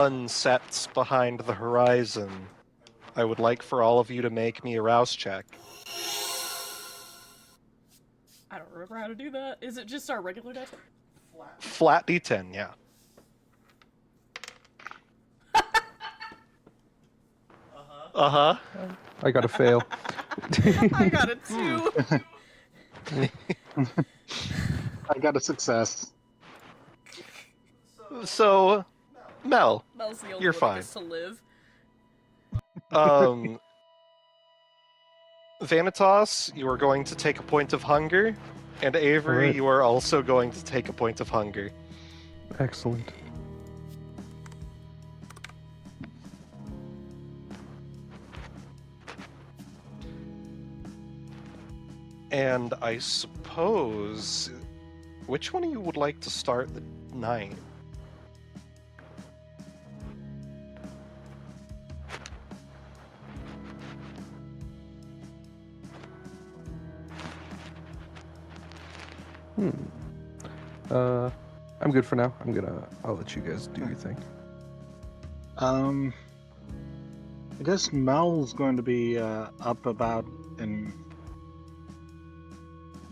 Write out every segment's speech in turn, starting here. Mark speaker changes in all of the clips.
Speaker 1: sun sets behind the horizon, I would like for all of you to make me a rouse check.
Speaker 2: I don't remember how to do that. Is it just our regular dice?
Speaker 1: Flat D10, yeah. Uh-huh.
Speaker 3: I got to fail.
Speaker 2: I got it too.
Speaker 4: I got a success.
Speaker 1: So, Mel,
Speaker 2: Mel's the only
Speaker 1: you're
Speaker 2: one
Speaker 1: fine.
Speaker 2: that gets to live.
Speaker 1: Vanitas, you are going to take a point of hunger, and Avery,
Speaker 3: Alright.
Speaker 1: you are also going to take a point of hunger.
Speaker 3: Excellent.
Speaker 1: And I suppose, which one of you would like to start the night?
Speaker 3: I'm good for now. I'll let you guys do your thing.
Speaker 4: I guess Mel's going to be up about and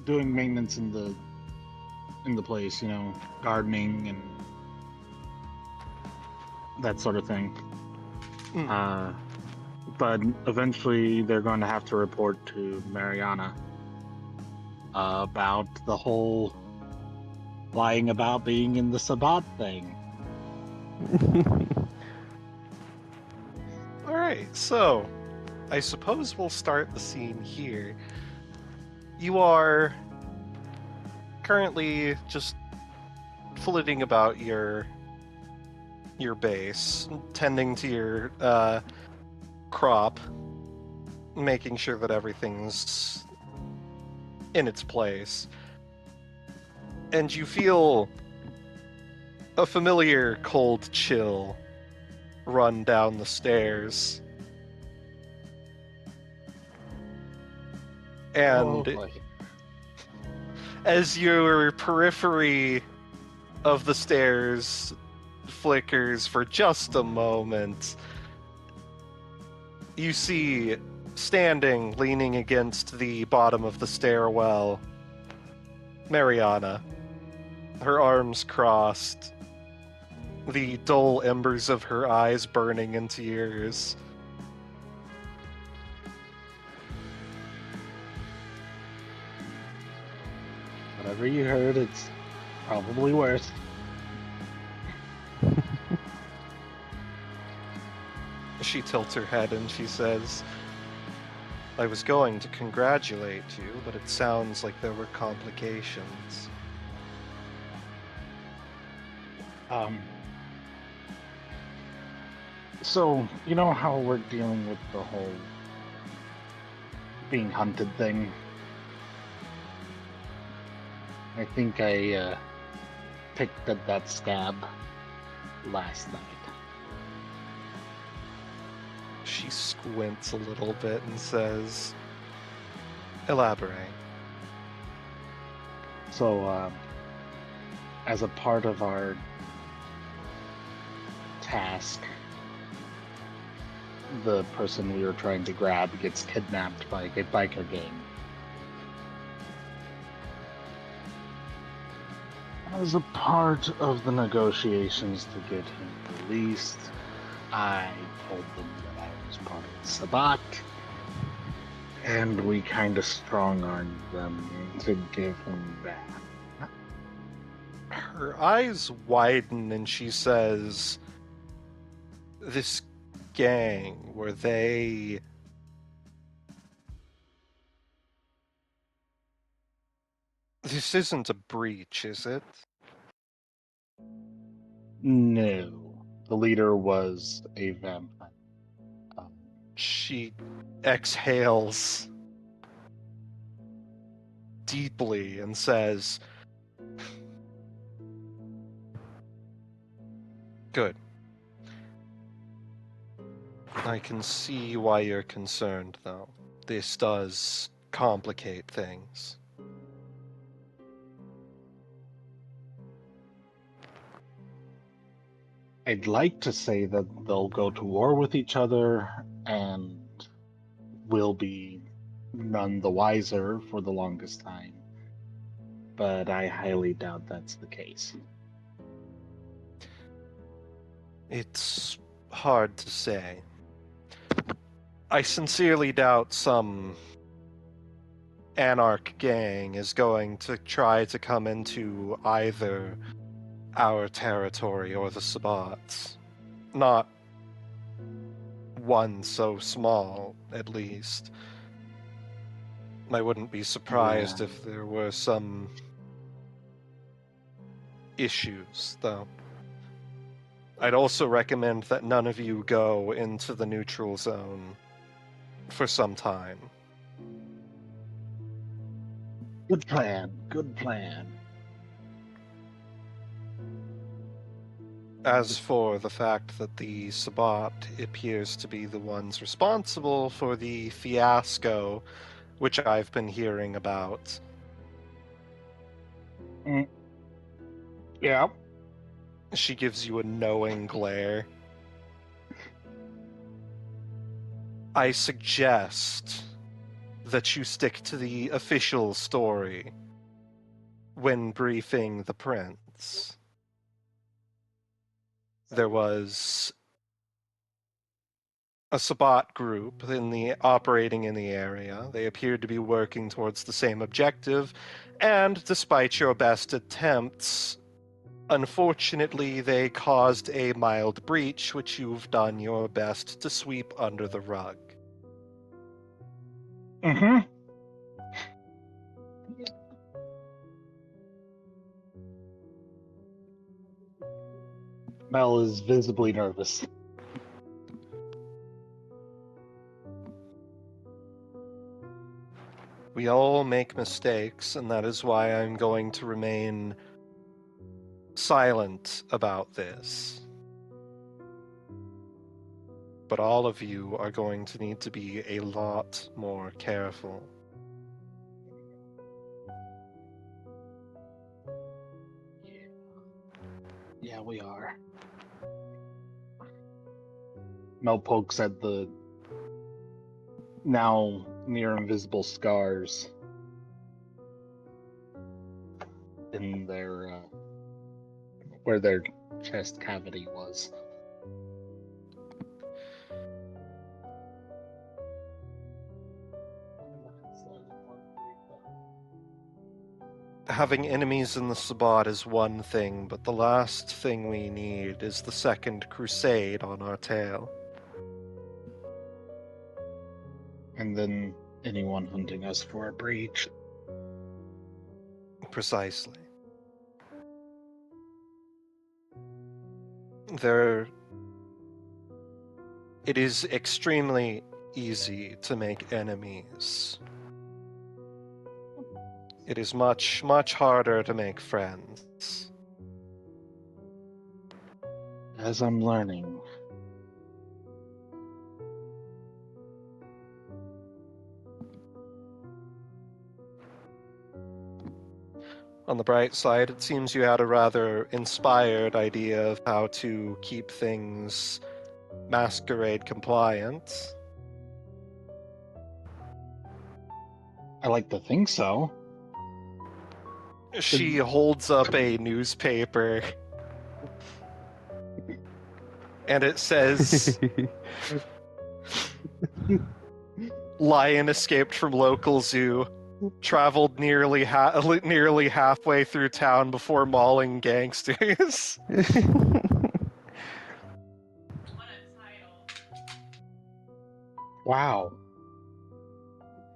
Speaker 4: doing maintenance in the place, gardening and that sort of thing. But eventually they're going to have to report to Mariana about the whole lying about being in the Sabbat thing.
Speaker 1: Alright, so I suppose we'll start the scene here. You are currently just flitting about your base, tending to your crop, making sure that everything's in its place. And you feel a familiar cold chill run down the stairs. And as your periphery of the stairs flickers for just a moment, you see, standing, leaning against the bottom of the stairwell, Mariana, her arms crossed, the dull embers of her eyes burning into yours.
Speaker 4: Whatever you heard, it's probably worse.
Speaker 1: She tilts her head and she says, I was going to congratulate you, but it sounds like there were complications.
Speaker 4: So, you know how we're dealing with the whole being hunted thing? I think I picked at that scab last night.
Speaker 1: She squints a little bit and says, elaborate.
Speaker 4: So, as a part of our task, the person we were trying to grab gets kidnapped by a biker gang. As a part of the negotiations to get him released, I told them that I was part of the Sabbat, and we kind of strong-armed them to give him back.
Speaker 1: Her eyes widen and she says, this gang, were they... This isn't a breach, is it?
Speaker 4: No. The leader was a vampire.
Speaker 1: She exhales deeply and says, good. I can see why you're concerned, though. This does complicate things.
Speaker 4: I'd like to say that they'll go to war with each other and will be none the wiser for the longest time. But I highly doubt that's the case.
Speaker 1: It's hard to say. I sincerely doubt some anarch gang is going to try to come into either our territory or the Sabbats. Not one so small, at least. I wouldn't be surprised
Speaker 4: Yeah.
Speaker 1: if there were some issues, though. I'd also recommend that none of you go into the neutral zone for some time.
Speaker 4: Good plan. Good plan.
Speaker 1: As for the fact that the Sabbat appears to be the ones responsible for the fiasco, which I've been hearing about,
Speaker 4: Yeah.
Speaker 1: she gives you a knowing glare. I suggest that you stick to the official story when briefing the prince. There was a Sabbat group operating in the area. They appeared to be working towards the same objective, and despite your best attempts, unfortunately, they caused a mild breach, which you've done your best to sweep under the rug.
Speaker 4: Mm-hmm. Mel is visibly nervous.
Speaker 1: We all make mistakes, and that is why I'm going to remain silent about this. But all of you are going to need to be a lot more careful.
Speaker 4: Yeah, we are. Mel pokes at the now near invisible scars in their where their chest cavity was.
Speaker 1: Having enemies in the Sabbat is one thing, but the last thing we need is the second crusade on our tail.
Speaker 4: And then anyone hunting us for a breach.
Speaker 1: Precisely. It is extremely easy to make enemies. It is much, much harder to make friends.
Speaker 4: As I'm learning.
Speaker 1: On the bright side, it seems you had a rather inspired idea of how to keep things masquerade compliant.
Speaker 4: I like to think so.
Speaker 1: She holds up a newspaper, and it says, "Lion escaped from local zoo, traveled nearly halfway through town before mauling gangsters."
Speaker 4: Wow.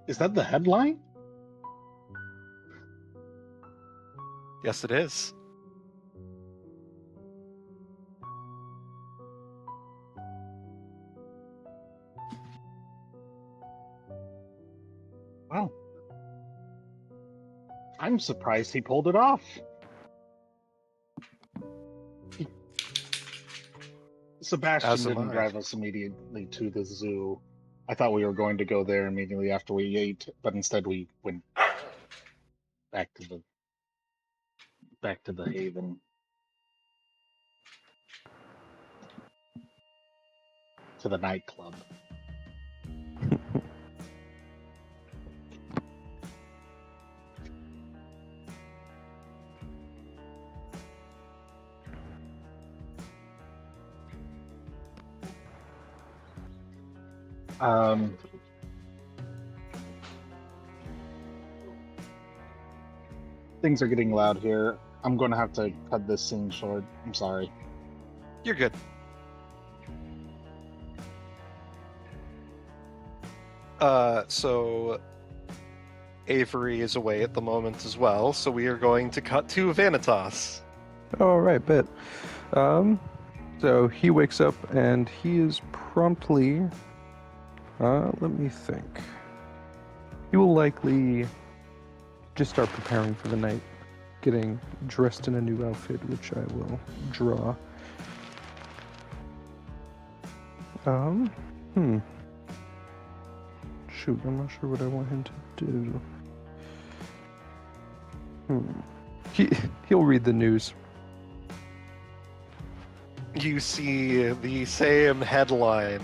Speaker 4: Is that the headline?
Speaker 1: Yes, it is.
Speaker 4: Wow. I'm surprised he pulled it off. Sebastian
Speaker 1: As am
Speaker 4: didn't
Speaker 1: I.
Speaker 4: drive us immediately to the zoo. I thought we were going to go there immediately after we ate, but instead we went back to the haven. to the nightclub. Things are getting loud here. I'm going to have to cut this scene short. I'm sorry.
Speaker 1: You're good. So Avery is away at the moment as well, so we are going to cut to Vanitas.
Speaker 3: All right, bet. So he wakes up and he is promptly. Let me think. He will likely just start preparing for the night, getting dressed in a new outfit, which I will draw. Shoot, I'm not sure what I want him to do. He'll read the news.
Speaker 1: You see the same headline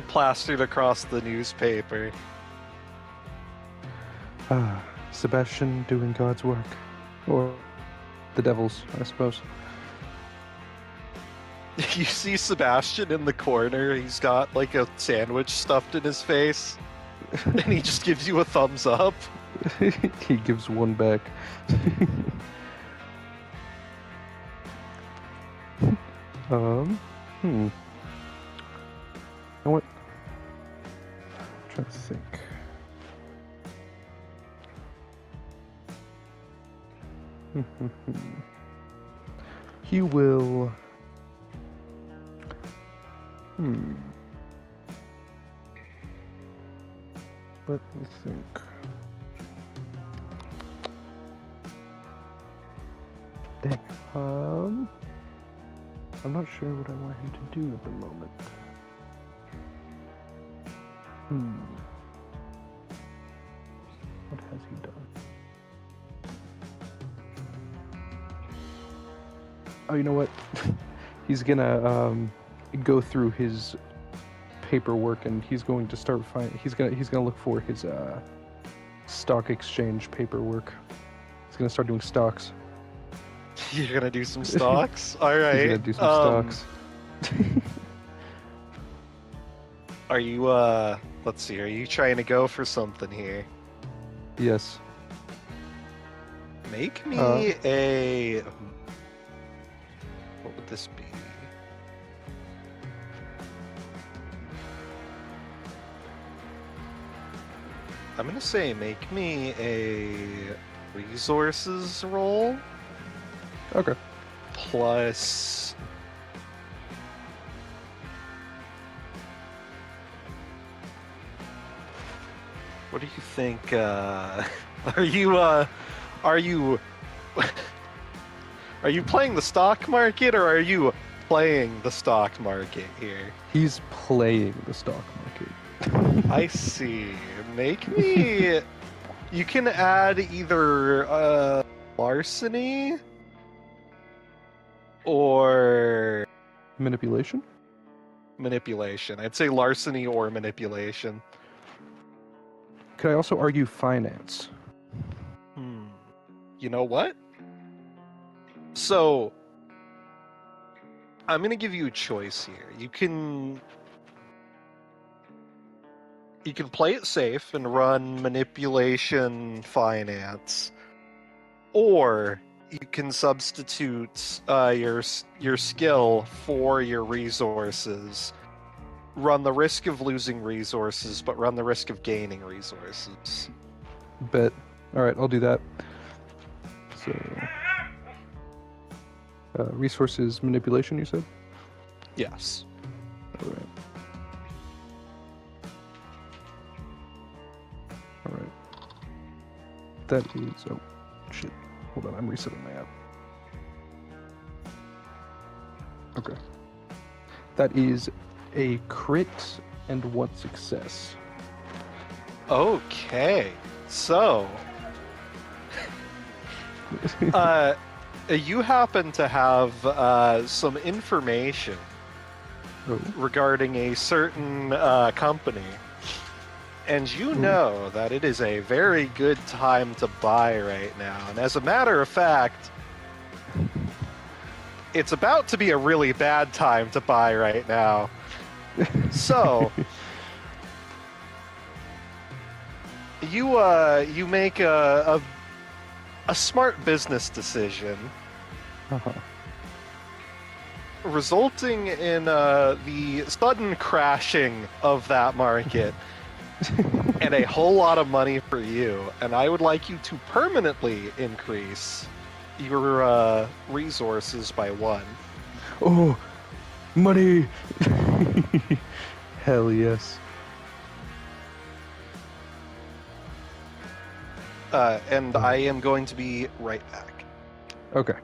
Speaker 1: plastered across the newspaper.
Speaker 3: Sebastian doing God's work. Or the devil's, I suppose.
Speaker 1: You see Sebastian in the corner. He's got like a sandwich stuffed in his face. And he just gives you a thumbs up.
Speaker 3: He gives one back. You know what? I'm trying to think. He will. Let me think. Dang. I'm not sure what I want him to do at the moment. What has he done? Oh, you know what? He's gonna go through his paperwork and he's going to start he's gonna look for his stock exchange paperwork. He's gonna start doing stocks.
Speaker 1: You're gonna do some stocks? Alright.
Speaker 3: He's gonna do some stocks.
Speaker 1: Are you let's see, are you trying to go for something here?
Speaker 3: Yes.
Speaker 1: Make me a... What would this be? I'm gonna say make me a resources roll.
Speaker 3: Okay.
Speaker 1: Plus... What do you think, are you are you playing the stock market or are you playing the stock market here?
Speaker 3: He's playing the stock market.
Speaker 1: I see. Make me... You can add either larceny or
Speaker 3: Manipulation?
Speaker 1: manipulation. I'd say larceny or manipulation.
Speaker 3: Could I also argue finance?
Speaker 1: You know what? So, I'm going to give you a choice here. You can play it safe and run manipulation finance, or you can substitute your skill for your resources. Run the risk of losing resources, but run the risk of gaining resources.
Speaker 3: Bet. Alright, I'll do that. So... resources manipulation, you said?
Speaker 1: Yes.
Speaker 3: Alright. Alright. That is... Oh, shit. Hold on, I'm resetting my app. Okay. That is a crit and 1 success.
Speaker 1: Okay. So... you happen to have some information
Speaker 3: Oh.
Speaker 1: regarding a certain company. And you know that it is a very good time to buy right now. And as a matter of fact, it's about to be a really bad time to buy right now. So, you make a smart business decision,
Speaker 3: Uh-huh.
Speaker 1: resulting in the sudden crashing of that market and a whole lot of money for you. And I would like you to permanently increase your resources by 1.
Speaker 3: Oh, money! Hell yes.
Speaker 1: And I am going to be right back.
Speaker 3: Okay.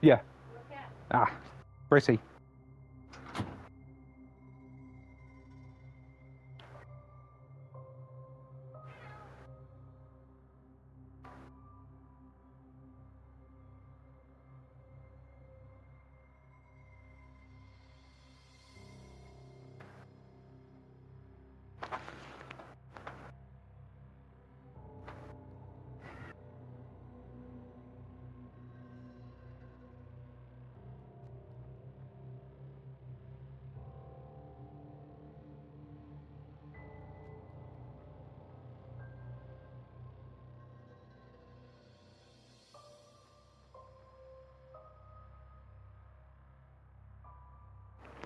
Speaker 3: Yeah. Ah, Brissy.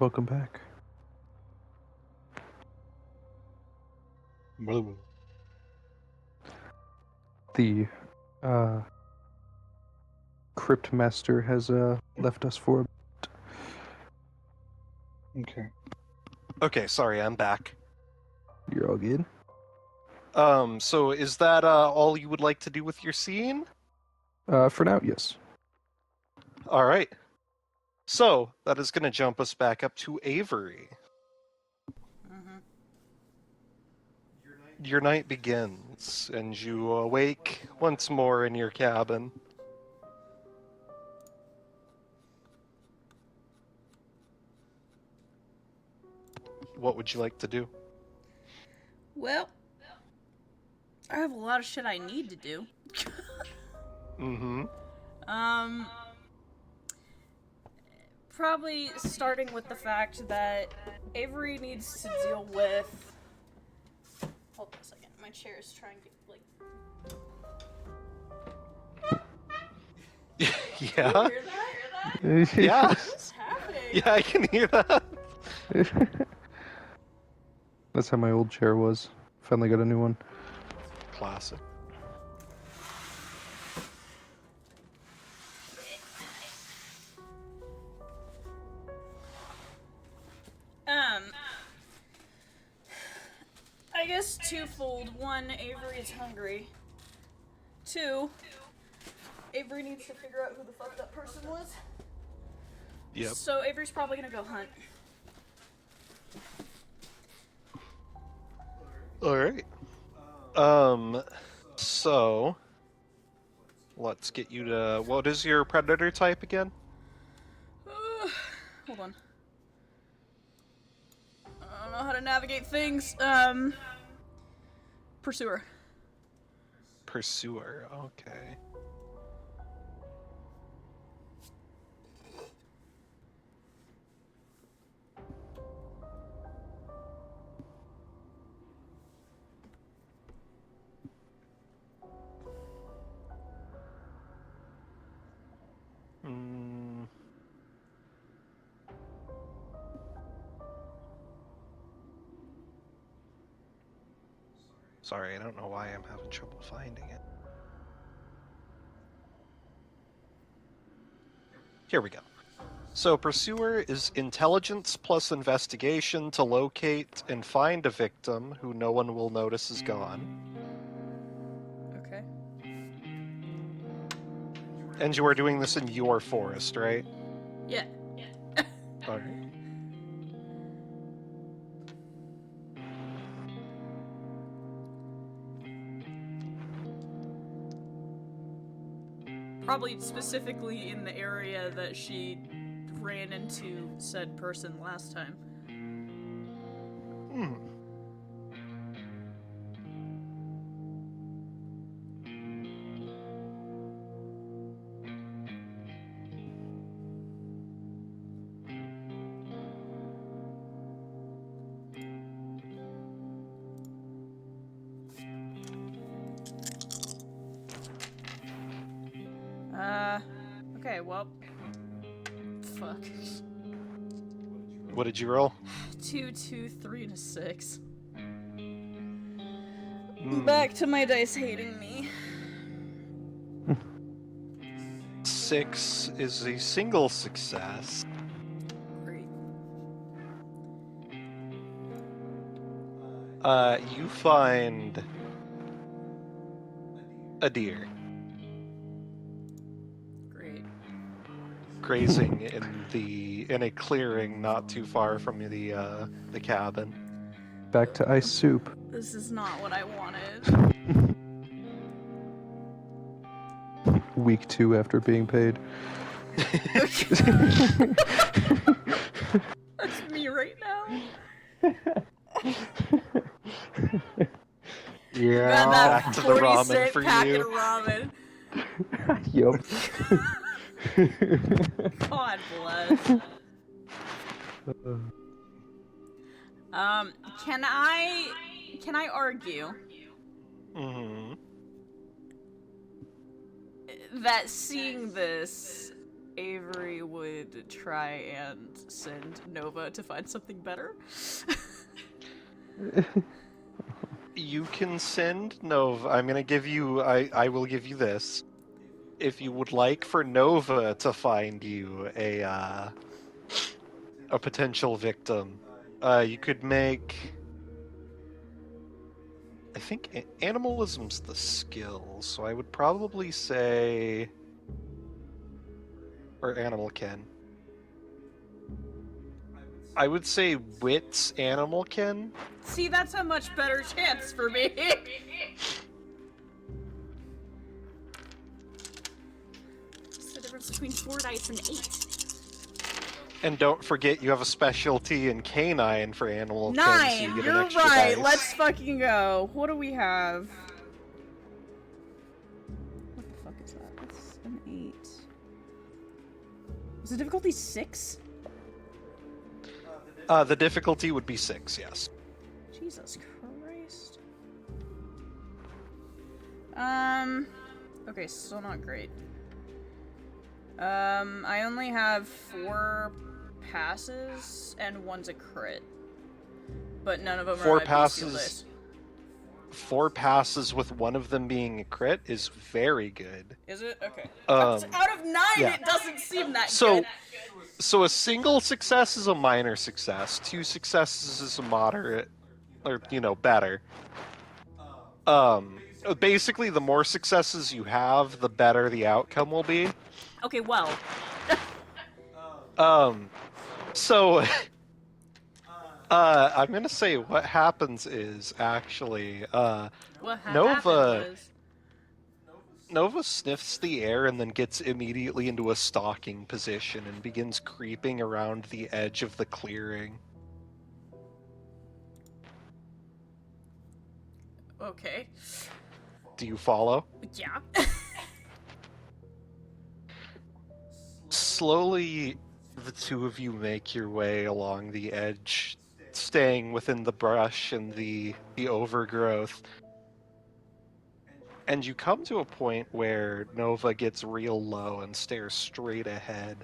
Speaker 3: Welcome back. The Crypt Master has left us for.
Speaker 4: Okay.
Speaker 1: Okay, sorry, I'm back.
Speaker 3: You're all good.
Speaker 1: So is that all you would like to do with your scene?
Speaker 3: For now, yes.
Speaker 1: All right. So that is going to jump us back up to Avery.
Speaker 2: Mm-hmm.
Speaker 1: Your night begins, and you awake once more in your cabin. What would you like to do?
Speaker 2: Well, I have a lot of shit I need to do.
Speaker 1: Mm-hmm.
Speaker 2: Probably starting with the fact that Avery needs to deal with. Hold on a second. My chair is trying to
Speaker 1: Yeah?
Speaker 2: Hear that?
Speaker 1: Yeah?
Speaker 2: What's happening?
Speaker 1: Yeah, I can hear that.
Speaker 3: That's how my old chair was. Finally got a new one.
Speaker 1: Classic.
Speaker 2: I guess twofold. One, Avery is hungry. Two, Avery needs to figure out who the fuck that person was.
Speaker 1: Yep.
Speaker 2: So Avery's probably gonna go hunt.
Speaker 1: All right. So let's get you to, what is your predator type again?
Speaker 2: Hold on. I don't know how to navigate things. Pursuer.
Speaker 1: Pursuer. Okay. Sorry, I don't know why I'm having trouble finding it. Here we go. So Pursuer is intelligence plus investigation to locate and find a victim who no one will notice is gone.
Speaker 2: Okay.
Speaker 1: And you are doing this in your forest, right?
Speaker 2: Yeah.
Speaker 1: Alright.
Speaker 2: Probably specifically in the area that she ran into said person last time.
Speaker 1: Hmm.
Speaker 2: Okay, well. Fuck.
Speaker 1: What did you roll?
Speaker 2: 2, 2, 3, and a 6.
Speaker 1: Hmm.
Speaker 2: Back to my dice hating me.
Speaker 1: 6 is a single success.
Speaker 2: Great.
Speaker 1: You find a deer
Speaker 2: Great.
Speaker 1: grazing in a clearing not too far from the cabin.
Speaker 3: Back to ice soup.
Speaker 2: This is not what I wanted.
Speaker 3: Week 2 after being paid.
Speaker 2: That's me right now.
Speaker 4: Yeah.
Speaker 2: Got that
Speaker 1: Back to the
Speaker 2: 40
Speaker 1: ramen
Speaker 2: cent
Speaker 1: for
Speaker 2: packet
Speaker 1: you.
Speaker 2: of ramen.
Speaker 3: Yup.
Speaker 2: God bless. Can I argue
Speaker 1: Mm-hmm.
Speaker 2: that seeing this, Avery would try and send Nova to find something better?
Speaker 1: You can send Nova. I'm gonna give you. I will give you this. If you would like for Nova to find you a potential victim, you could make. I think animalism's the skill, so I would probably say, or animal kin. I would say wits animal kin.
Speaker 2: See, that's a much better chance for me. What's the difference between 4 dice and 8?
Speaker 1: And don't forget, you have a specialty in canine for animal kin, so
Speaker 2: 9!
Speaker 1: you get
Speaker 2: You're
Speaker 1: an extra
Speaker 2: right,
Speaker 1: dice.
Speaker 2: let's fucking go. What do we have? What the fuck is that? That's an 8. Was the difficulty 6?
Speaker 1: The difficulty would be 6, yes.
Speaker 2: Jesus Christ. Okay, still not great. I only have 4 passes and 1's a crit. But none of them
Speaker 1: 4
Speaker 2: are my bestial
Speaker 1: passes.
Speaker 2: dice.
Speaker 1: 4 passes with one of them being a crit is very good.
Speaker 2: Is it? Okay.
Speaker 1: Um,
Speaker 2: Out of 9,
Speaker 1: yeah.
Speaker 2: it doesn't seem that
Speaker 1: So,
Speaker 2: good.
Speaker 1: so a single success is a minor success. 2 successes is a moderate, or better. Basically, the more successes you have, the better the outcome will be.
Speaker 2: Okay, well.
Speaker 1: So, I'm gonna say what happens is actually,
Speaker 2: What
Speaker 1: Nova-
Speaker 2: happened was...
Speaker 1: Nova sniffs the air and then gets immediately into a stalking position and begins creeping around the edge of the clearing.
Speaker 2: Okay.
Speaker 1: Do you follow?
Speaker 2: Yeah.
Speaker 1: Slowly, the two of you make your way along the edge, staying within the brush and the overgrowth. And you come to a point where Nova gets real low and stares straight ahead.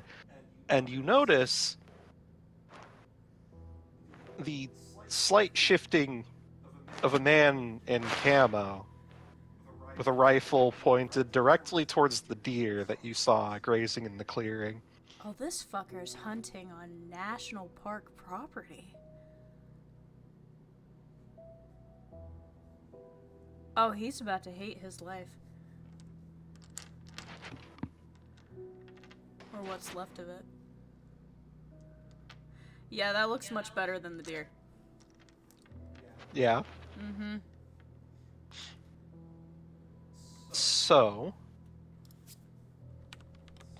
Speaker 1: And you notice the slight shifting of a man in camo with a rifle pointed directly towards the deer that you saw grazing in the clearing.
Speaker 2: Oh, this fucker's hunting on national park property. Oh, he's about to hate his life. Or what's left of it. Yeah, that looks much better than the deer.
Speaker 1: Yeah.
Speaker 2: Mm-hmm.
Speaker 1: So,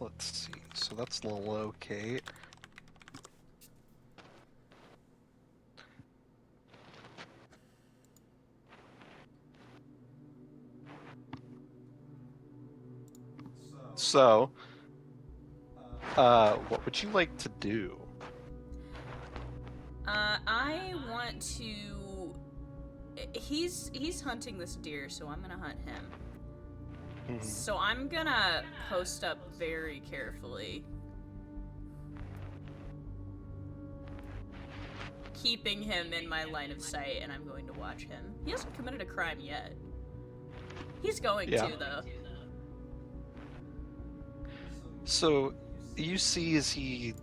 Speaker 1: let's see. So that's the locate. So, what would you like to do?
Speaker 2: I want to... He's hunting this deer, so I'm gonna hunt him.
Speaker 1: Mhm.
Speaker 2: So I'm gonna post up very carefully. Keeping him in my line of sight, and I'm going to watch him. He hasn't committed a crime yet. He's going
Speaker 1: Yeah.
Speaker 2: to, though.
Speaker 1: So, you see as he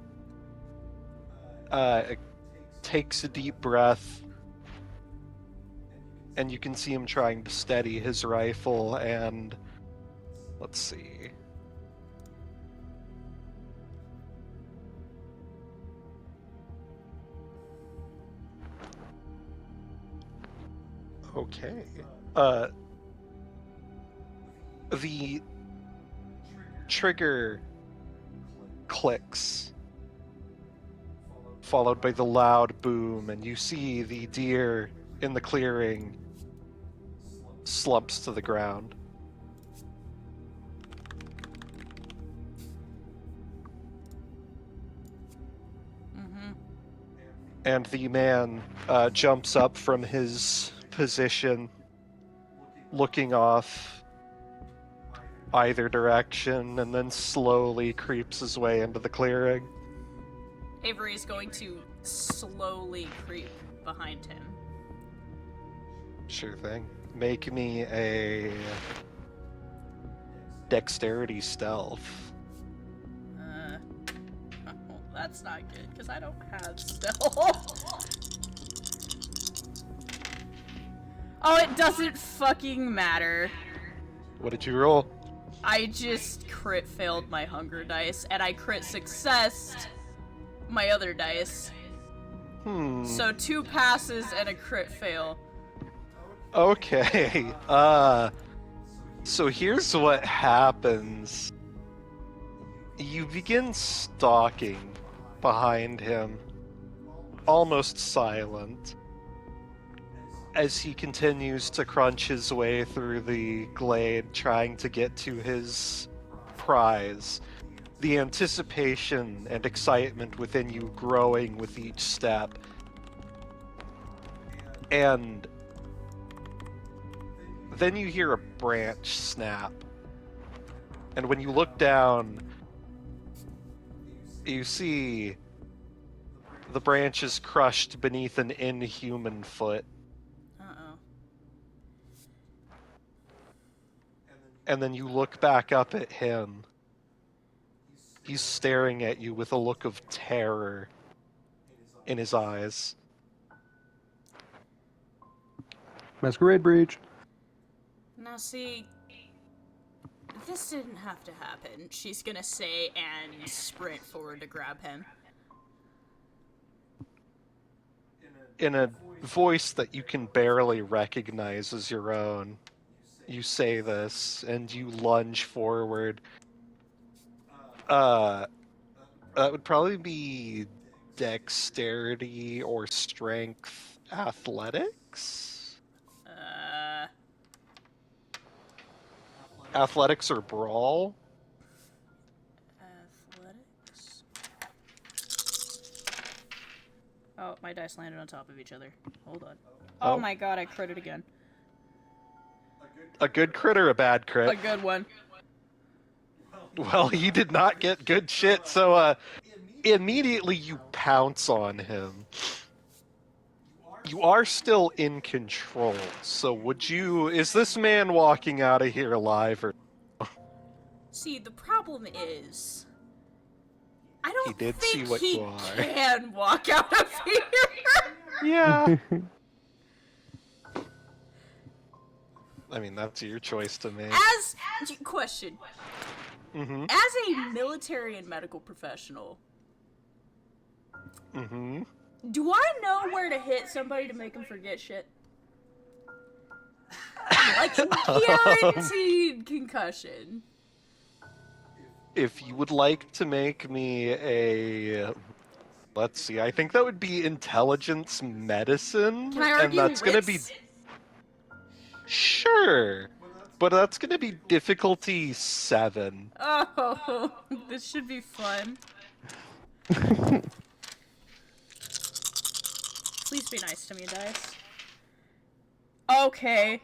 Speaker 1: takes a deep breath, and you can see him trying to steady his rifle, and let's see. Okay. The trigger clicks, followed by the loud boom, and you see the deer in the clearing slumps to the ground.
Speaker 2: Mm-hmm.
Speaker 1: And the man jumps up from his position, looking off either direction, and then slowly creeps his way into the clearing.
Speaker 2: Avery is going to slowly creep behind him.
Speaker 1: Sure thing. Make me a dexterity stealth.
Speaker 2: Well, that's not good, because I don't have stealth. Oh, it doesn't fucking matter.
Speaker 1: What did you roll?
Speaker 2: I just crit failed my hunger dice, and I crit successed my other dice. So 2 passes and a crit fail.
Speaker 1: Okay. So here's what happens. You begin stalking behind him, almost silent, as he continues to crunch his way through the glade, trying to get to his prize. The anticipation and excitement within you growing with each step. And then you hear a branch snap. And when you look down, you see the branch is crushed beneath an inhuman foot.
Speaker 2: Uh-oh.
Speaker 1: And then you look back up at him. He's staring at you with a look of terror in his eyes.
Speaker 3: Masquerade breach.
Speaker 2: Now see, this didn't have to happen. She's gonna say and sprint forward to grab him.
Speaker 1: In a voice that you can barely recognize as your own, you say this, and you lunge forward. That would probably be dexterity or strength athletics? Athletics or brawl?
Speaker 2: Athletics. Oh, my dice landed on top of each other. Hold on. Oh,
Speaker 1: Oh.
Speaker 2: my god, I critted again.
Speaker 1: A good crit or a bad
Speaker 2: A
Speaker 1: crit?
Speaker 2: good one.
Speaker 1: Well, you did not get good shit, so immediately you pounce on him. You are still in control, so would you... Is this man walking out of here alive, or...
Speaker 2: See, the problem is... I
Speaker 1: He
Speaker 2: don't
Speaker 1: did see
Speaker 2: think
Speaker 1: what
Speaker 2: he
Speaker 1: you are.
Speaker 2: can walk out of here!
Speaker 1: Yeah. I mean, that's your choice to make.
Speaker 2: Question.
Speaker 1: Mm-hmm.
Speaker 2: As a military and medical professional...
Speaker 1: Mm-hmm.
Speaker 2: Do I know where to hit somebody to make them forget shit? Like, guaranteed concussion.
Speaker 1: If you would like to make me a... Let's see, I think that would be intelligence medicine.
Speaker 2: Can I argue
Speaker 1: and that's gonna be...
Speaker 2: wits?
Speaker 1: Sure. But that's gonna be difficulty 7.
Speaker 2: Oh, this should be fun. Please be nice to me, dice. Okay.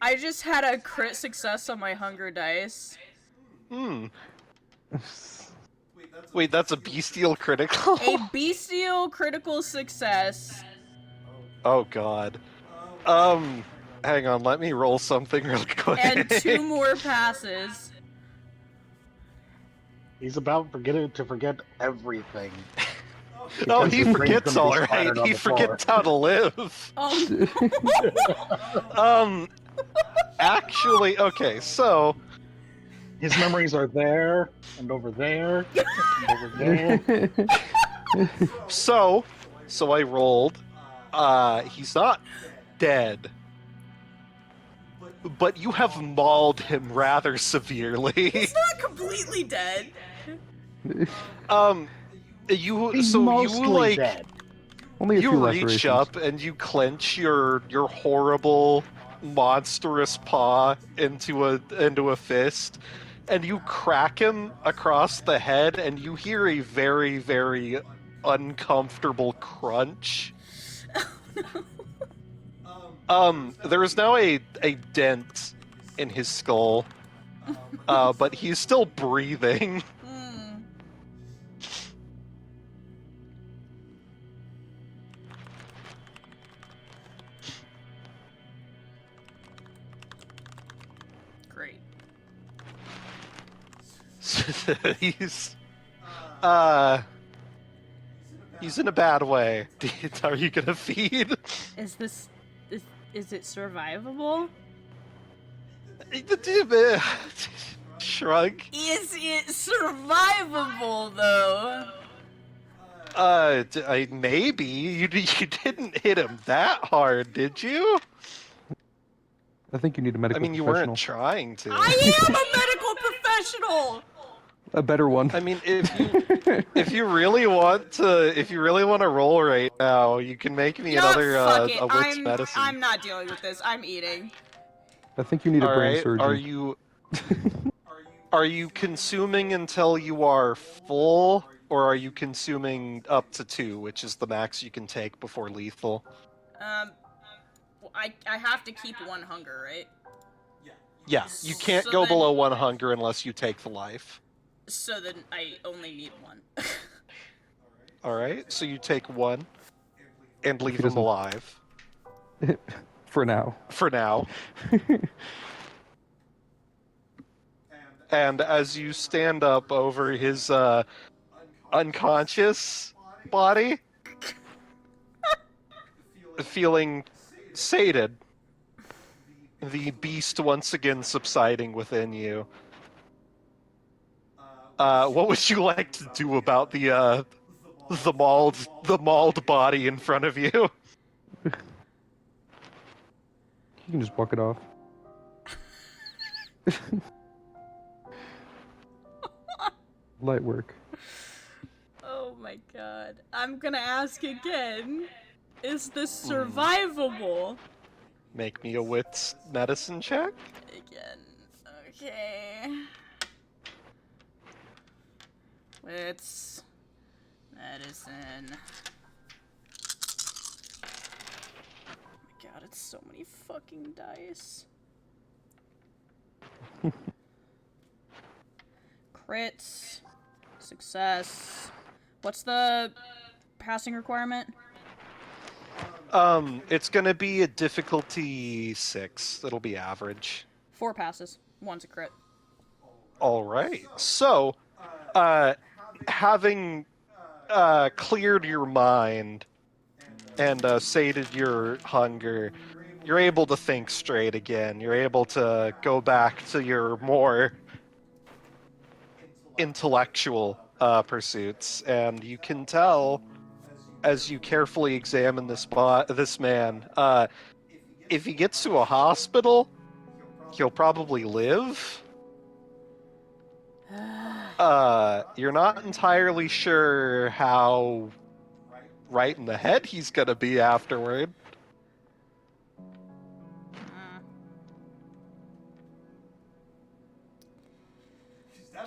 Speaker 2: I just had a crit success on my hunger dice.
Speaker 1: Wait, that's a bestial critical?
Speaker 2: A bestial critical success.
Speaker 1: Oh god. Hang on, let me roll something real quick.
Speaker 2: And 2 more passes.
Speaker 4: He's about to forget everything.
Speaker 1: Oh,
Speaker 4: because
Speaker 1: he
Speaker 4: his brain's
Speaker 1: forgets
Speaker 4: gonna be
Speaker 1: alright.
Speaker 4: splattered on
Speaker 1: He
Speaker 4: the floor.
Speaker 1: forgets how to live. Actually, okay, so...
Speaker 4: His memories are there, and over there, and over there.
Speaker 1: So I rolled. He's not dead. But you have mauled him rather severely.
Speaker 2: He's not completely dead.
Speaker 4: He's mostly dead.
Speaker 3: Only a
Speaker 1: You
Speaker 3: few
Speaker 1: reach
Speaker 3: lacerations.
Speaker 1: up and you clench your horrible, monstrous paw into a fist, and you crack him across the head, and you hear a very, very uncomfortable crunch. There is now a dent in his skull, but he's still breathing.
Speaker 2: Great.
Speaker 1: he's in a bad way. Are you gonna feed?
Speaker 2: Is it survivable?
Speaker 1: Shrug.
Speaker 2: Is it survivable though?
Speaker 1: Maybe you didn't hit him that hard, did you?
Speaker 3: I think you need a
Speaker 1: I
Speaker 3: medical
Speaker 1: mean, you
Speaker 3: professional.
Speaker 1: weren't trying to.
Speaker 2: I am a medical professional.
Speaker 3: A better one.
Speaker 1: I mean, if you really want to roll right now, you can make me another
Speaker 2: fuck it.
Speaker 1: a wits medicine.
Speaker 2: I'm not dealing with this. I'm eating.
Speaker 3: I think you need a
Speaker 1: All
Speaker 3: brain
Speaker 1: right.
Speaker 3: surgeon.
Speaker 1: Are you consuming until you are full, or are you consuming up to 2, which is the max you can take before lethal?
Speaker 2: I have to keep 1 hunger, right?
Speaker 1: Yeah, you can't
Speaker 2: So
Speaker 1: go
Speaker 2: then-
Speaker 1: below 1 hunger unless you take the life.
Speaker 2: So then I only need 1.
Speaker 1: All right, so you take 1 and leave him
Speaker 3: doesn't-
Speaker 1: alive
Speaker 3: For now.
Speaker 1: for now. And as you stand up over his unconscious body, feeling sated, the beast once again subsiding within you. What would you like to do about the mauled body in front of you?
Speaker 3: You can just walk it off. Light work.
Speaker 2: Oh my god. I'm gonna ask again. Is this survivable?
Speaker 1: Make me a wits medicine check.
Speaker 2: Again. Okay. Wits. Medicine. Oh my god, it's so many fucking dice. Crits. Success. What's the passing requirement?
Speaker 1: It's gonna be a difficulty 6. It'll be average.
Speaker 2: 4 passes. 1's a crit.
Speaker 1: All right. So, having cleared your mind and sated your hunger, you're able to think straight again. You're able to go back to your more intellectual pursuits, and you can tell as you carefully examine this man, if he gets to a hospital, he'll probably live. You're not entirely sure how right in the head he's gonna be afterward.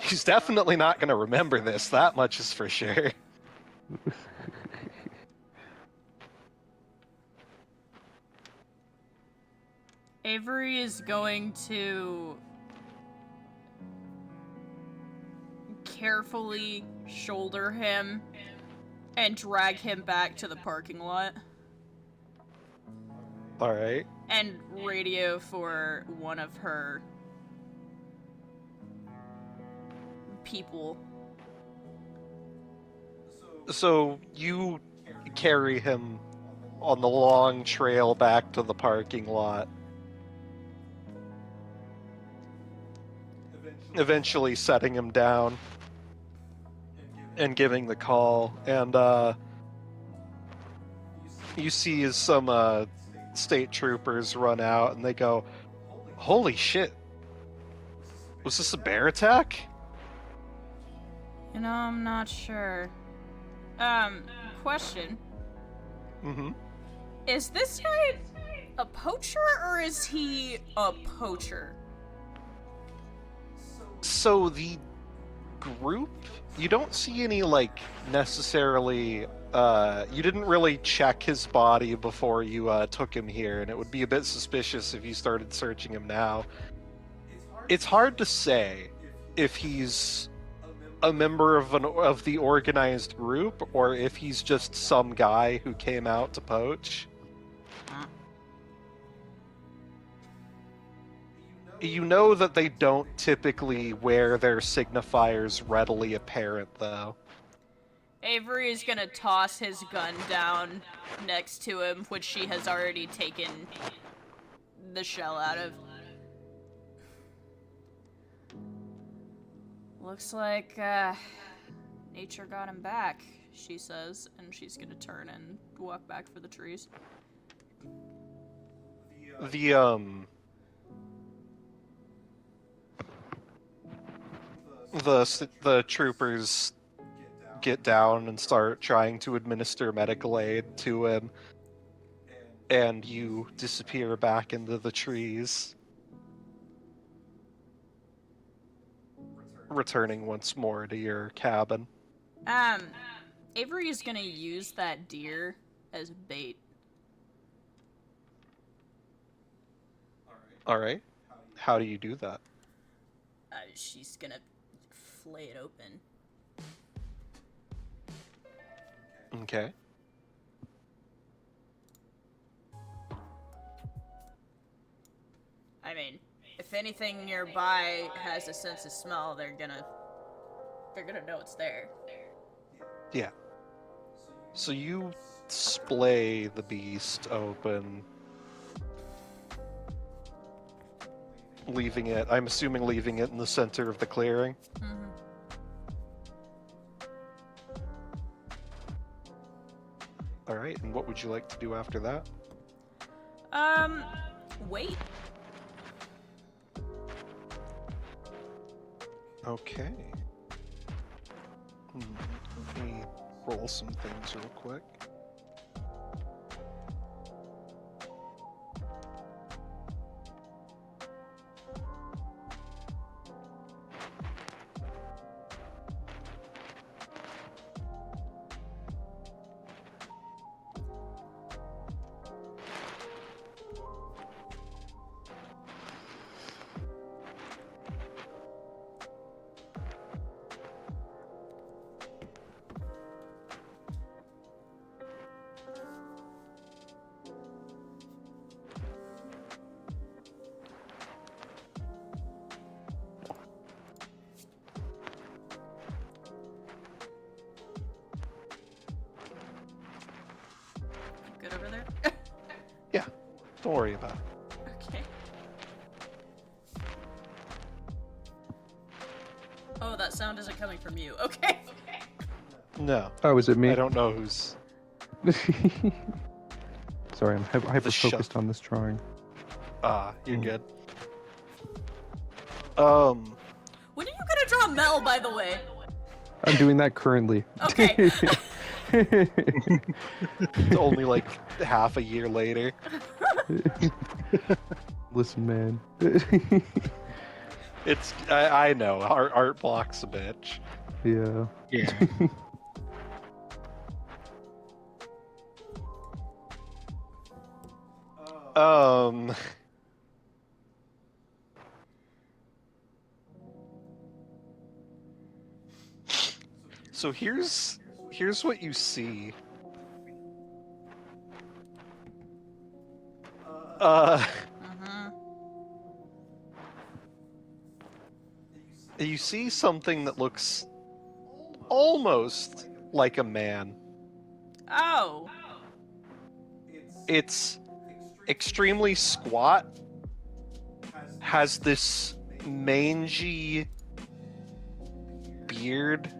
Speaker 1: He's definitely not gonna remember this, that much is for sure.
Speaker 2: Avery is going to carefully shoulder him and drag him back to the parking lot.
Speaker 1: Alright.
Speaker 2: And radio for one of her people.
Speaker 1: So you carry him on the long trail back to the parking lot. Eventually setting him down and giving the call. And you see as some state troopers run out and they go, "Holy shit. Was this a bear attack?"
Speaker 2: You know, I'm not sure. Question.
Speaker 1: Mm-hmm.
Speaker 2: Is this guy a poacher or is he a poacher?
Speaker 1: So the group, you don't see any, like, necessarily, you didn't really check his body before you took him here, and it would be a bit suspicious if you started searching him now. It's hard to say if he's a member of the organized group or if he's just some guy who came out to poach. You know that they don't typically wear their signifiers readily apparent, though.
Speaker 2: Avery is gonna toss his gun down next to him, which she has already taken the shell out of. Looks like, nature got him back, she says, and she's gonna turn and walk back for the trees.
Speaker 1: The troopers get down and start trying to administer medical aid to him, and you disappear back into the trees, returning once more to your cabin.
Speaker 2: Avery is gonna use that deer as bait.
Speaker 1: Alright. How do you do that?
Speaker 2: She's gonna flay it open.
Speaker 1: Okay.
Speaker 2: I mean, if anything nearby has a sense of smell, they're gonna know it's there.
Speaker 1: Yeah. So you splay the beast open, I'm assuming leaving it in the center of the clearing.
Speaker 2: Mm-hmm.
Speaker 1: Alright, and what would you like to do after that?
Speaker 2: Wait.
Speaker 1: Okay. Let me roll some things real quick.
Speaker 2: over there?
Speaker 1: Yeah, don't worry about it.
Speaker 2: Okay. Oh, that sound isn't coming from you. Okay.
Speaker 1: No,
Speaker 3: Oh, is it me?
Speaker 1: I don't know who's...
Speaker 3: Sorry, I'm hyper
Speaker 1: shut-
Speaker 3: focused on this drawing.
Speaker 1: You're
Speaker 3: Mm.
Speaker 1: good.
Speaker 2: When are you gonna draw Mel, by the way?
Speaker 3: I'm doing that currently.
Speaker 2: Okay.
Speaker 1: It's only like half a year later.
Speaker 3: Listen, man.
Speaker 1: I know, art block's a bitch.
Speaker 3: Yeah.
Speaker 4: Yeah.
Speaker 1: So here's what you see.
Speaker 2: Mm-hmm.
Speaker 1: You see something that looks almost like a man.
Speaker 2: Oh.
Speaker 1: It's extremely squat, has this mangy beard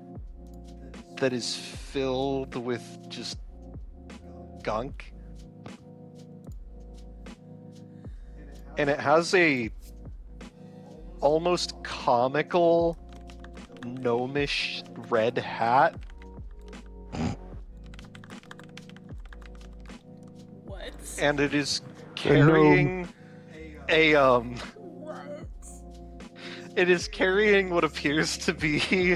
Speaker 1: that is filled with just gunk. And it has a almost comical gnomish red hat.
Speaker 2: What?
Speaker 1: And it is carrying
Speaker 2: What?
Speaker 1: it is carrying what appears to be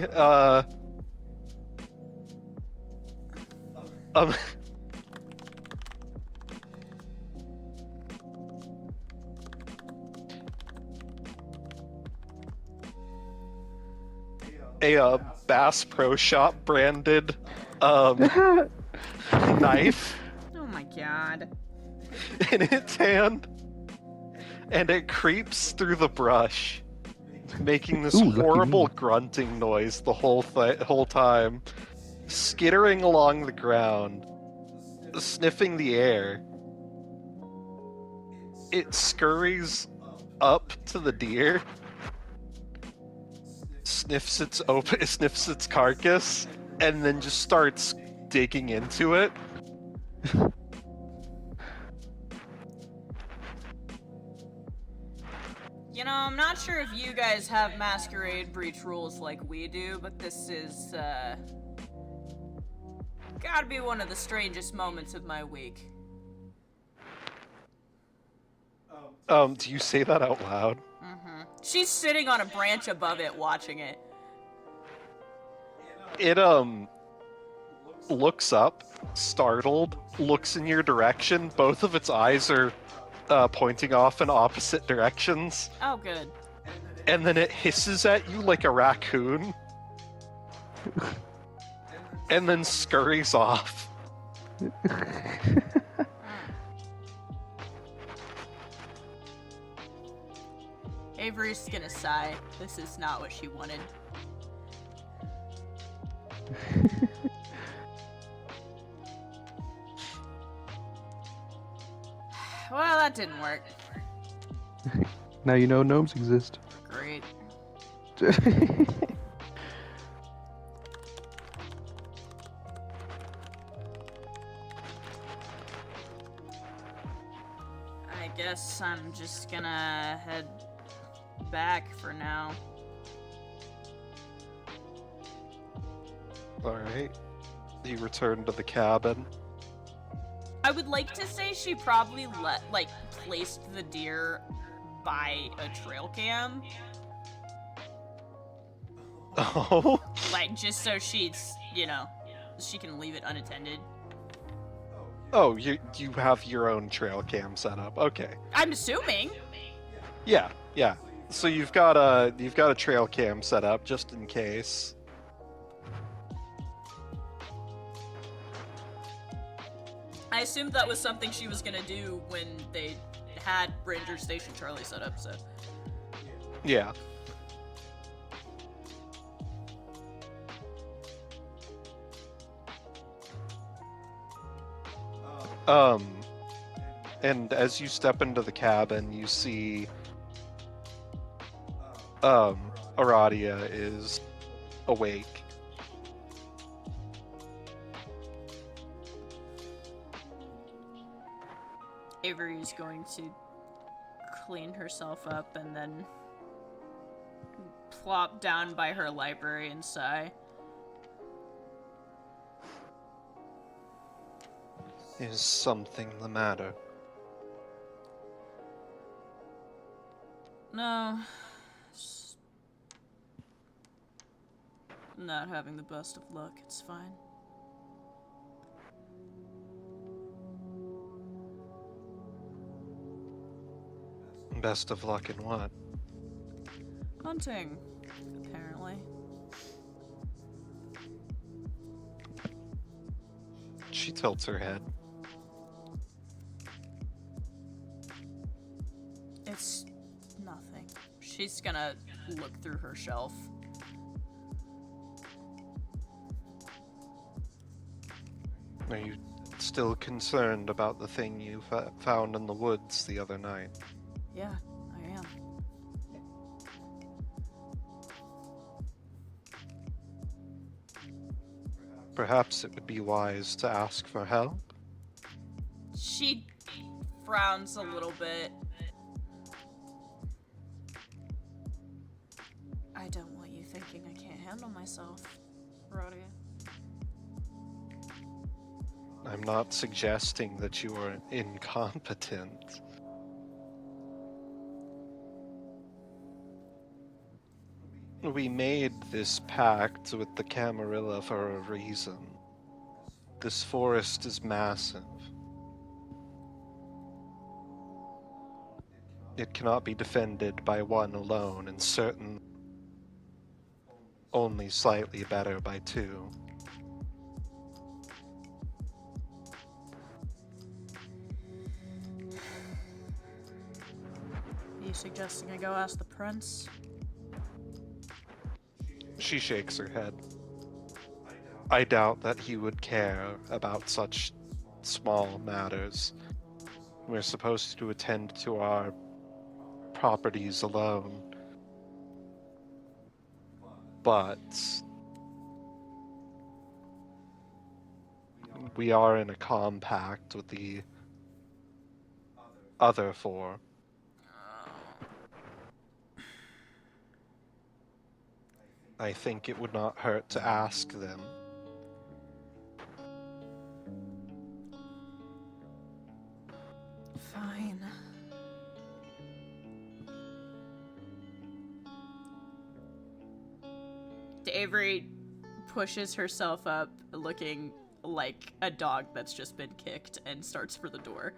Speaker 1: um a Bass Pro Shop branded knife
Speaker 2: Oh my god.
Speaker 1: in its hand, and it creeps through the brush, making this
Speaker 3: Ooh, lucky
Speaker 1: horrible
Speaker 3: me.
Speaker 1: grunting noise the whole time, skittering along the ground, sniffing the air. It scurries up to the deer, sniffs its carcass, and then just starts digging into it.
Speaker 2: You know, I'm not sure if you guys have masquerade breach rules like we do, but this is, gotta be one of the strangest moments of my week.
Speaker 1: Do you say that out loud?
Speaker 2: Mm-hmm. She's sitting on a branch above it, watching it.
Speaker 1: It looks up, startled, looks in your direction. Both of its eyes are pointing off in opposite directions,
Speaker 2: Oh, good.
Speaker 1: and then it hisses at you like a raccoon, and then scurries off.
Speaker 2: Avery's gonna sigh. This is not what she wanted. Well, that didn't work.
Speaker 3: Now you know gnomes exist.
Speaker 2: Great. I guess I'm just gonna head back for now.
Speaker 1: Alright. You return to the cabin.
Speaker 2: I would like to say she probably placed the deer by a trail cam.
Speaker 1: Oh?
Speaker 2: Like, just so she's, you know, she can leave it unattended.
Speaker 1: Oh, you have your own trail cam set up. Okay.
Speaker 2: I'm assuming.
Speaker 1: Yeah. So you've got a trail cam set up just in case.
Speaker 2: I assumed that was something she was gonna do when they had Ranger Station Charlie set up, so.
Speaker 1: Yeah. And as you step into the cabin, you see Aradia is awake.
Speaker 2: Avery's going to clean herself up and then plop down by her library and sigh.
Speaker 1: Is something the matter?
Speaker 2: No. Just not having the best of luck. It's fine.
Speaker 1: Best of luck in what?
Speaker 2: Hunting, apparently.
Speaker 1: She tilts her head.
Speaker 2: It's nothing. She's gonna look through her shelf.
Speaker 1: Are you still concerned about the thing you found in the woods the other night?
Speaker 2: Yeah, I am.
Speaker 1: Perhaps it would be wise to ask for help?
Speaker 2: She frowns a little bit. I don't want you thinking I can't handle myself, Radia.
Speaker 1: I'm not suggesting that you are incompetent. We made this pact with the Camarilla for a reason. This forest is massive. It cannot be defended by one alone, and certain only slightly better by two.
Speaker 2: Are you suggesting I go ask the prince?
Speaker 1: She shakes her head. I doubt that he would care about such small matters. We're supposed to attend to our properties alone. But we are in a compact with the other four. I think it would not hurt to ask them.
Speaker 2: Fine. Avery pushes herself up, looking like a dog that's just been kicked, and starts for the door.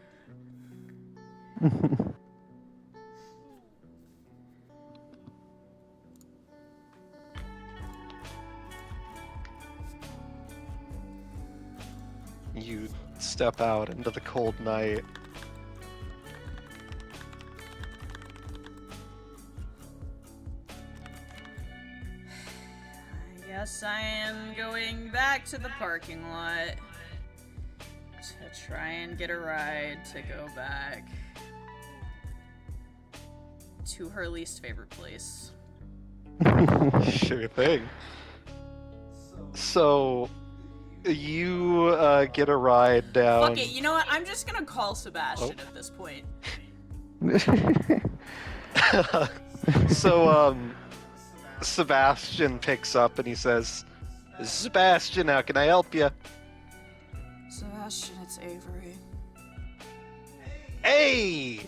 Speaker 1: You step out into the cold night.
Speaker 2: I guess I am going back to the parking lot to try and get a ride to go back to her least favorite place.
Speaker 1: Sure thing. So, you get a ride down.
Speaker 2: Fuck it, you know what? I'm just gonna call Sebastian at this point.
Speaker 1: So, Sebastian picks up and he says, Sebastian, how can I help you?
Speaker 2: Sebastian, it's Avery.
Speaker 1: Hey!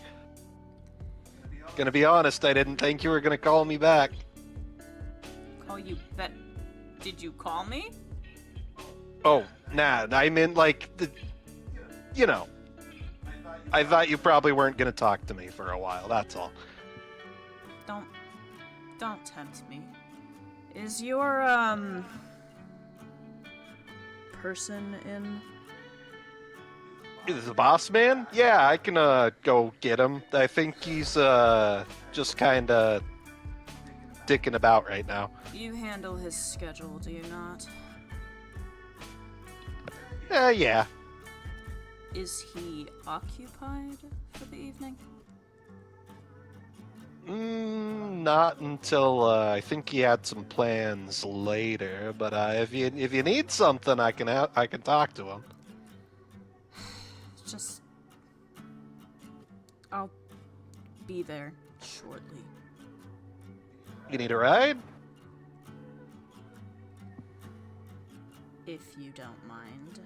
Speaker 1: Gonna be honest, I didn't think you were gonna call me back.
Speaker 2: Call you bet. Did you call me?
Speaker 1: Oh, nah, I meant like, you know. I thought you probably weren't gonna talk to me for a while, that's all.
Speaker 2: Don't tempt me. Is your, person in?
Speaker 1: Is the boss man? Yeah, I can, go get him. I think he's, just kinda dicking about right now.
Speaker 2: You handle his schedule, do you not?
Speaker 1: Yeah.
Speaker 2: Is he occupied for the evening?
Speaker 1: Not until I think he had some plans later. But if you need something, I can talk to him.
Speaker 2: Just... I'll be there shortly.
Speaker 1: You need a ride?
Speaker 2: If you don't mind.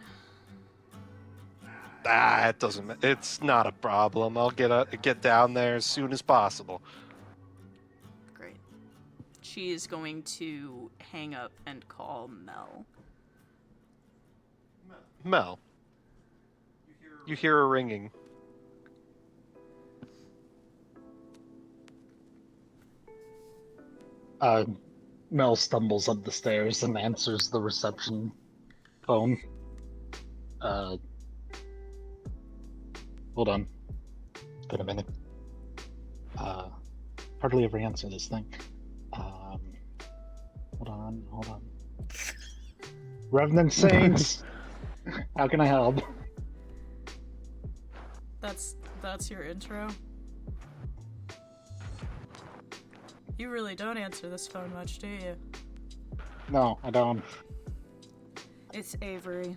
Speaker 1: It doesn't. It's not a problem. I'll get down there as soon as possible.
Speaker 2: Great. She is going to hang up and call Mel.
Speaker 1: Mel, you hear a ringing.
Speaker 4: Mel stumbles up the stairs and answers the reception phone. Hold on. It's been a minute. Hardly ever answer this thing. Hold on. Revenant Saints! How can I help?
Speaker 2: That's your intro? You really don't answer this phone much, do you?
Speaker 4: No, I don't.
Speaker 2: It's Avery.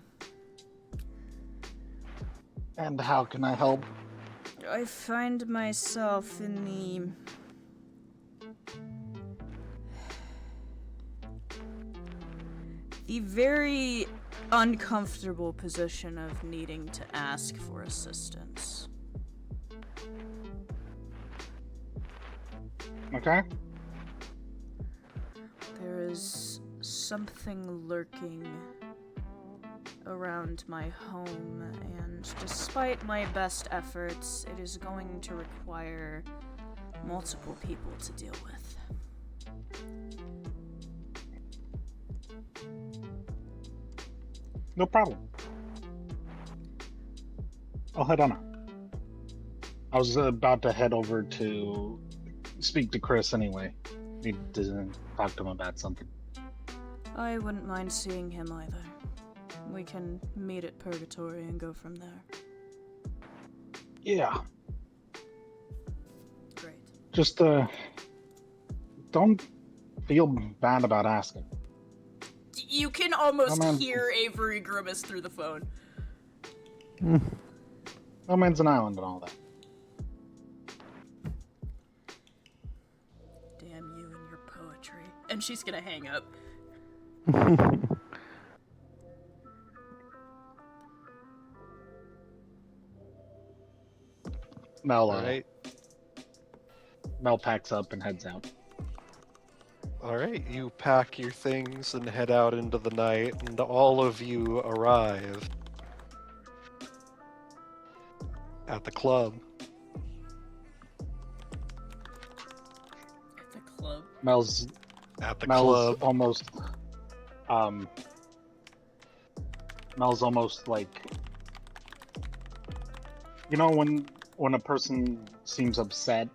Speaker 4: And how can I help?
Speaker 2: I find myself in the very uncomfortable position of needing to ask for assistance.
Speaker 4: Okay.
Speaker 2: There is something lurking around my home, and despite my best efforts, it is going to require multiple people to deal with.
Speaker 4: No problem. I'll head on out. I was about to head over to speak to Chris anyway. Need to talk to him about something.
Speaker 2: I wouldn't mind seeing him either. We can meet at Purgatory and go from there.
Speaker 4: Yeah.
Speaker 2: Great.
Speaker 4: Just, don't feel bad about asking.
Speaker 2: You can almost
Speaker 4: Oh, man.
Speaker 2: hear Avery grimace through the phone.
Speaker 4: No man's an island and all that.
Speaker 2: Damn you and your poetry. And she's gonna hang up.
Speaker 4: Mel,
Speaker 1: Alright.
Speaker 4: Mel packs up and heads out.
Speaker 1: Alright, you pack your things and head out into the night, and all of you arrive at the club.
Speaker 2: At the club.
Speaker 4: Mel's
Speaker 1: At the
Speaker 4: Mel's
Speaker 1: club.
Speaker 4: almost Mel's almost like, you know, when a person seems upset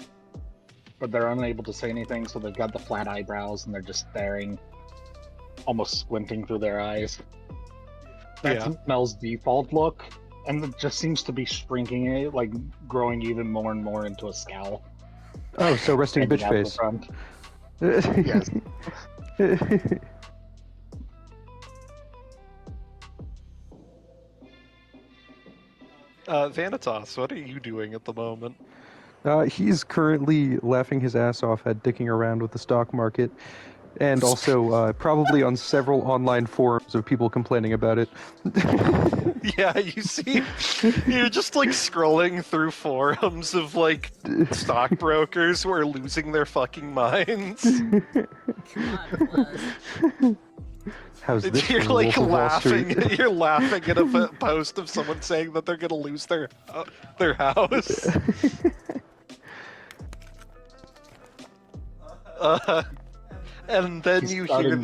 Speaker 4: but they're unable to say anything, so they've got the flat eyebrows and they're just staring, almost squinting through their eyes. That's Mel's default look, and it just seems to be shrinking it, like growing even more and more into a scowl.
Speaker 3: Oh, so resting bitch
Speaker 4: Hanging out the
Speaker 3: face.
Speaker 4: front. Yes.
Speaker 1: Vanitas, what are you doing at the moment?
Speaker 3: He's currently laughing his ass off at dicking around with the stock market, and also probably on several online forums of people complaining about it.
Speaker 1: Yeah, you see, you're just like scrolling through forums of like stockbrokers who are losing their fucking minds.
Speaker 2: God bless.
Speaker 3: How's this
Speaker 1: You're
Speaker 3: for the
Speaker 1: like
Speaker 3: Wolf of Wall Street?
Speaker 1: laughing. You're laughing at a post of someone saying that they're gonna lose their house. And then
Speaker 4: He's
Speaker 1: you hear
Speaker 4: starting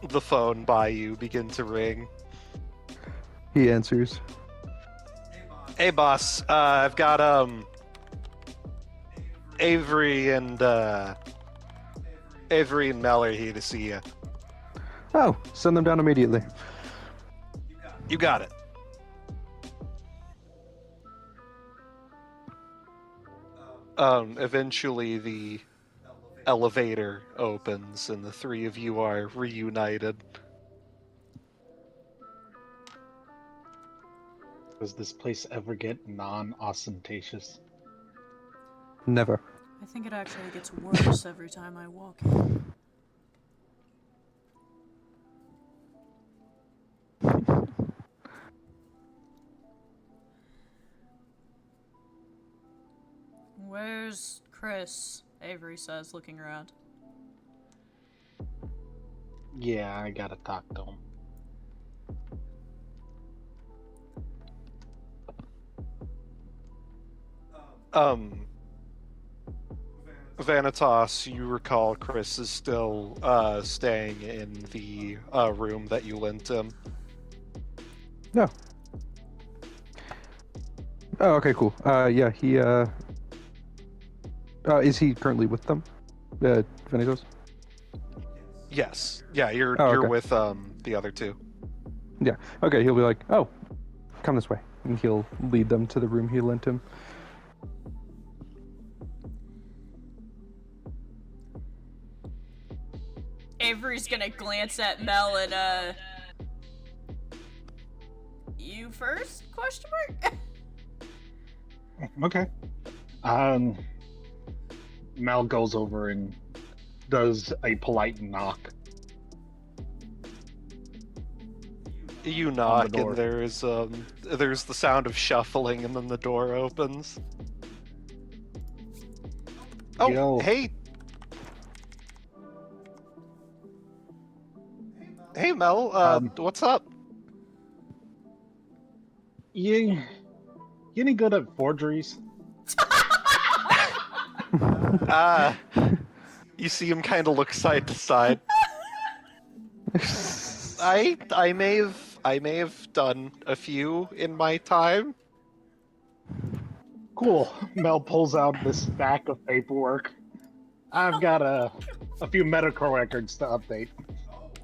Speaker 1: the phone by you begin to ring.
Speaker 3: He answers.
Speaker 1: Hey boss, I've got Avery and Mel are here to see you.
Speaker 3: Oh, send them down immediately.
Speaker 1: You got it. Eventually the elevator opens and the three of you are reunited.
Speaker 4: Does this place ever get non-ostentatious?
Speaker 3: Never.
Speaker 2: I think it actually gets worse every time I walk in. Where's Chris? Avery says, looking around.
Speaker 4: Yeah, I gotta talk to him.
Speaker 1: Vanitas, you recall Chris is still staying in the room that you lent him.
Speaker 3: No. Oh, okay, cool. Yeah, he, is he currently with them? Vanitas?
Speaker 1: Yes. Yeah, you're
Speaker 3: Oh,
Speaker 1: you're
Speaker 3: okay.
Speaker 1: with the other two.
Speaker 3: Yeah. Okay, he'll be like, oh, come this way. And he'll lead them to the room he lent him.
Speaker 2: Avery's gonna glance at Mel and, you first? Question mark?
Speaker 4: Okay. Mel goes over and does a polite knock.
Speaker 1: You
Speaker 4: the
Speaker 1: knock
Speaker 4: door.
Speaker 1: and there's the sound of shuffling and then the door opens. Oh,
Speaker 4: Yo.
Speaker 1: hey. Hey Mel, what's up?
Speaker 4: You any good at forgeries?
Speaker 1: You see him kind of look side to side. I may have done a few in my time.
Speaker 4: Cool. Mel pulls out this stack of paperwork. I've got a few medical records to update.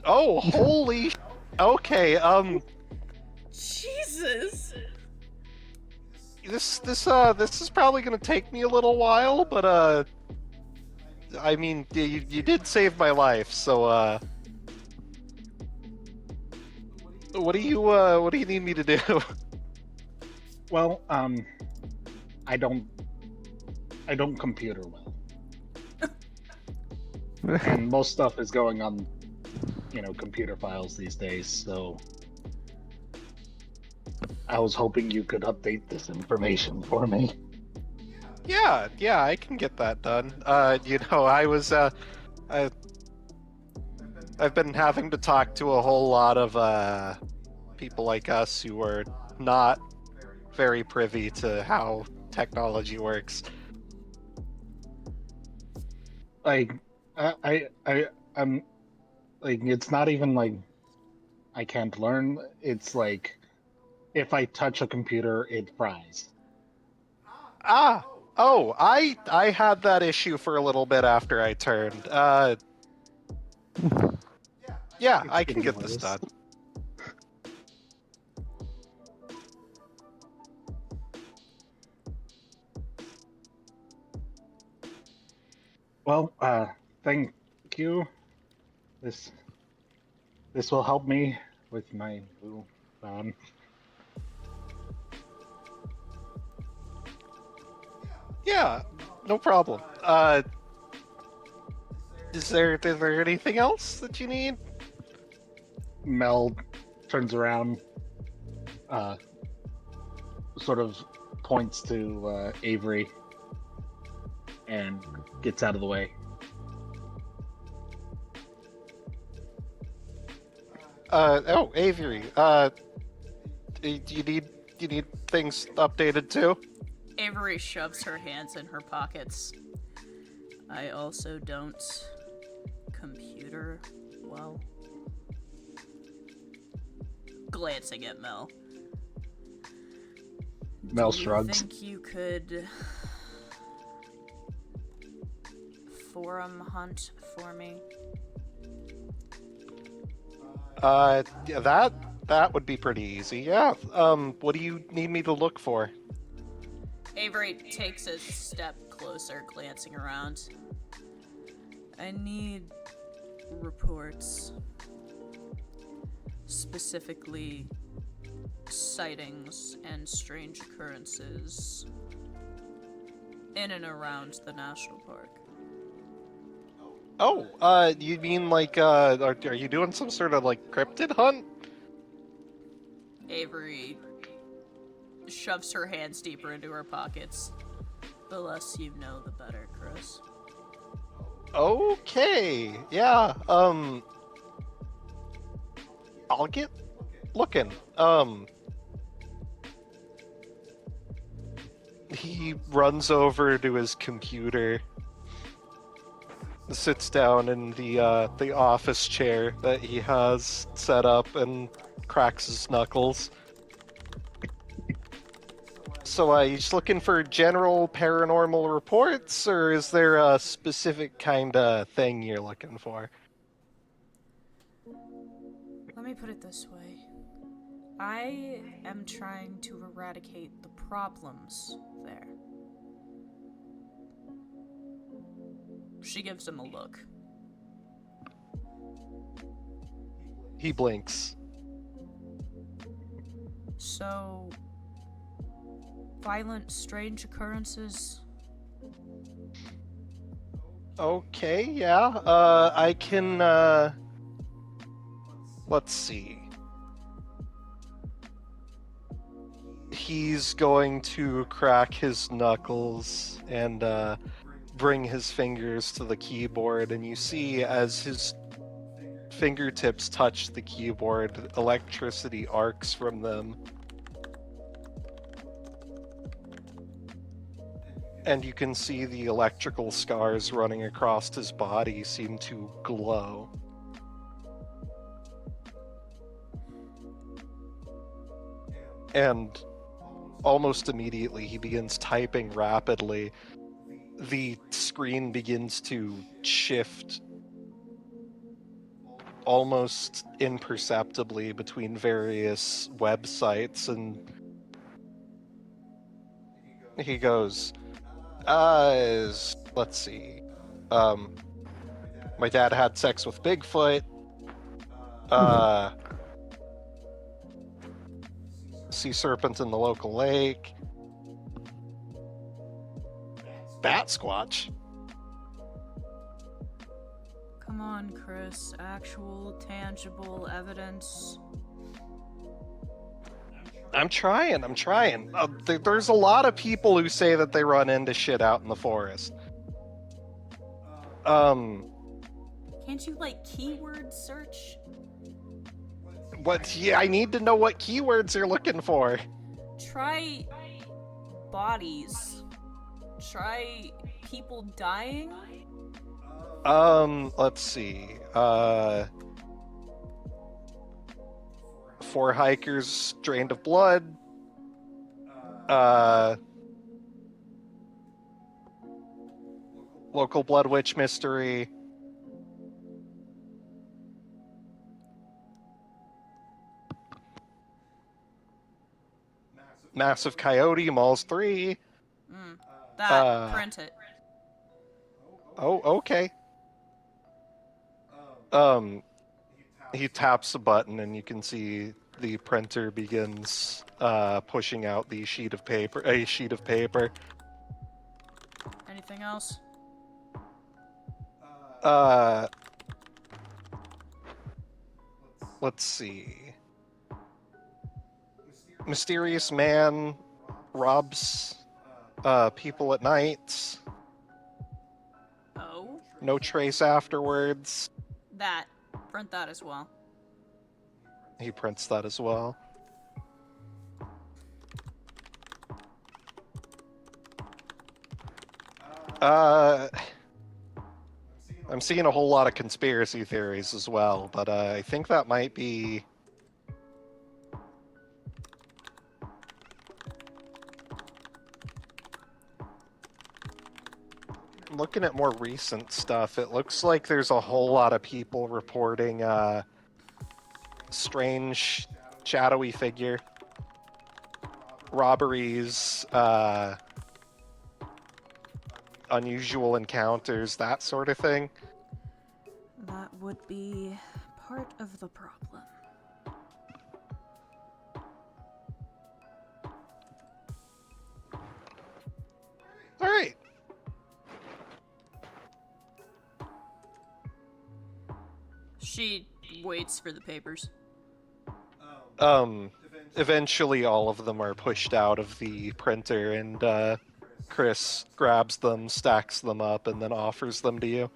Speaker 1: Oh, holy. Okay,
Speaker 2: Jesus!
Speaker 1: this is probably gonna take me a little while, but I mean, you did save my life, so what do you need me to do?
Speaker 4: Well, I don't computer well, and most stuff is going on, computer files these days. So I was hoping you could update this information for me.
Speaker 1: Yeah, I can get that done. I've been having to talk to a whole lot of people like us who are not very privy to how technology works.
Speaker 4: Like, I'm like, it's not even like I can't learn. It's like if I touch a computer, it fries.
Speaker 1: I had that issue for a little bit after I turned. Yeah,
Speaker 4: It's
Speaker 1: I can
Speaker 4: getting
Speaker 1: get this
Speaker 4: worse.
Speaker 1: done.
Speaker 4: Well, thank you. This will help me with my new phone.
Speaker 1: Yeah, no problem. Is there anything else that you need?
Speaker 4: Mel turns around, sort of points to Avery, and gets out of the way.
Speaker 1: Avery. Do you need things updated too?
Speaker 2: Avery shoves her hands in her pockets. I also don't computer well. Glancing at Mel.
Speaker 4: Mel
Speaker 2: Do you
Speaker 4: shrugs.
Speaker 2: think you could forum hunt for me?
Speaker 1: Yeah, that would be pretty easy. Yeah. What do you need me to look for?
Speaker 2: Avery takes a step closer, glancing around. I need reports. Specifically, sightings and strange occurrences in and around the national park.
Speaker 1: Oh, you mean like, are you doing some sort of like cryptid hunt?
Speaker 2: Avery shoves her hands deeper into her pockets. The less you know, the better, Chris.
Speaker 1: Okay, yeah, I'll get looking. He runs over to his computer, sits down in the office chair that he has set up, and cracks his knuckles. So, you just looking for general paranormal reports, or is there a specific kind of thing you're looking for?
Speaker 2: Let me put it this way. I am trying to eradicate the problems there. She gives him a look.
Speaker 1: He blinks.
Speaker 2: So, violent, strange occurrences?
Speaker 1: Okay, yeah. I can, let's see. He's going to crack his knuckles and, bring his fingers to the keyboard, and you see as his fingertips touch the keyboard, electricity arcs from them. And you can see the electrical scars running across his body seem to glow. And almost immediately he begins typing rapidly. The screen begins to shift almost imperceptibly between various websites, and he goes, let's see. My dad had sex with Bigfoot. Sea serpent in the local lake. Bat Squatch.
Speaker 2: Come on, Chris. Actual, tangible evidence.
Speaker 1: I'm trying. There's a lot of people who say that they run into shit out in the forest.
Speaker 2: Can't you, like, keyword search?
Speaker 1: What? Yeah, I need to know what keywords you're looking for.
Speaker 2: Try bodies. Try people dying.
Speaker 1: Let's see. 4 hikers drained of blood. Local blood witch mystery. Massive coyote, Malls 3.
Speaker 2: Print it.
Speaker 1: Oh, okay. He taps a button and you can see the printer begins pushing out a sheet of paper.
Speaker 2: Anything else?
Speaker 1: Let's see. Mysterious man robs people at night.
Speaker 2: Oh?
Speaker 1: No trace afterwards.
Speaker 2: That. Print that as well.
Speaker 1: He prints that as well. I'm seeing a whole lot of conspiracy theories as well, but I think that might be... Looking at more recent stuff, it looks like there's a whole lot of people reporting strange, shadowy figure. Robberies, unusual encounters, that sort of thing.
Speaker 2: That would be part of the problem.
Speaker 1: All right.
Speaker 2: She waits for the papers.
Speaker 1: Eventually all of them are pushed out of the printer, and Chris grabs them, stacks them up, and then offers them to you.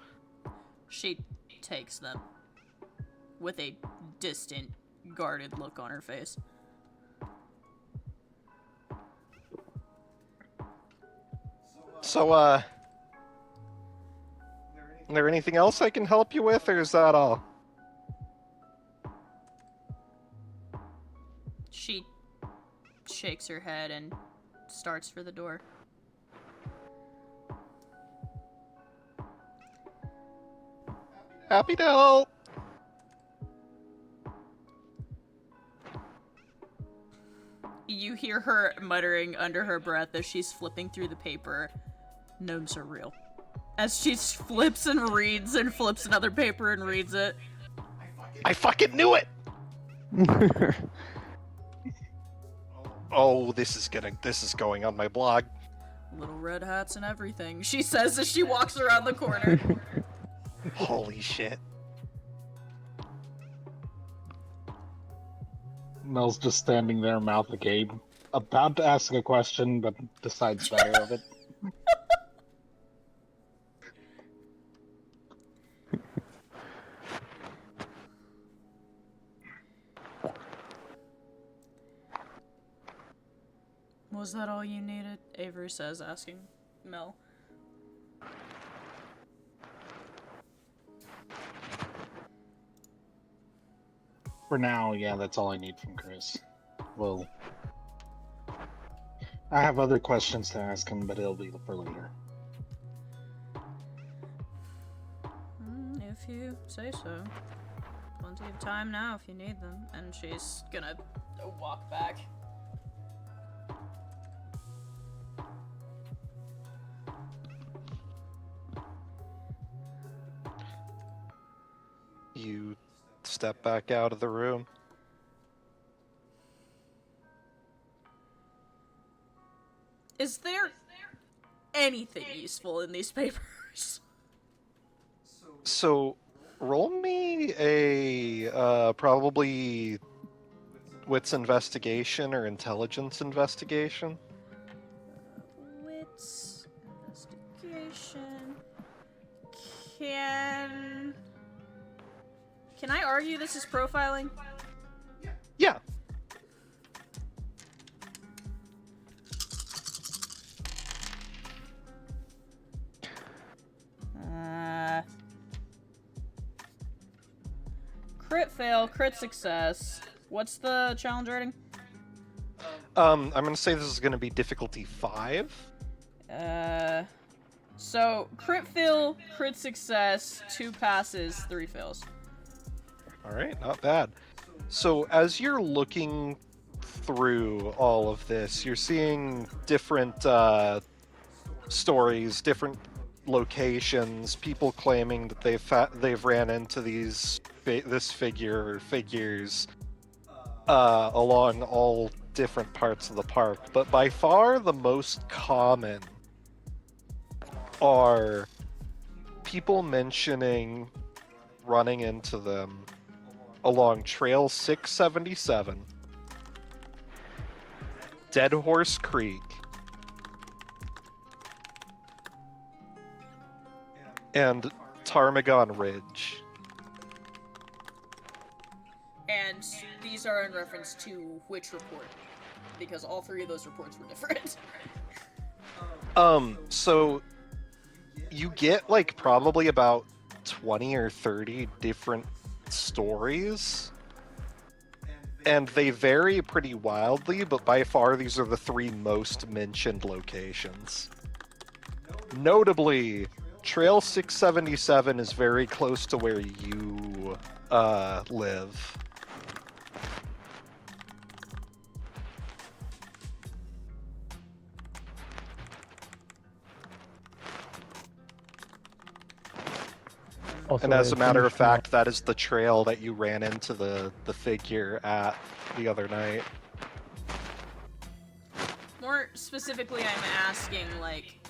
Speaker 2: She takes them with a distant, guarded look on her face.
Speaker 1: So, is there anything else I can help you with, or is that all?
Speaker 2: She shakes her head and starts for the door.
Speaker 1: Happy to help!
Speaker 2: You hear her muttering under her breath as she's flipping through the paper. Gnomes are real. As she flips and reads and flips another paper and reads it.
Speaker 1: I fucking knew it! Oh, this is going on my blog.
Speaker 2: Little red hats and everything, she says as she walks around the corner.
Speaker 1: Holy shit.
Speaker 4: Mel's just standing there, mouth agape, about to ask a question, but decides better of it.
Speaker 2: Was that all you needed? Avery says, asking Mel.
Speaker 4: For now, yeah, that's all I need from Chris. Well, I have other questions to ask him, but it'll be for later.
Speaker 2: If you say so. Plenty of time now if you need them. And she's gonna walk back.
Speaker 1: You step back out of the room.
Speaker 2: Is there anything useful in these papers?
Speaker 1: So, roll me a probably wits investigation or intelligence investigation.
Speaker 2: Wits investigation. Can I argue this is profiling?
Speaker 1: Yeah.
Speaker 2: Crit fail, crit success. What's the challenge rating?
Speaker 1: I'm gonna say this is gonna be difficulty 5.
Speaker 2: So crit fail, crit success, 2 passes, 3 fails.
Speaker 1: All right, not bad. So as you're looking through all of this, you're seeing different stories, different locations, people claiming that they've ran into this figure or figures along all different parts of the park. But by far the most common are people mentioning running into them along Trail 677, Dead Horse Creek, and Ptarmigan Ridge.
Speaker 2: And these are in reference to which report? Because all 3 of those reports were different.
Speaker 1: So you get like probably about 20 or 30 different stories, and they vary pretty wildly, but by far these are the 3 most mentioned locations. Notably, Trail 677 is very close to where you live.
Speaker 3: Also,
Speaker 1: And
Speaker 3: I
Speaker 1: as a
Speaker 3: have
Speaker 1: matter of
Speaker 3: finished my-
Speaker 1: fact, that is the trail that you ran into the figure at the other night.
Speaker 2: More specifically, I'm asking, like,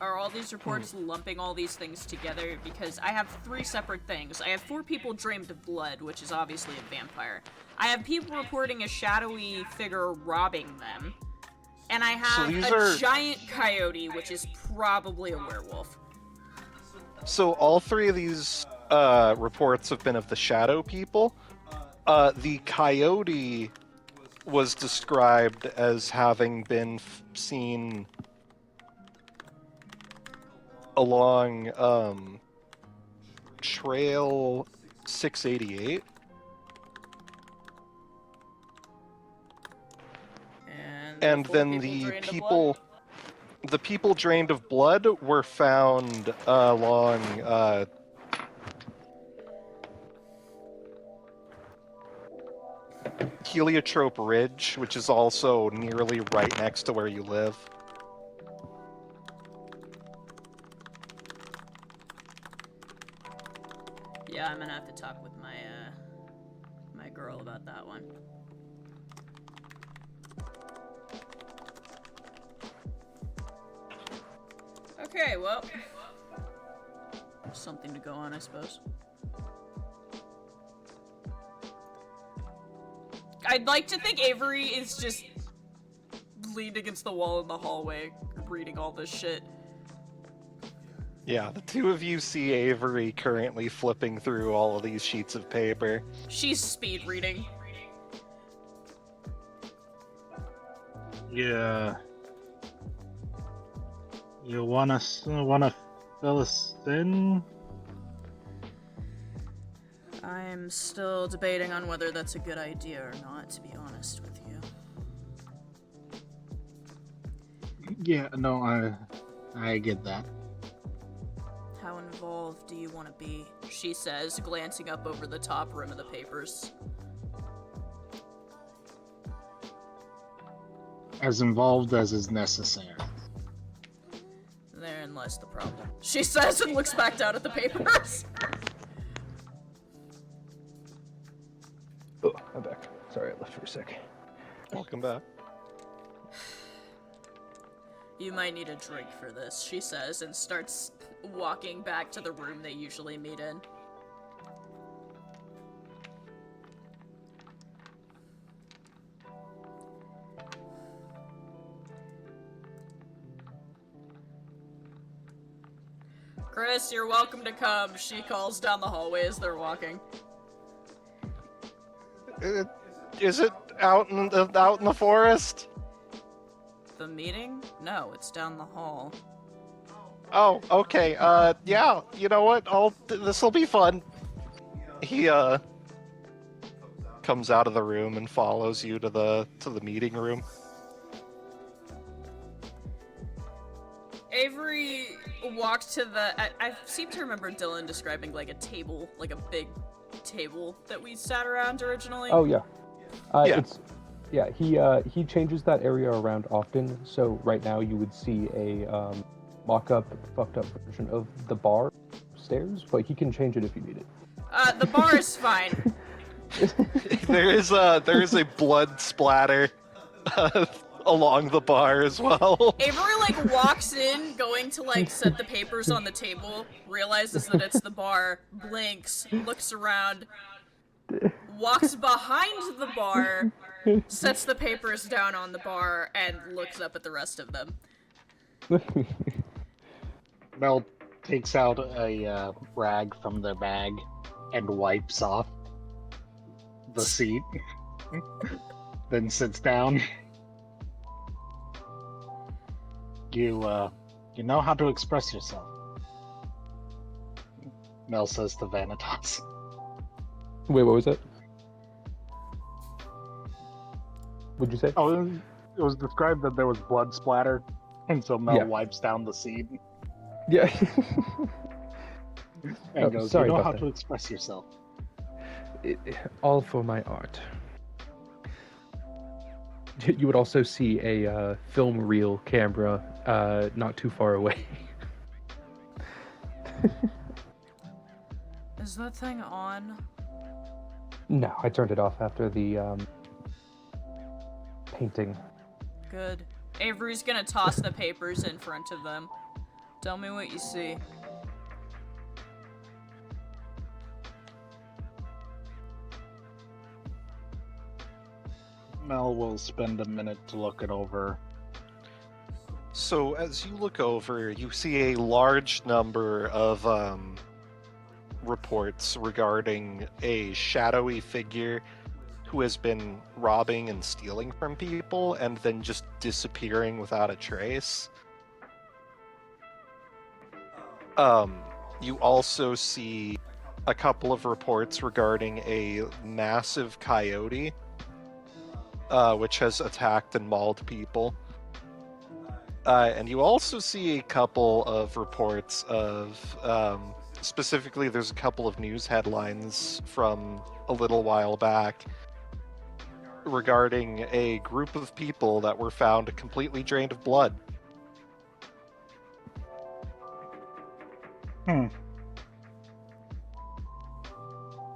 Speaker 2: are all these reports lumping all these things together? Because I have 3 separate things. I have 4 people drained of blood, which is obviously a vampire. I have people reporting a shadowy figure robbing them. And I have
Speaker 1: these
Speaker 2: a
Speaker 1: are-
Speaker 2: giant coyote, which is probably a werewolf.
Speaker 1: So all 3 of these reports have been of the shadow people. The coyote was described as having been seen along Trail 688. And
Speaker 2: four
Speaker 1: then
Speaker 2: people
Speaker 1: the
Speaker 2: drained of
Speaker 1: people,
Speaker 2: blood?
Speaker 1: the people drained of blood were found along Heliotrope Ridge, which is also nearly right next to where you live.
Speaker 2: Yeah, I'm gonna have to talk with my my girl about that one. Okay, well, something to go on, I suppose. I'd like to think Avery is just leaned against the wall in the hallway, reading all this shit.
Speaker 1: Yeah, the 2 of you see Avery currently flipping through all of these sheets of paper.
Speaker 2: She's speed reading.
Speaker 4: Yeah. You wanna fill us in?
Speaker 2: I'm still debating on whether that's a good idea or not, to be honest with you.
Speaker 4: Yeah, no, I get that.
Speaker 2: How involved do you want to be? She says, glancing up over the top rim of the papers.
Speaker 4: As involved as is necessary.
Speaker 2: Therein lies the problem. She says and looks back down at the papers.
Speaker 3: Oh, I'm back. Sorry, I left for a sec.
Speaker 1: Welcome back.
Speaker 2: You might need a drink for this, she says, and starts walking back to the room they usually meet in. Chris, you're welcome to come, she calls down the hallway as they're walking.
Speaker 1: Is it out in the forest?
Speaker 2: The meeting? No, it's down the hall.
Speaker 1: Oh, okay. Yeah. You know what? This'll be fun. He comes out of the room and follows you to the meeting room.
Speaker 2: Avery walked to the... I seem to remember Dylan describing, like, a table, like a big table that we sat around originally.
Speaker 3: Oh yeah.
Speaker 1: Yeah.
Speaker 3: He changes that area around often. So right now you would see a mock-up, fucked up version of the bar upstairs, but he can change it if you need it.
Speaker 2: The bar is fine.
Speaker 1: there is a blood splatter along the bar as well.
Speaker 2: Avery, like, walks in, going to, like, set the papers on the table, realizes that it's the bar, blinks, looks around, walks behind the bar, sets the papers down on the bar, and looks up at the rest of them.
Speaker 4: Mel takes out a rag from their bag and wipes off the seat, then sits down. You know how to express yourself, Mel says to Vanitas.
Speaker 3: Wait, what was that? What'd you say?
Speaker 4: Oh, it was described that there was blood splatter, and so Mel
Speaker 3: Yeah.
Speaker 4: wipes down the seat
Speaker 3: Yeah.
Speaker 4: and
Speaker 3: Oh,
Speaker 4: goes,
Speaker 3: sorry
Speaker 4: "You know
Speaker 3: about
Speaker 4: how
Speaker 3: that.
Speaker 4: to express yourself."
Speaker 3: All for my art. You would also see a film reel camera not too far away.
Speaker 2: Is that thing on?
Speaker 3: No, I turned it off after the painting.
Speaker 2: Good. Avery's gonna toss the papers in front of them. Tell me what you see.
Speaker 4: Mel will spend a minute to look it over.
Speaker 1: So as you look over, you see a large number of reports regarding a shadowy figure who has been robbing and stealing from people and then just disappearing without a trace. You also see a couple of reports regarding a massive coyote, which has attacked and mauled people. And you also see a couple of reports of, specifically, there's a couple of news headlines from a little while back regarding a group of people that were found completely drained of blood.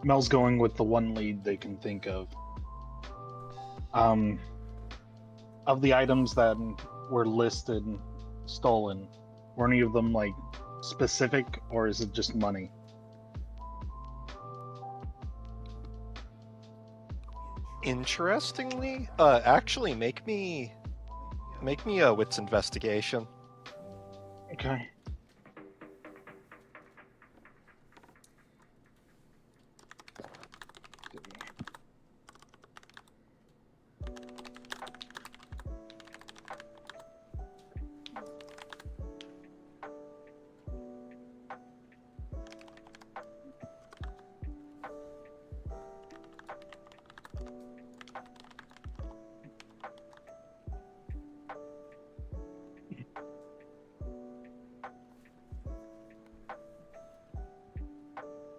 Speaker 4: Mel's going with the one lead they can think of. Of the items that were listed stolen, were any of them like specific, or is it just money?
Speaker 1: Interestingly, actually, make me a wits investigation.
Speaker 4: Okay.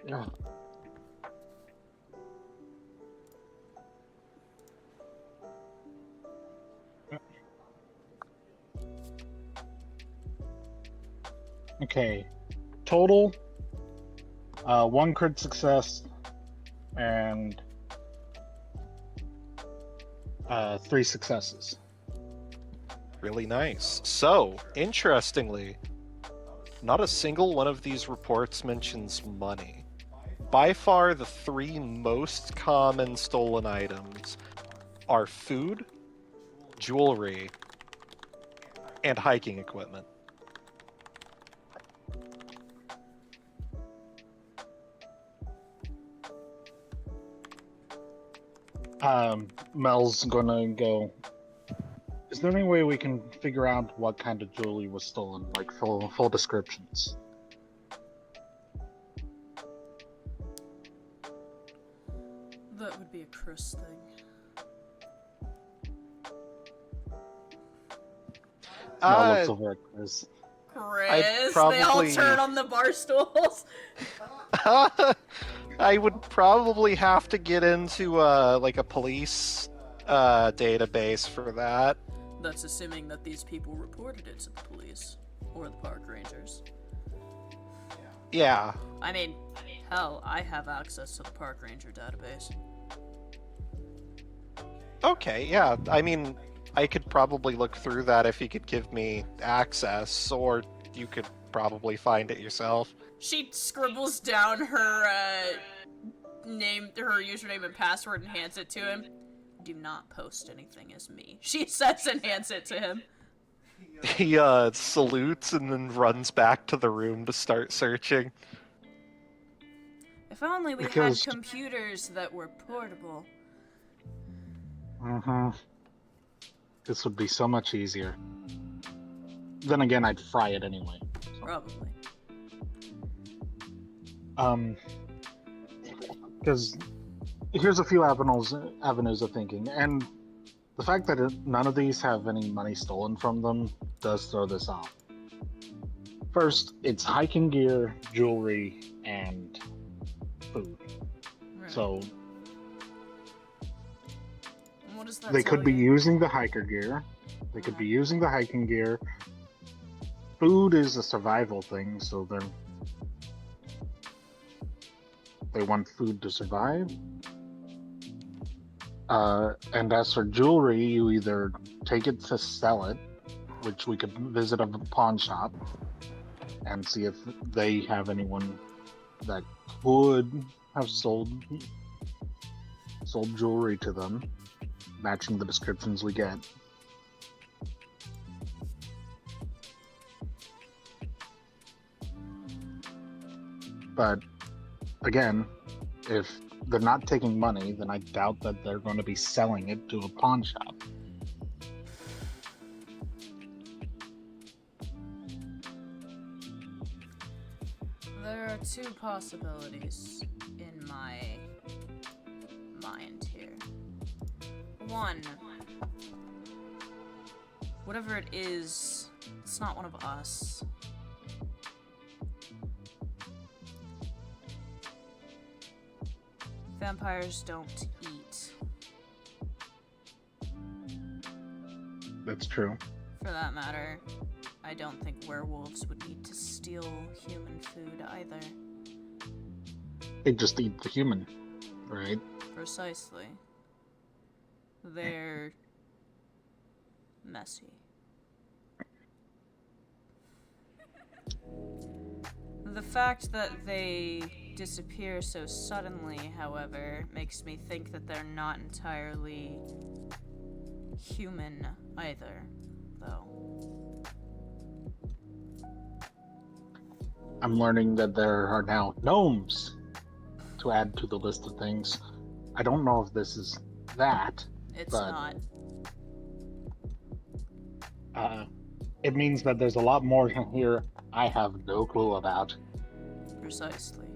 Speaker 4: Yeah. Okay. Total, one crit success and 3 successes.
Speaker 1: Really nice. So, interestingly, not a single one of these reports mentions money. By far, the 3 most common stolen items are food, jewelry, and hiking equipment.
Speaker 4: Mel's gonna go. Is there any way we can figure out what kind of jewelry was stolen? Like full descriptions.
Speaker 2: That would be a Chris thing.
Speaker 4: Mel looks over at Chris.
Speaker 2: Chris,
Speaker 1: probably...
Speaker 2: they all turn on the bar stools.
Speaker 1: I would probably have to get into like a police database for that.
Speaker 2: That's assuming that these people reported it to the police or the park rangers.
Speaker 1: Yeah.
Speaker 2: I mean, hell, I have access to the park ranger database.
Speaker 1: Okay, yeah. I mean, I could probably look through that if you could give me access, or you could probably find it yourself.
Speaker 2: She scribbles down her name, her username and password, and hands it to him. Do not post anything as me, she says, and hands it to him.
Speaker 1: He salutes and then runs back to the room to start searching.
Speaker 2: If only we had computers that were portable.
Speaker 4: This would be so much easier. Then again, I'd fry it anyway.
Speaker 2: Probably.
Speaker 4: Because here's a few avenues of thinking, and the fact that none of these have any money stolen from them does throw this off. First, it's hiking gear, jewelry, and food.
Speaker 2: Right.
Speaker 4: So
Speaker 2: What does that
Speaker 4: they
Speaker 2: tell
Speaker 4: could be
Speaker 2: you?
Speaker 4: using the hiker gear. They could be using the hiking gear. Food is a survival thing, so they're They want food to survive. And as for jewelry, you either take it to sell it, which we could visit a pawn shop and see if they have anyone that could have sold jewelry to them, matching the descriptions we get. But again, if they're not taking money, then I doubt that they're going to be selling it to a pawn shop.
Speaker 2: There are two possibilities in my mind here. One, whatever it is, it's not one of us. Vampires don't eat.
Speaker 4: That's true.
Speaker 2: For that matter, I don't think werewolves would need to steal human food either.
Speaker 4: They just eat the human, right?
Speaker 2: Precisely. They're messy. The fact that they disappear so suddenly, however, makes me think that they're not entirely human either, though.
Speaker 4: I'm learning that there are now gnomes to add to the list of things. I don't know if this is that.
Speaker 2: It's
Speaker 4: but,
Speaker 2: not.
Speaker 4: It means that there's a lot more here I have no clue about.
Speaker 2: Precisely.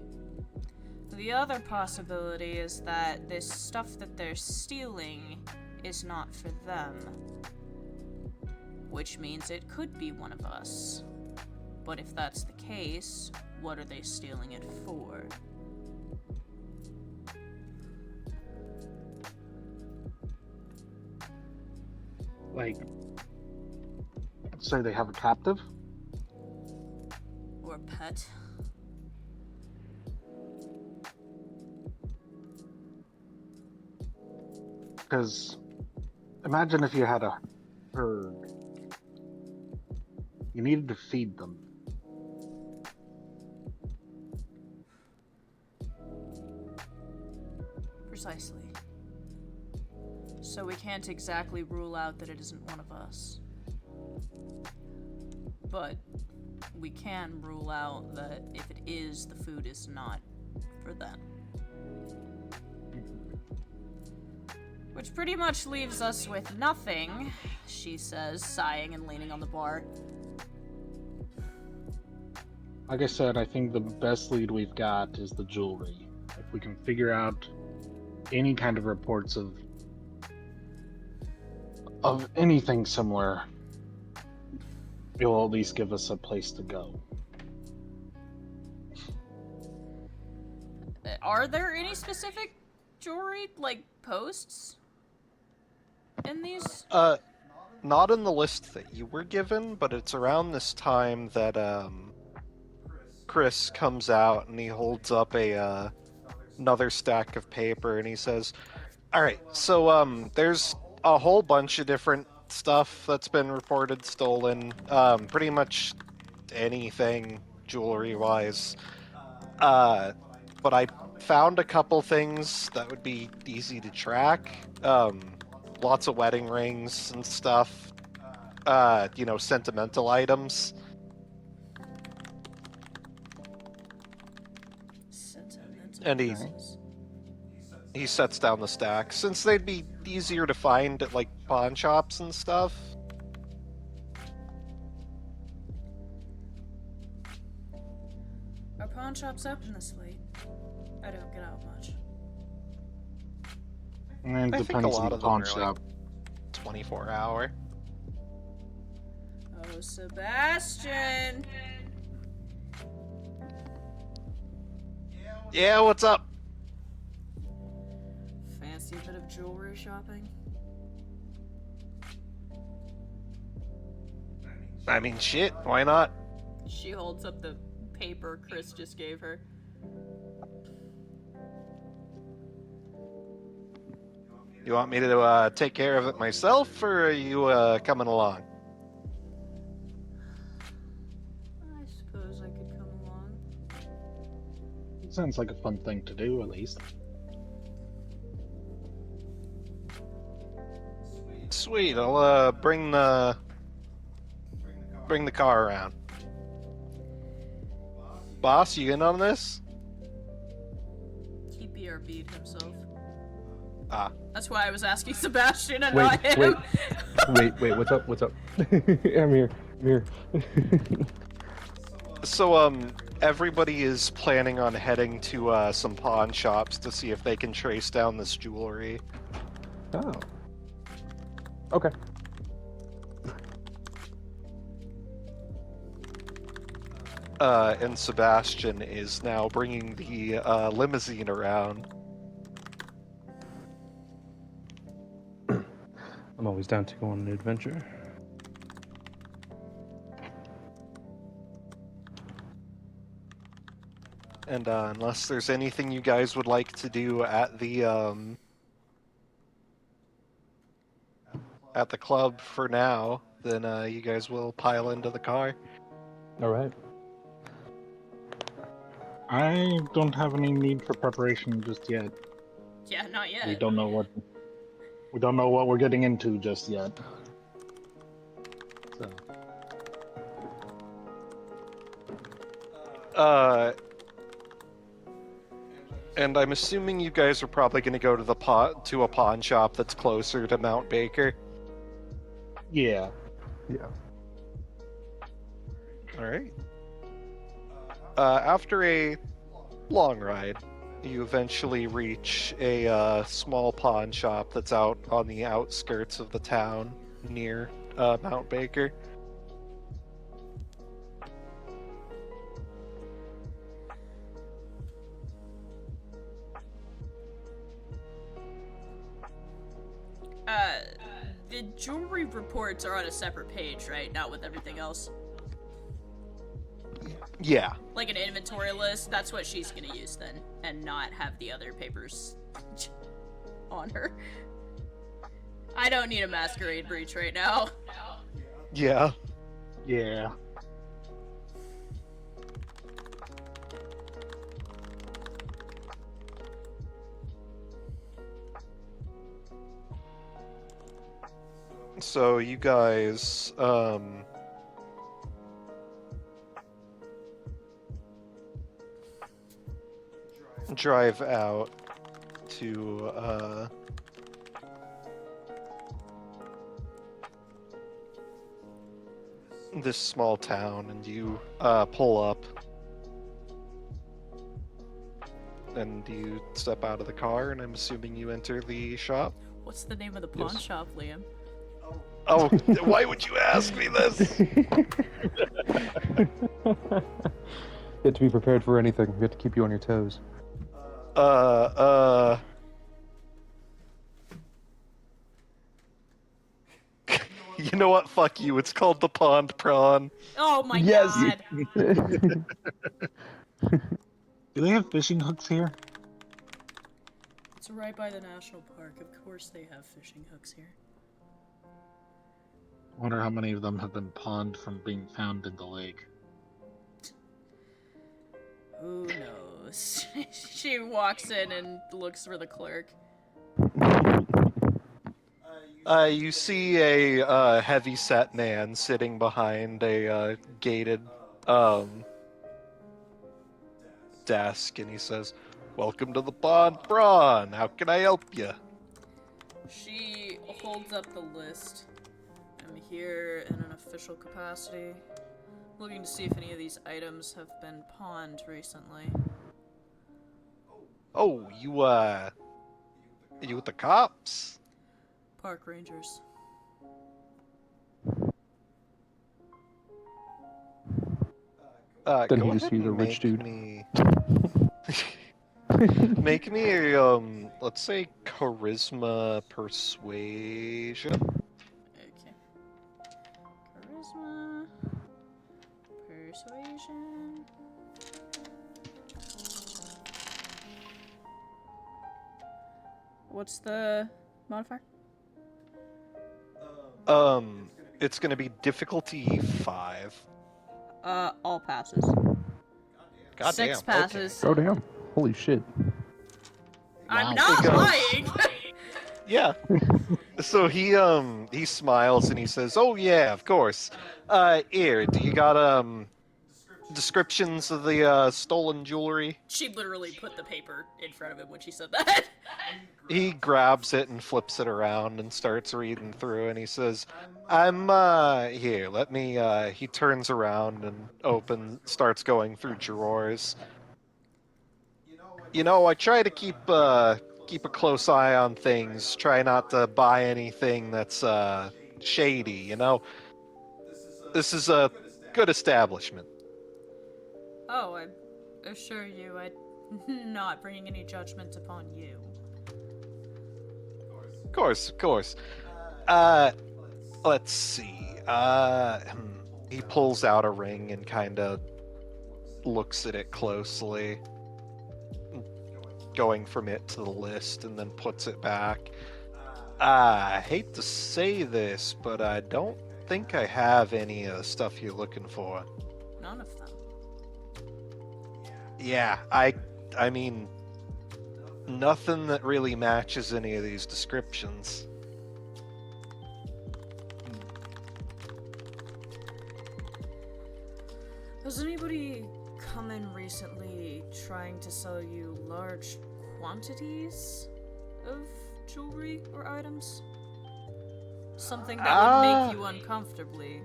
Speaker 2: The other possibility is that this stuff that they're stealing is not for them. Which means it could be one of us. But if that's the case, what are they stealing it for?
Speaker 4: Like, say they have a captive?
Speaker 2: Or pet?
Speaker 4: Because imagine if you had a herd. You needed to feed them.
Speaker 2: Precisely. So we can't exactly rule out that it isn't one of us. But we can rule out that if it is, the food is not for them. Which pretty much leaves us with nothing, she says, sighing and leaning on the bar.
Speaker 4: Like I said, I think the best lead we've got is the jewelry. If we can figure out any kind of reports of anything similar, it will at least give us a place to go.
Speaker 2: Are there any specific jewelry, like, posts in these?
Speaker 1: Not in the list that you were given, but it's around this time that Chris comes out and he holds up a another stack of paper and he says, "All right, so there's a whole bunch of different stuff that's been reported stolen. Pretty much anything jewelry-wise. But I found a couple things that would be easy to track. Lots of wedding rings and stuff. Sentimental items."
Speaker 2: Sentimental
Speaker 1: And
Speaker 2: pieces.
Speaker 1: he sets down the stack, since they'd be easier to find at, like, pawn shops and stuff.
Speaker 2: Are pawn shops open this late? I don't get out much.
Speaker 4: And
Speaker 1: I
Speaker 4: it
Speaker 1: think a
Speaker 4: depends on
Speaker 1: lot
Speaker 4: the
Speaker 1: of them
Speaker 4: pawn
Speaker 1: are,
Speaker 4: shop.
Speaker 1: 24 hour.
Speaker 2: Oh, Sebastian!
Speaker 1: Yeah, what's up?
Speaker 2: Fancy a bit of jewelry shopping?
Speaker 1: I mean, shit, why not?
Speaker 2: She holds up the paper Chris just gave her.
Speaker 1: You want me to take care of it myself, or are you coming along?
Speaker 2: I suppose I could come along.
Speaker 4: Sounds like a fun thing to do, at least.
Speaker 1: Sweet. I'll bring the car around. Boss, you in on this?
Speaker 2: He BRB'd himself.
Speaker 1: Ah.
Speaker 2: That's why I was asking Sebastian and
Speaker 3: Wait,
Speaker 2: not him.
Speaker 3: wait, what's up? I'm here.
Speaker 1: So, everybody is planning on heading to some pawn shops to see if they can trace down this jewelry.
Speaker 3: Oh. Okay.
Speaker 1: And Sebastian is now bringing the limousine around.
Speaker 3: I'm always down to go on an adventure.
Speaker 1: And unless there's anything you guys would like to do at the club for now, then you guys will pile into the car.
Speaker 3: All right.
Speaker 4: I don't have any need for preparation just yet.
Speaker 2: Yeah, not yet.
Speaker 4: We don't know what we're getting into just yet. So
Speaker 1: And I'm assuming you guys are probably going to go to a pawn shop that's closer to Mount Baker.
Speaker 4: yeah.
Speaker 3: Yeah.
Speaker 1: All right. After a long ride, you eventually reach a small pawn shop that's out on the outskirts of the town near Mount Baker.
Speaker 2: The jewelry reports are on a separate page, right? Not with everything else.
Speaker 1: Yeah.
Speaker 2: Like an inventory list, that's what she's gonna use then, and not have the other papers on her. I don't need a masquerade breach right now.
Speaker 1: Yeah.
Speaker 4: Yeah.
Speaker 1: So you guys, drive out to, this small town, and you, pull up. And you step out of the car, and I'm assuming you enter the shop?
Speaker 2: What's the name of the pawn
Speaker 3: Yes.
Speaker 2: shop, Liam?
Speaker 1: Oh, why would you ask me this?
Speaker 3: You have to be prepared for anything. We have to keep you on your toes.
Speaker 1: You know what? Fuck you. It's called the Pond Prawn.
Speaker 2: Oh my
Speaker 3: Yes.
Speaker 2: god!
Speaker 4: Do they have fishing hooks here?
Speaker 2: It's right by the national park. Of course they have fishing hooks here.
Speaker 4: I wonder how many of them have been pawned from being found in the lake.
Speaker 2: Who knows? She walks in and looks for the clerk.
Speaker 1: You see a heavy-set man sitting behind a gated desk, and he says, "Welcome to the Pond Prawn. How can I help you?"
Speaker 2: She holds up the list. I'm here in an official capacity, looking to see if any of these items have been pawned recently.
Speaker 1: Oh, you with the cops?
Speaker 2: Park rangers.
Speaker 3: Then
Speaker 1: Go
Speaker 3: he
Speaker 1: ahead
Speaker 3: just sees a
Speaker 1: and
Speaker 3: rich dude.
Speaker 1: Make me a let's say charisma persuasion.
Speaker 2: Okay. Charisma. Persuasion. What's the modifier?
Speaker 1: It's gonna be difficulty 5.
Speaker 2: All passes.
Speaker 1: God
Speaker 2: 6
Speaker 1: damn,
Speaker 2: passes.
Speaker 3: Oh damn! Holy shit!
Speaker 2: I'm
Speaker 4: Wow.
Speaker 2: not
Speaker 1: Because-
Speaker 2: lying!
Speaker 1: Yeah. So he smiles and he says, "Oh yeah, of course. Here, do you got descriptions of the stolen jewelry?"
Speaker 2: She literally put the paper in front of him when she said that.
Speaker 1: He grabs it and flips it around and starts reading through, and he says, "I'm here. Let me." He turns around and starts going through drawers. You know, I try to keep a close eye on things. Try not to buy anything that's shady. You know, this is a good establishment.
Speaker 2: Oh, I assure you, I'm not bringing any judgment upon you.
Speaker 1: Of course, of course. Let's see. He pulls out a ring and kind of looks at it closely, going from it to the list, and then puts it back. I hate to say this, but I don't think I have any of the stuff you're looking for.
Speaker 2: None of them.
Speaker 1: Yeah, I mean, nothing that really matches any of these descriptions.
Speaker 2: Has anybody come in recently trying to sell you large quantities of jewelry or items? Something that would make you uncomfortably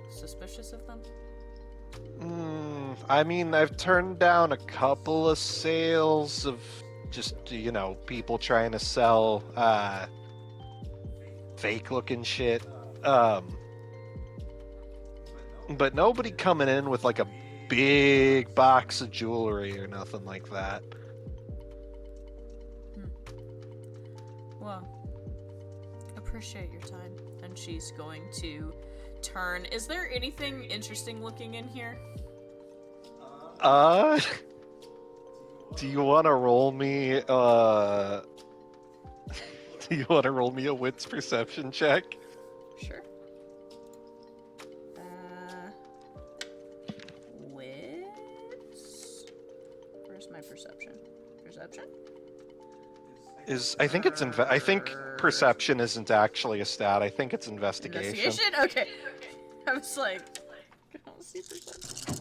Speaker 2: suspicious of them?
Speaker 1: I mean, I've turned down a couple of sales of just, you know, people trying to sell fake looking shit. But nobody coming in with like a big box of jewelry or nothing like that.
Speaker 2: Well, appreciate your time. And she's going to turn. Is there anything interesting looking in here?
Speaker 1: Do you want to roll me do you want to roll me a wits perception check?
Speaker 2: Sure. Wits. Where's my perception? Perception?
Speaker 1: I think it's I think perception isn't actually a stat. I think it's investigation.
Speaker 2: Investigation? Okay. I was like, I don't see perception.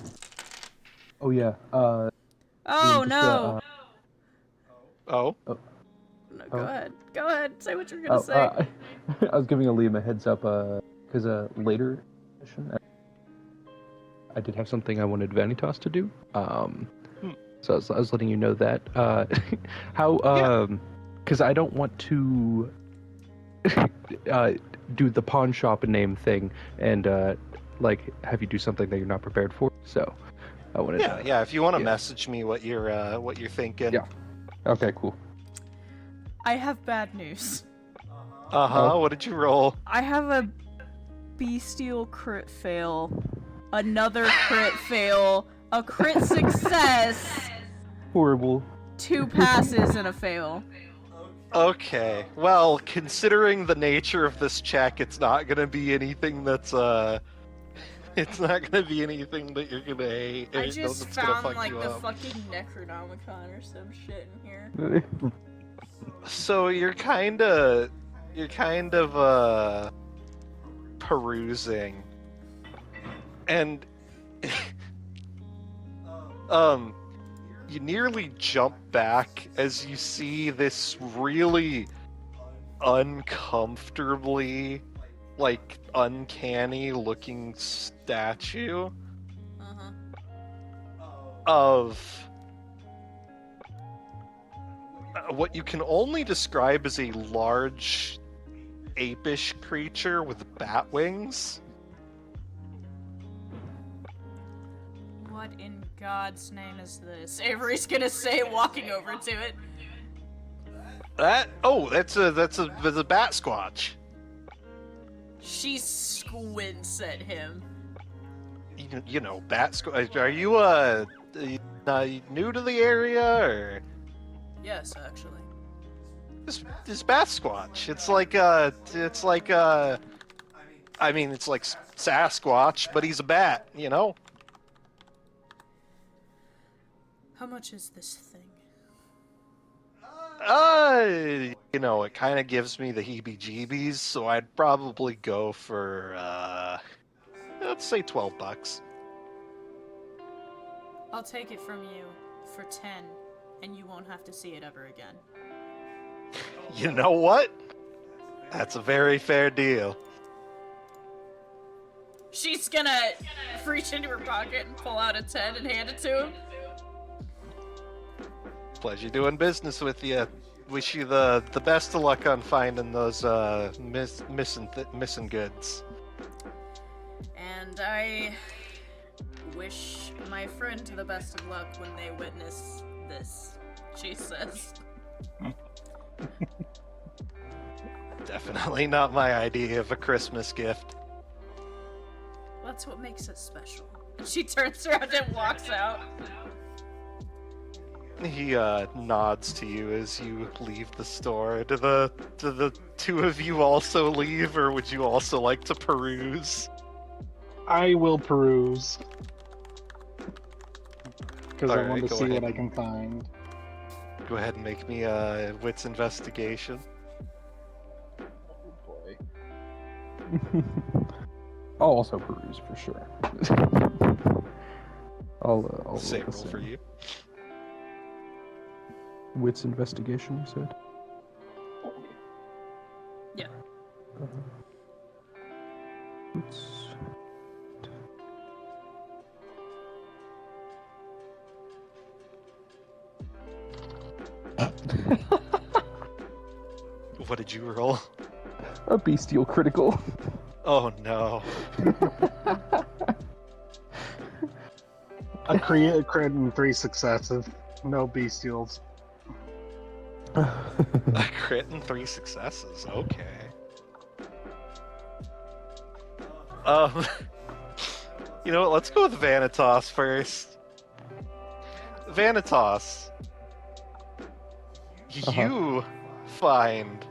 Speaker 3: Oh yeah.
Speaker 2: Oh
Speaker 3: just,
Speaker 2: no!
Speaker 1: Oh,
Speaker 2: No, go
Speaker 3: oh.
Speaker 2: ahead. Go ahead. Say what you're gonna say.
Speaker 3: I was giving Liam a heads up because later session I did have something I wanted Vanitas to do. So I was letting you know that. How because I don't want to do the pawn shop name thing and like have you do something that you're not prepared for. So I wanted.
Speaker 1: yeah. If you want to
Speaker 3: yeah.
Speaker 1: message me what you're thinking.
Speaker 3: Yeah. Okay. Cool.
Speaker 2: I have bad news.
Speaker 1: Uh-huh.
Speaker 3: Oh.
Speaker 1: What did you roll?
Speaker 2: I have a bestial crit fail, another crit fail, a crit success,
Speaker 3: Horrible.
Speaker 2: 2 passes, and a fail.
Speaker 1: Okay. Well, considering the nature of this check, it's not gonna be anything that's it's not gonna be anything that you're gonna hate.
Speaker 2: I
Speaker 1: that's
Speaker 2: just
Speaker 1: gonna
Speaker 2: found
Speaker 1: fuck
Speaker 2: like
Speaker 1: you
Speaker 2: the
Speaker 1: up.
Speaker 2: fucking Necronomicon or some shit in here.
Speaker 1: So you're kind of perusing, and you nearly jump back as you see this really uncomfortably, like uncanny looking statue
Speaker 2: Uh-huh.
Speaker 1: of what you can only describe as a large apish creature with bat wings.
Speaker 2: What in God's name is this? Avery's gonna say, walking over to it.
Speaker 1: That's a bat squatch.
Speaker 2: She squints at him.
Speaker 1: You know, bat squatch. Are you new to the area or?
Speaker 2: Yes, actually.
Speaker 1: It's Basquatch. I mean, it's like Sasquatch, but he's a bat, you know?
Speaker 2: How much is this thing?
Speaker 1: You know, it kind of gives me the heebie-jeebies, so I'd probably go for, let's say $12.
Speaker 2: I'll take it from you for 10, and you won't have to see it ever again.
Speaker 1: You know what? That's a very fair deal.
Speaker 2: She's gonna reach into her pocket and pull out a 10 and hand it to him.
Speaker 1: Pleasure doing business with you. Wish you the best of luck on finding those missing goods.
Speaker 2: And I wish my friend the best of luck when they witness this, she says.
Speaker 1: Definitely not my idea of a Christmas gift.
Speaker 2: That's what makes it special. And she turns around and walks out.
Speaker 1: He nods to you as you leave the store. Do the two of you also leave, or would you also like to peruse?
Speaker 4: I will peruse. Because I
Speaker 1: Alright,
Speaker 4: want to
Speaker 1: go
Speaker 4: see
Speaker 1: ahead
Speaker 4: what I
Speaker 1: and-
Speaker 4: can find.
Speaker 1: Go ahead and make me a wits investigation.
Speaker 4: Oh boy.
Speaker 3: I'll also peruse for sure. I'll
Speaker 1: Same
Speaker 3: roll the
Speaker 1: roll for you.
Speaker 3: Wits investigation, you said?
Speaker 2: Yeah.
Speaker 3: Wits.
Speaker 1: What did you roll?
Speaker 3: A bestial critical.
Speaker 1: Oh no.
Speaker 4: A crit and 3 successes. No bestials.
Speaker 1: A crit and 3 successes. Okay. You know what? Let's go with Vanitas first. Vanitas, you find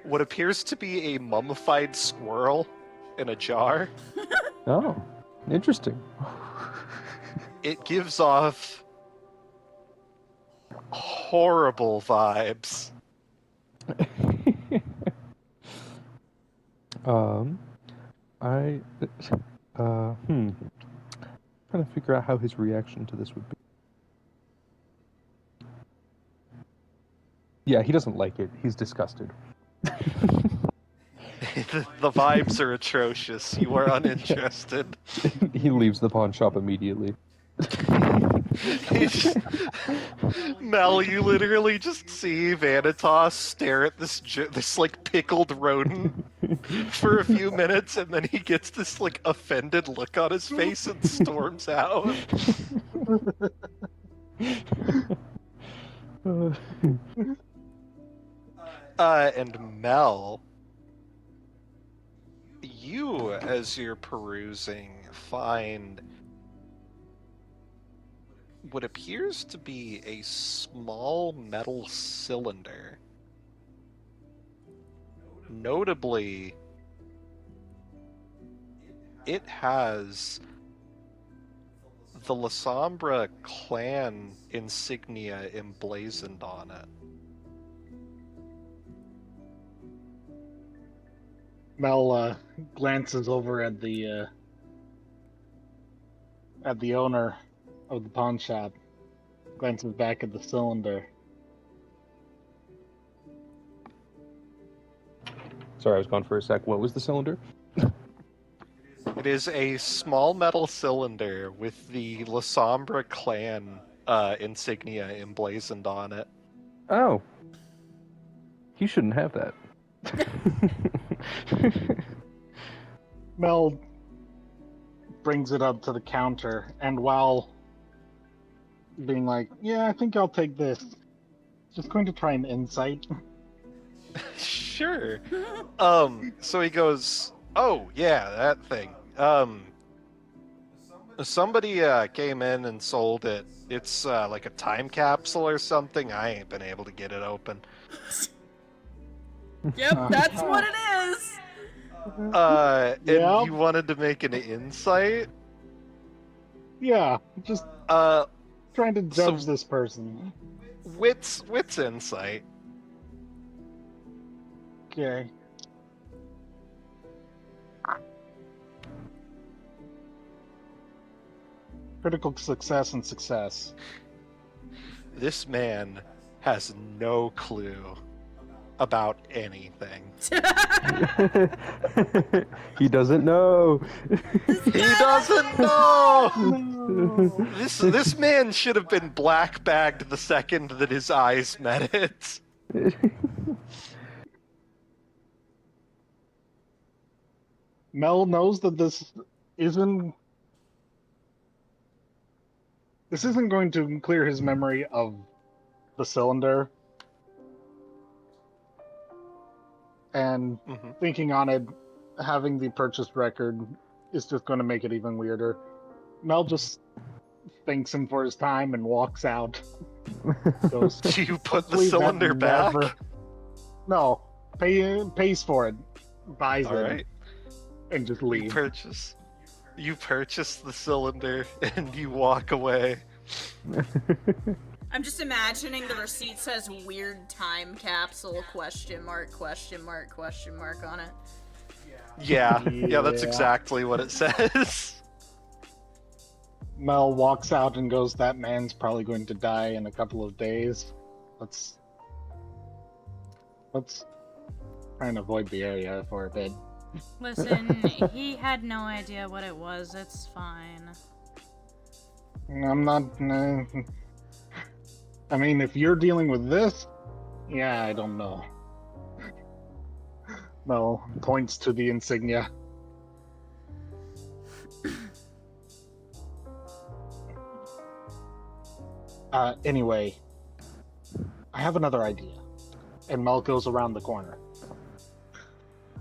Speaker 1: what appears to be a mummified squirrel in a jar.
Speaker 3: Oh, interesting.
Speaker 1: It gives off horrible vibes.
Speaker 3: I, trying to figure out how his reaction to this would be. Yeah, he doesn't like it. He's disgusted.
Speaker 1: The vibes are atrocious. You are uninterested.
Speaker 3: He leaves the pawn shop immediately.
Speaker 1: Mel, you literally just see Vanitas stare at this like pickled rodent for a few minutes, and then he gets this like offended look on his face and storms out. And Mel, you, as you're perusing, find what appears to be a small metal cylinder. Notably, it has the Lasombra clan insignia emblazoned on it.
Speaker 4: Mel glances over at the owner of the pawn shop. Glances back at the cylinder.
Speaker 3: Sorry, I was gone for a sec. What was the cylinder?
Speaker 1: It is a small metal cylinder with the Lasombra clan insignia emblazoned on it.
Speaker 3: Oh. He shouldn't have that.
Speaker 4: Mel brings it up to the counter, and while being like, "Yeah, I think I'll take this," just going to try an insight.
Speaker 1: Sure. So he goes, "Oh, yeah, that thing. Somebody came in and sold it. It's like a time capsule or something. I ain't been able to get it open.
Speaker 2: Yep, that's what it is.
Speaker 1: And
Speaker 4: Yep.
Speaker 1: you wanted to make an insight?
Speaker 4: Yeah, just
Speaker 1: Uh,
Speaker 4: trying to judge
Speaker 1: So-
Speaker 4: this person.
Speaker 1: wits insight.
Speaker 4: Okay. Critical success and success.
Speaker 1: This man has no clue about anything.
Speaker 3: He doesn't know.
Speaker 1: He doesn't know.
Speaker 4: No.
Speaker 1: This man should have been black bagged the second that his eyes met it.
Speaker 4: Mel knows that this isn't going to clear his memory of the cylinder. And
Speaker 1: Mhm.
Speaker 4: thinking on it, having the purchase record is just going to make it even weirder. Mel just thanks him for his time and walks out. Goes,
Speaker 1: Do you put the
Speaker 4: "Hopefully that
Speaker 1: cylinder back?
Speaker 4: never-" No, pays for it, buys
Speaker 1: All
Speaker 4: it,
Speaker 1: right.
Speaker 4: and just
Speaker 1: You
Speaker 4: leaves.
Speaker 1: purchase the cylinder and you walk away.
Speaker 2: I'm just imagining the receipt says weird time capsule question mark on it.
Speaker 1: Yeah, that's
Speaker 4: Yeah.
Speaker 1: exactly what it says.
Speaker 4: Mel walks out and goes, "That man's probably going to die in a couple of days. Let's try and avoid the area for a bit."
Speaker 2: Listen, he had no idea what it was. It's fine.
Speaker 4: I'm not. I mean, if you're dealing with this, yeah, I don't know. Mel points to the insignia. Anyway, I have another idea. And Mel goes around the corner.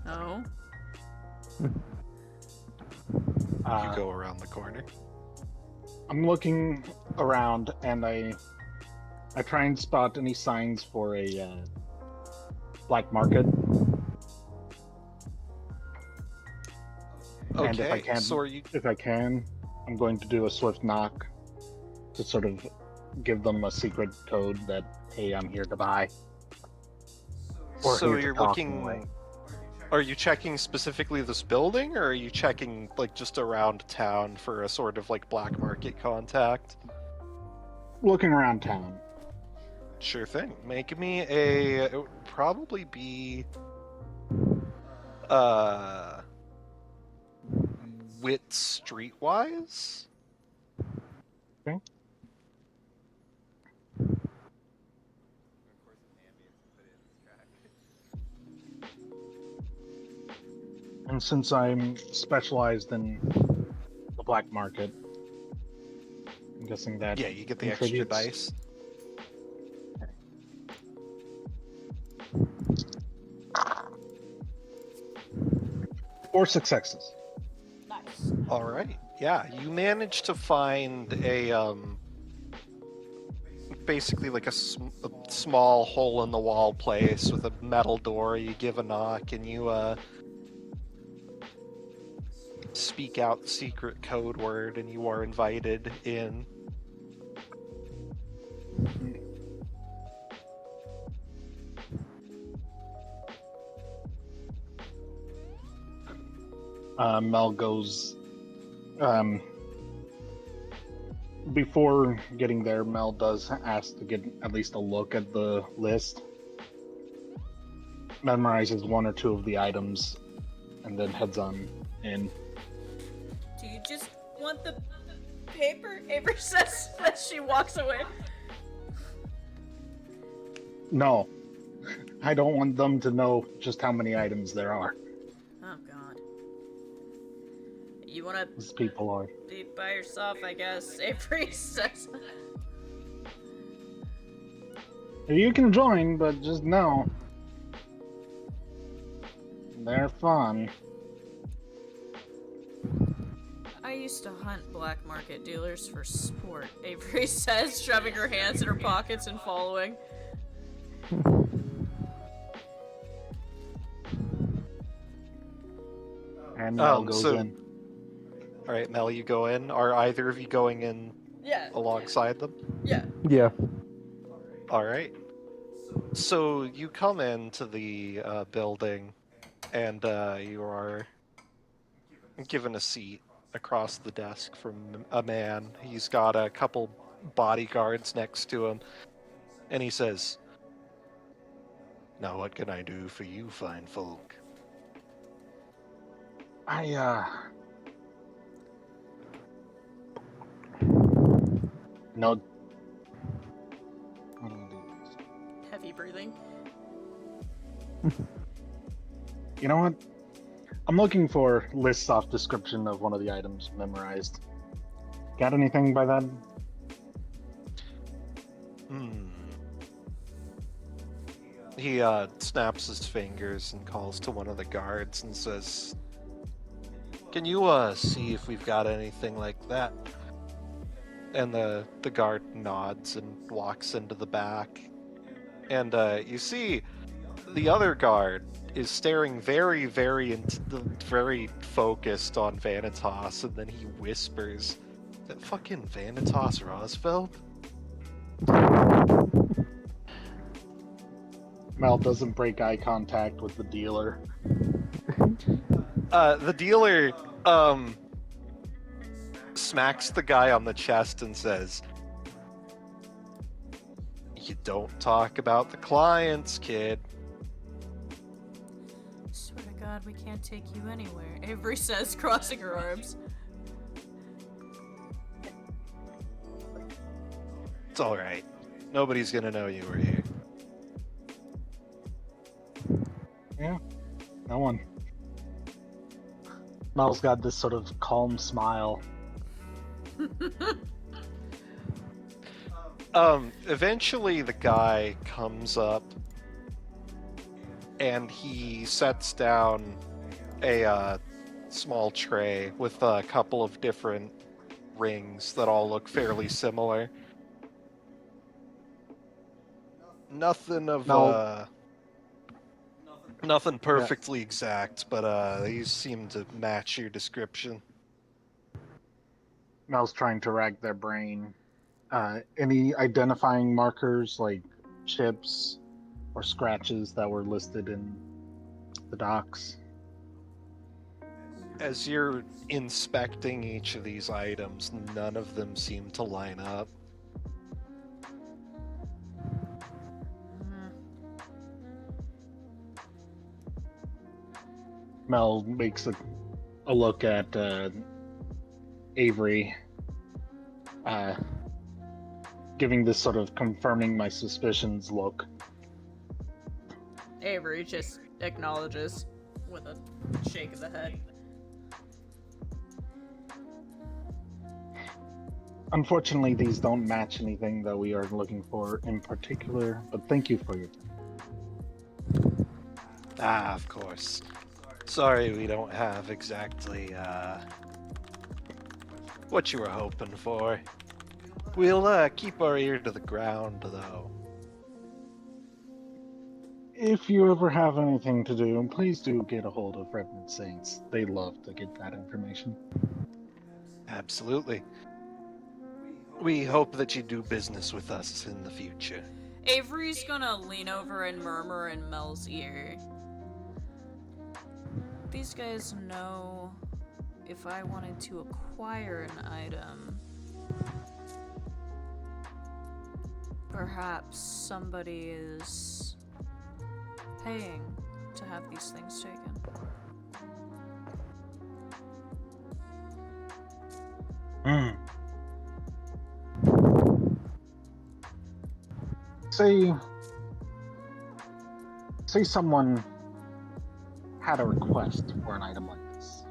Speaker 2: Oh?
Speaker 1: You go around the corner.
Speaker 4: I'm looking around and I try and spot any signs for a black market. And if I
Speaker 1: Okay,
Speaker 4: can,
Speaker 1: so are you...
Speaker 4: I'm going to do a swift knock to sort of give them a secret code that, hey, I'm here to buy. Or
Speaker 1: So
Speaker 4: here to
Speaker 1: you're
Speaker 4: talk,
Speaker 1: looking...
Speaker 4: anyway.
Speaker 1: Are you checking specifically this building, or are you checking, like, just around town for a sort of, like, black market contact?
Speaker 4: Looking around town.
Speaker 1: Sure thing. Make me a... It would probably be... Wit streetwise?
Speaker 4: Okay. And since I'm specialized in the black market, I'm guessing that
Speaker 1: Yeah, you get the extra
Speaker 4: contributes.
Speaker 1: dice.
Speaker 4: Four successes.
Speaker 2: Nice.
Speaker 1: All right. Yeah, you manage to find a basically like a small hole in the wall place with a metal door. You give a knock and you speak out the secret code word, and you are invited in.
Speaker 4: Mel goes. Before getting there, Mel does ask to get at least a look at the list. Memorizes one or two of the items, and then heads on in.
Speaker 2: Do you just want the paper? Avery says that she walks away.
Speaker 4: No, I don't want them to know just how many items there are.
Speaker 2: Oh god. You wanna
Speaker 4: These people are.
Speaker 2: be by yourself, I guess. Avery says.
Speaker 4: You can join, but just know they're fun.
Speaker 2: I used to hunt black market dealers for sport, Avery says, shoving her hands in her pockets and following.
Speaker 4: And Mel goes
Speaker 1: so,
Speaker 4: in.
Speaker 1: all right, Mel, you go in. Are either of you going in
Speaker 2: Yeah.
Speaker 1: alongside them?
Speaker 2: Yeah.
Speaker 3: Yeah.
Speaker 1: All right. So you come into the building, and you are given a seat across the desk from a man. He's got a couple bodyguards next to him, and he says, "Now what can I do for you fine folk?"
Speaker 4: No.
Speaker 2: Heavy breathing.
Speaker 4: You know what? I'm looking for lists off description of one of the items memorized. Got anything by that?
Speaker 1: He snaps his fingers and calls to one of the guards and says, "Can you see if we've got anything like that?" And the guard nods and walks into the back. And you see the other guard is staring very, very focused on Vanitas, and then he whispers, "Is that fucking Vanitas Rosfeld?"
Speaker 4: Mel doesn't break eye contact with the dealer.
Speaker 1: The dealer smacks the guy on the chest and says, "You don't talk about the clients, kid."
Speaker 2: Swear to God, we can't take you anywhere, Avery says, crossing her arms.
Speaker 1: It's alright. Nobody's gonna know you were here.
Speaker 4: Yeah, no one. Mel's got this sort of calm smile.
Speaker 1: Eventually the guy comes up and he sets down a small tray with a couple of different rings that all look fairly similar. Nothing of
Speaker 4: No.
Speaker 1: nothing perfectly exact, but these seem to match your description.
Speaker 4: Mel's trying to rack their brain. Any identifying markers like chips or scratches that were listed in the docs?
Speaker 1: As you're inspecting each of these items, none of them seem to line up.
Speaker 4: Mel makes a look at Avery, giving this sort of confirming my suspicions look.
Speaker 2: Avery just acknowledges with a shake of the head.
Speaker 4: Unfortunately, these don't match anything that we are looking for in particular, but thank you for your time.
Speaker 1: Ah, of course. Sorry we don't have exactly, what you were hoping for. We'll, keep our ear to the ground, though.
Speaker 4: If you ever have anything to do, please do get a hold of Revenant Saints. They love to get that information.
Speaker 1: Absolutely. We hope that you do business with us in the future.
Speaker 2: Avery's gonna lean over and murmur in Mel's ear. These guys know if I wanted to acquire an item, perhaps somebody is paying to have these things taken.
Speaker 4: Say someone had a request for an item like this.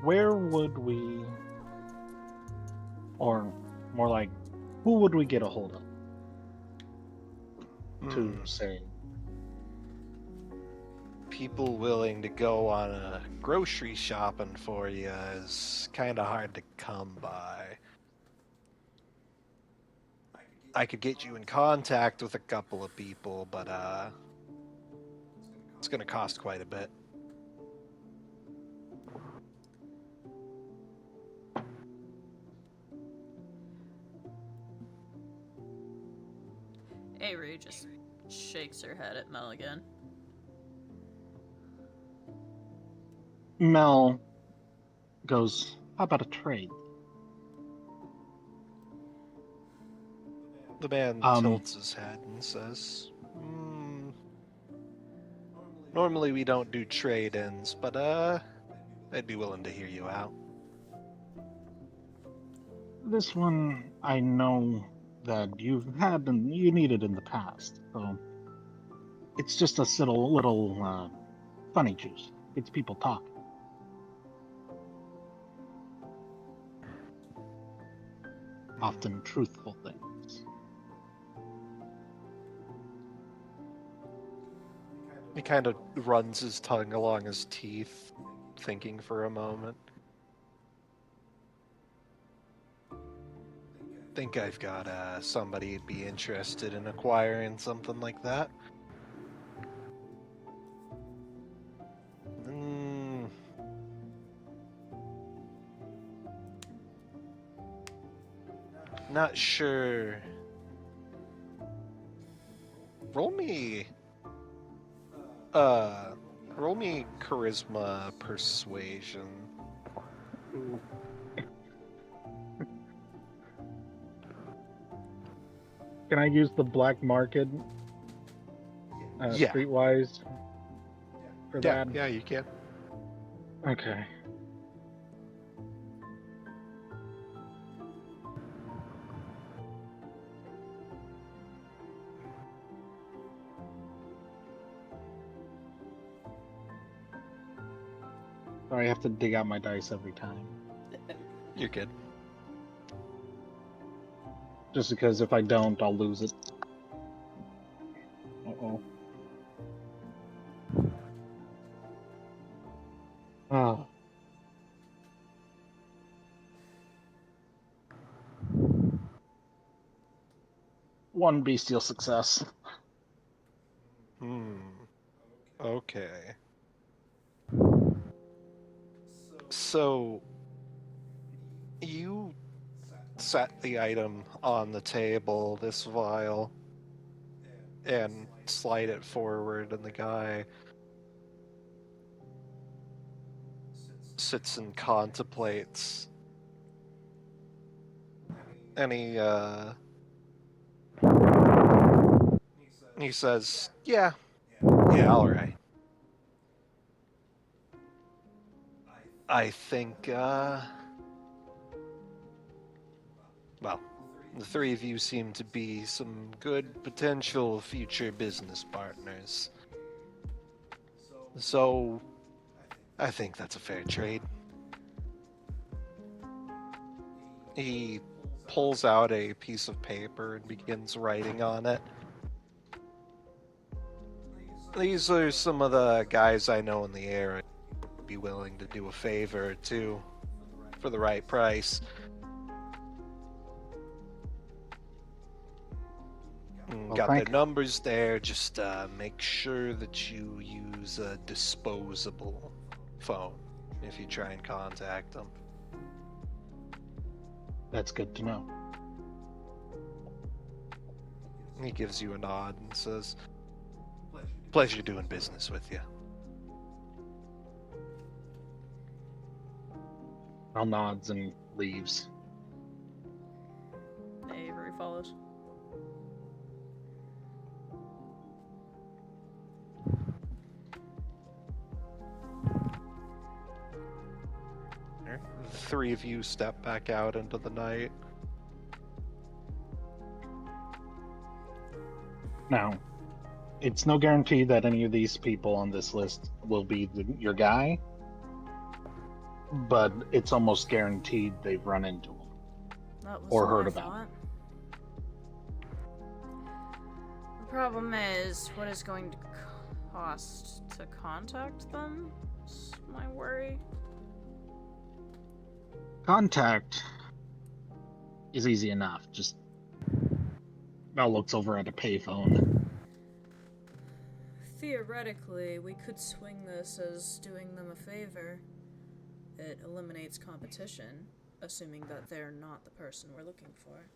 Speaker 4: Where would we, or more like, who would we get a hold of to say?
Speaker 1: people willing to go on a grocery shopping for you is kind of hard to come by. I could get you in contact with a couple of people, but it's gonna cost quite a bit.
Speaker 2: Avery just shakes her head at Mel again.
Speaker 4: Mel goes, how about a trade?
Speaker 1: The man tilts his head and says, normally we don't do trade-ins, but I'd be willing to hear you out.
Speaker 4: This one I know that you've had and you needed in the past, so it's just a little funny juice. It's people talking. Often truthful things.
Speaker 1: He kind of runs his tongue along his teeth, thinking for a moment. Think I've got somebody who'd be interested in acquiring something like that. Not sure. Roll me charisma persuasion.
Speaker 4: Can I use the black market
Speaker 1: Yeah.
Speaker 4: streetwise for that?
Speaker 1: Yeah, you can.
Speaker 4: Okay. Sorry, I have to dig out my dice every time.
Speaker 1: You're good.
Speaker 4: Just because if I don't, I'll lose it. Uh-oh. Ah. One bestial success.
Speaker 1: Okay. So, you set the item on the table, this vial, and slide it forward, and the guy sits and contemplates. And he says, yeah, all right. I think, well, the three of you seem to be some good potential future business partners. So, I think that's a fair trade. He pulls out a piece of paper and begins writing on it. These are some of the guys I know in the area who'd be willing to do a favor or two for the right price. Got their numbers there. Just make sure that you use a disposable phone if you try and contact them.
Speaker 4: That's good to know.
Speaker 1: He gives you a nod and says, pleasure doing business with you.
Speaker 4: Mel nods and leaves.
Speaker 2: Avery follows.
Speaker 1: The three of you step back out into the night.
Speaker 4: Now, it's no guarantee that any of these people on this list will be your guy, but it's almost guaranteed they've run into him
Speaker 2: That was
Speaker 4: or
Speaker 2: my
Speaker 4: heard about
Speaker 2: thought. The problem is, what is going to cost to contact them? Is my worry.
Speaker 4: Contact is easy enough. Just Mel looks over at a payphone.
Speaker 2: Theoretically, we could swing this as doing them a favor. It eliminates competition, assuming that they're not the person we're looking for.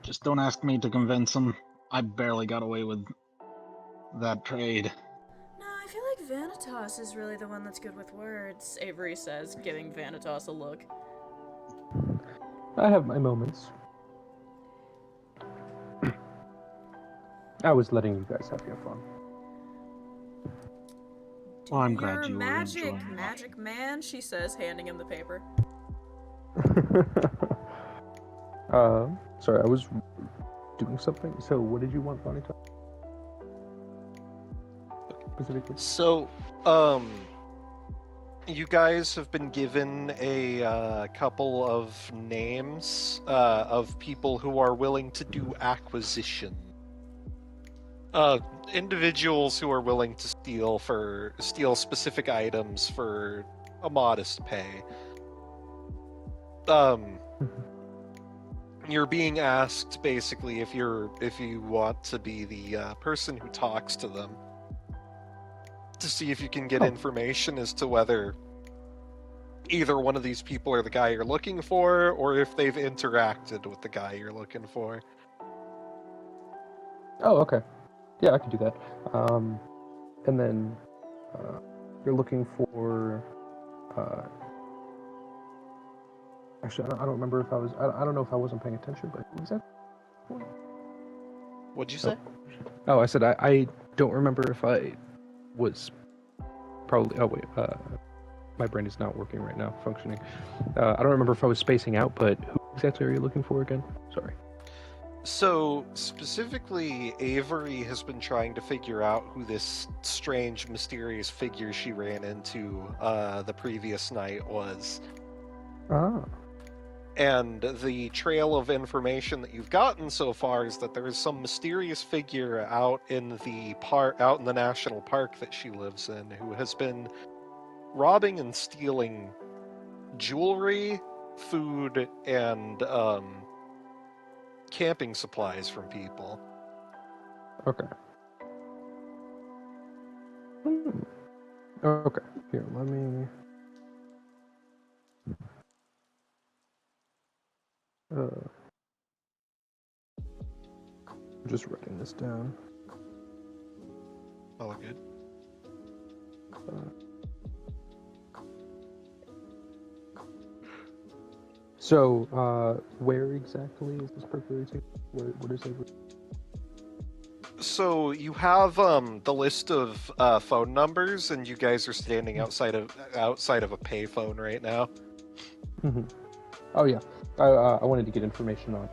Speaker 4: Just don't ask me to convince him. I barely got away with that trade.
Speaker 2: No, I feel like Vanitas is really the one that's good with words, Avery says, giving Vanitas a look.
Speaker 3: I have my moments. I was letting you guys have your fun.
Speaker 4: Well, I'm
Speaker 2: Do
Speaker 4: glad
Speaker 2: your
Speaker 4: you were
Speaker 2: magic,
Speaker 4: enjoying it.
Speaker 2: magic man, she says, handing him the paper.
Speaker 3: Sorry, I was doing something. So, what did you want, Bonnie? Specifically?
Speaker 1: So, you guys have been given a couple of names of people who are willing to do acquisition. Individuals who are willing to steal specific items for a modest pay. You're being asked basically if you want to be the person who talks to them, to see if you can get information as to whether either one of these people are the guy you're looking for, or if they've interacted with the guy you're looking for.
Speaker 3: Oh, okay. Yeah, I can do that. And then you're looking for. Actually, I don't remember if I was. I don't know if I wasn't paying attention, but who was that?
Speaker 1: What'd you say?
Speaker 3: Oh, I said I don't remember if I was probably. Oh wait, my brain is not working right now, functioning. I don't remember if I was spacing out, but who exactly are you looking for again? Sorry.
Speaker 1: So, specifically, Avery has been trying to figure out who this strange, mysterious figure she ran into the previous night was.
Speaker 3: Ah.
Speaker 1: And the trail of information that you've gotten so far is that there is some mysterious figure out in the national park that she lives in, who has been robbing and stealing jewelry, food, and camping supplies from people.
Speaker 3: Okay. Okay. Here, let me. I'm just writing this down.
Speaker 1: All good.
Speaker 3: So, where exactly is this burglary taking? What is it?
Speaker 1: So you have the list of phone numbers, and you guys are standing outside of a payphone right now.
Speaker 3: Mm-hmm. Oh yeah, I wanted to get information on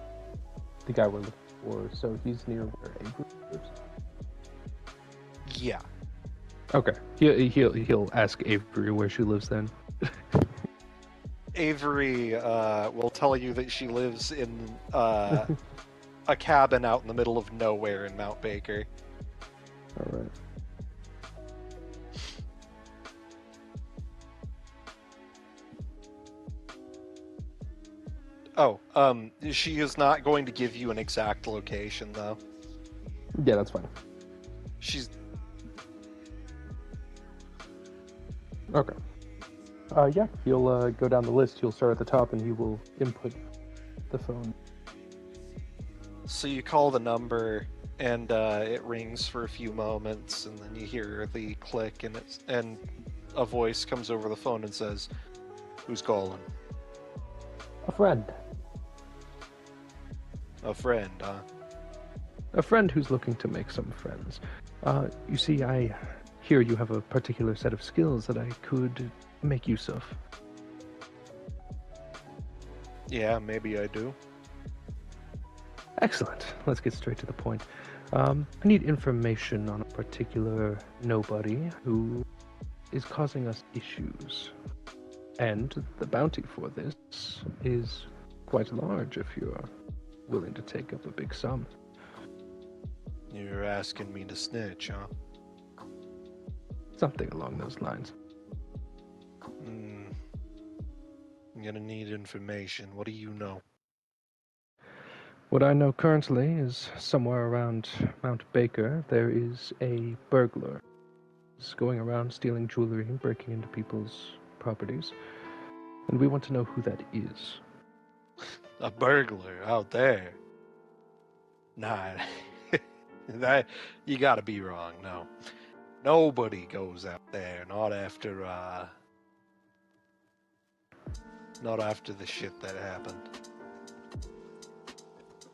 Speaker 3: the guy we're looking for. So he's near where Avery lives.
Speaker 1: Yeah.
Speaker 3: Okay. He'll ask Avery where she lives then.
Speaker 1: Avery will tell you that she lives in a cabin out in the middle of nowhere in Mount Baker.
Speaker 3: All right.
Speaker 1: Oh, she is not going to give you an exact location, though.
Speaker 3: Yeah, that's fine.
Speaker 1: She's...
Speaker 3: Okay. Yeah, he'll go down the list. He'll start at the top, and he will input the phone.
Speaker 1: So you call the number, and it rings for a few moments, and then you hear the click, and a voice comes over the phone and says, "Who's calling?"
Speaker 3: A friend.
Speaker 1: A friend, huh?
Speaker 3: A friend who's looking to make some friends. You see, I hear you have a particular set of skills that I could make use of.
Speaker 1: Yeah, maybe I do.
Speaker 3: Excellent. Let's get straight to the point. I need information on a particular nobody who is causing us issues. And the bounty for this is quite large if you're willing to take up a big sum.
Speaker 1: You're asking me to snitch, huh?
Speaker 3: Something along those lines.
Speaker 1: I'm gonna need information. What do you know?
Speaker 3: What I know currently is somewhere around Mount Baker, there is a burglar. He's going around stealing jewelry and breaking into people's properties. And we want to know who that is.
Speaker 1: A burglar out there? Nah, that you gotta be wrong. No, nobody goes out there. Not after the shit that happened.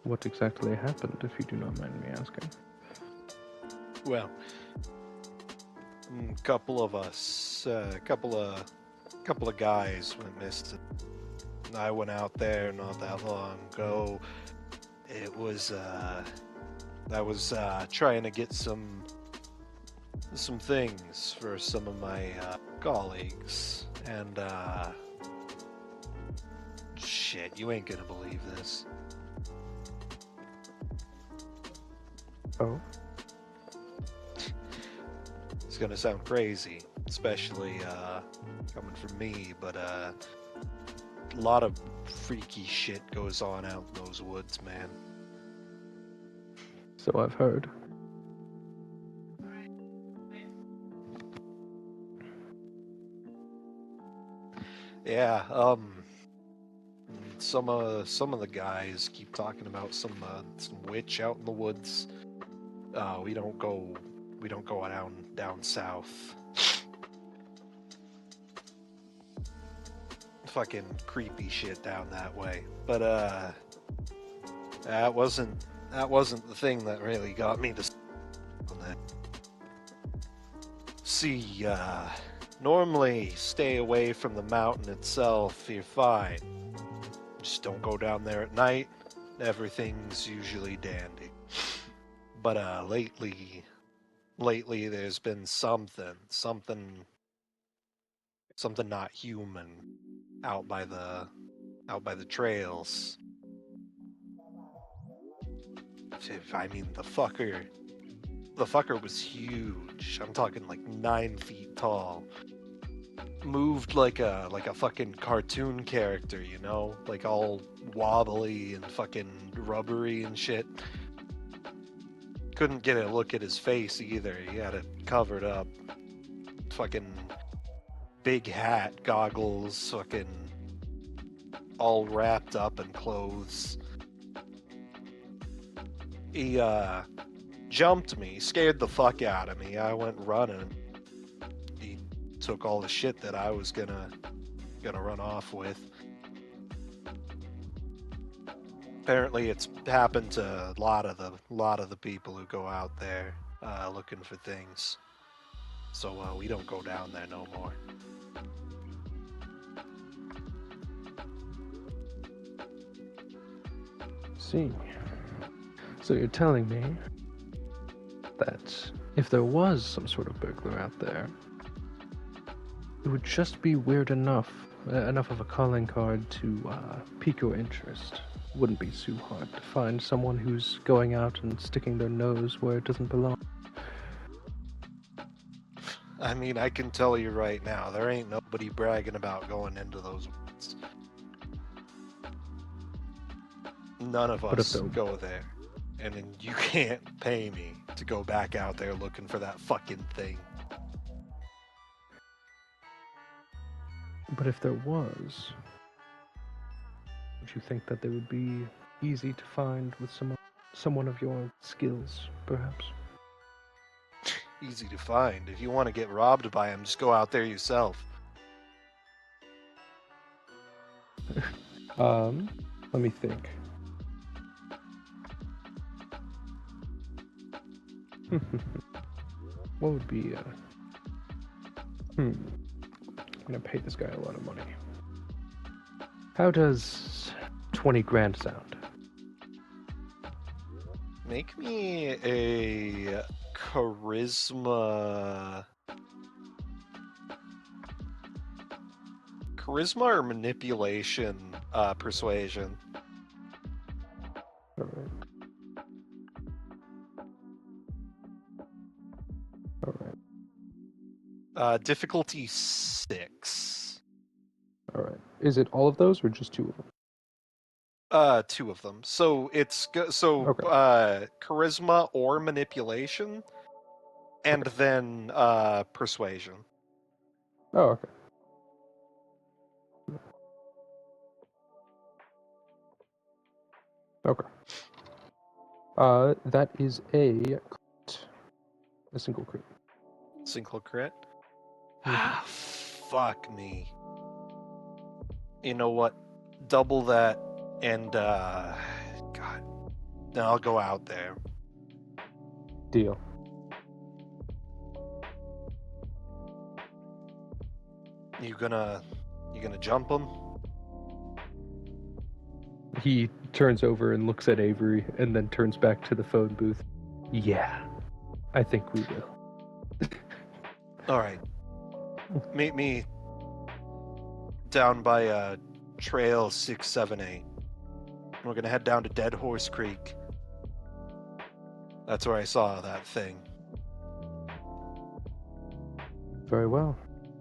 Speaker 3: What exactly happened, if you do not mind me asking?
Speaker 1: Well, a couple of us, couple of guys went missing. I went out there not that long ago. It was I was trying to get some things for some of my colleagues, and shit, you ain't gonna believe this.
Speaker 3: Oh?
Speaker 1: It's gonna sound crazy, especially coming from me, but a lot of freaky shit goes on out in those woods, man.
Speaker 3: So I've heard.
Speaker 1: Yeah, some of the guys keep talking about some witch out in the woods. We don't go down south. Fucking creepy shit down that way. But that wasn't the thing that really got me to on that. See, normally stay away from the mountain itself. You're fine. Just don't go down there at night. Everything's usually dandy. But lately there's been something not human out by the trails. I mean, the fucker was huge. I'm talking like 9 feet tall. Moved like a fucking cartoon character, you know, like all wobbly and fucking rubbery and shit. Couldn't get a look at his face either. He had it covered up. Fucking big hat, goggles, fucking all wrapped up in clothes. He jumped me, scared the fuck out of me. I went running. He took all the shit that I was gonna run off with. Apparently, it's happened to a lot of the people who go out there looking for things. So we don't go down there no more.
Speaker 3: See. So you're telling me that if there was some sort of burglar out there, it would just be weird enough of a calling card to pique your interest. Wouldn't be too hard to find someone who's going out and sticking their nose where it doesn't belong.
Speaker 1: I mean, I can tell you right now, there ain't nobody bragging about going into those woods. None of us go there. And then you can't pay me to go back out there looking for that fucking thing.
Speaker 3: But if there was, would you think that they would be easy to find with someone of your skills, perhaps?
Speaker 1: Easy to find. If you want to get robbed by him, just go out there yourself.
Speaker 3: Let me think. What would be, I'm gonna pay this guy a lot of money. How does 20 grand sound?
Speaker 1: Make me a charisma or manipulation persuasion.
Speaker 3: Alright. Alright.
Speaker 1: Difficulty 6.
Speaker 3: All right. Is it all of those or just 2 of them?
Speaker 1: 2 of them. So it's
Speaker 3: Okay.
Speaker 1: charisma or manipulation, and then persuasion.
Speaker 3: Oh, okay. Okay. That is a crit. A single crit.
Speaker 1: Single crit.
Speaker 3: Mhm.
Speaker 1: Fuck me. You know what? Double that, and God. Then I'll go out there.
Speaker 3: Deal.
Speaker 1: You gonna jump him?
Speaker 3: He turns over and looks at Avery, and then turns back to the phone booth. Yeah, I think we will.
Speaker 1: All right. Meet me down by trail 678. We're gonna head down to Dead Horse Creek. That's where I saw that thing.
Speaker 3: Very well.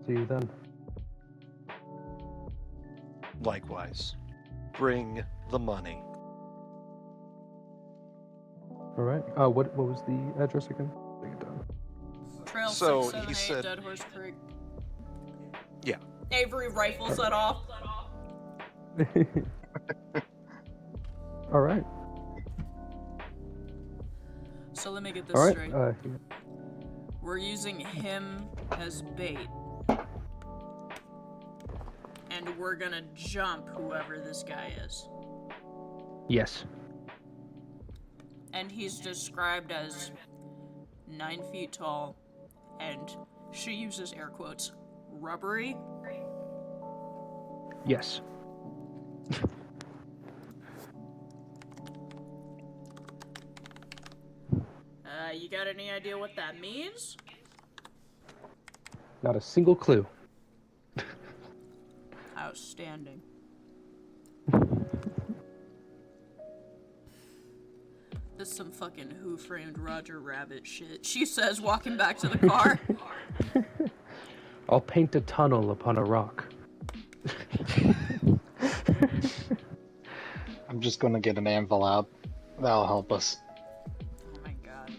Speaker 3: See you then.
Speaker 1: Likewise. Bring the money.
Speaker 3: All right. What was the address again? Take it down.
Speaker 2: Trail
Speaker 1: So,
Speaker 2: 678,
Speaker 1: he said-
Speaker 2: Dead Horse Creek.
Speaker 1: Yeah.
Speaker 2: Avery rifles that off.
Speaker 3: All right.
Speaker 2: So let me get this
Speaker 3: All right.
Speaker 2: straight. We're using him as bait. And we're gonna jump whoever this guy is.
Speaker 3: Yes.
Speaker 2: And he's described as 9 feet tall, and she uses air quotes, rubbery.
Speaker 3: Yes.
Speaker 2: You got any idea what that means?
Speaker 3: Not a single clue.
Speaker 2: Outstanding. This is some fucking Who Framed Roger Rabbit shit. She says, walking back to the car.
Speaker 3: I'll paint a tunnel upon a rock.
Speaker 4: I'm just gonna get an anvil out. That'll help us.
Speaker 2: Oh my god.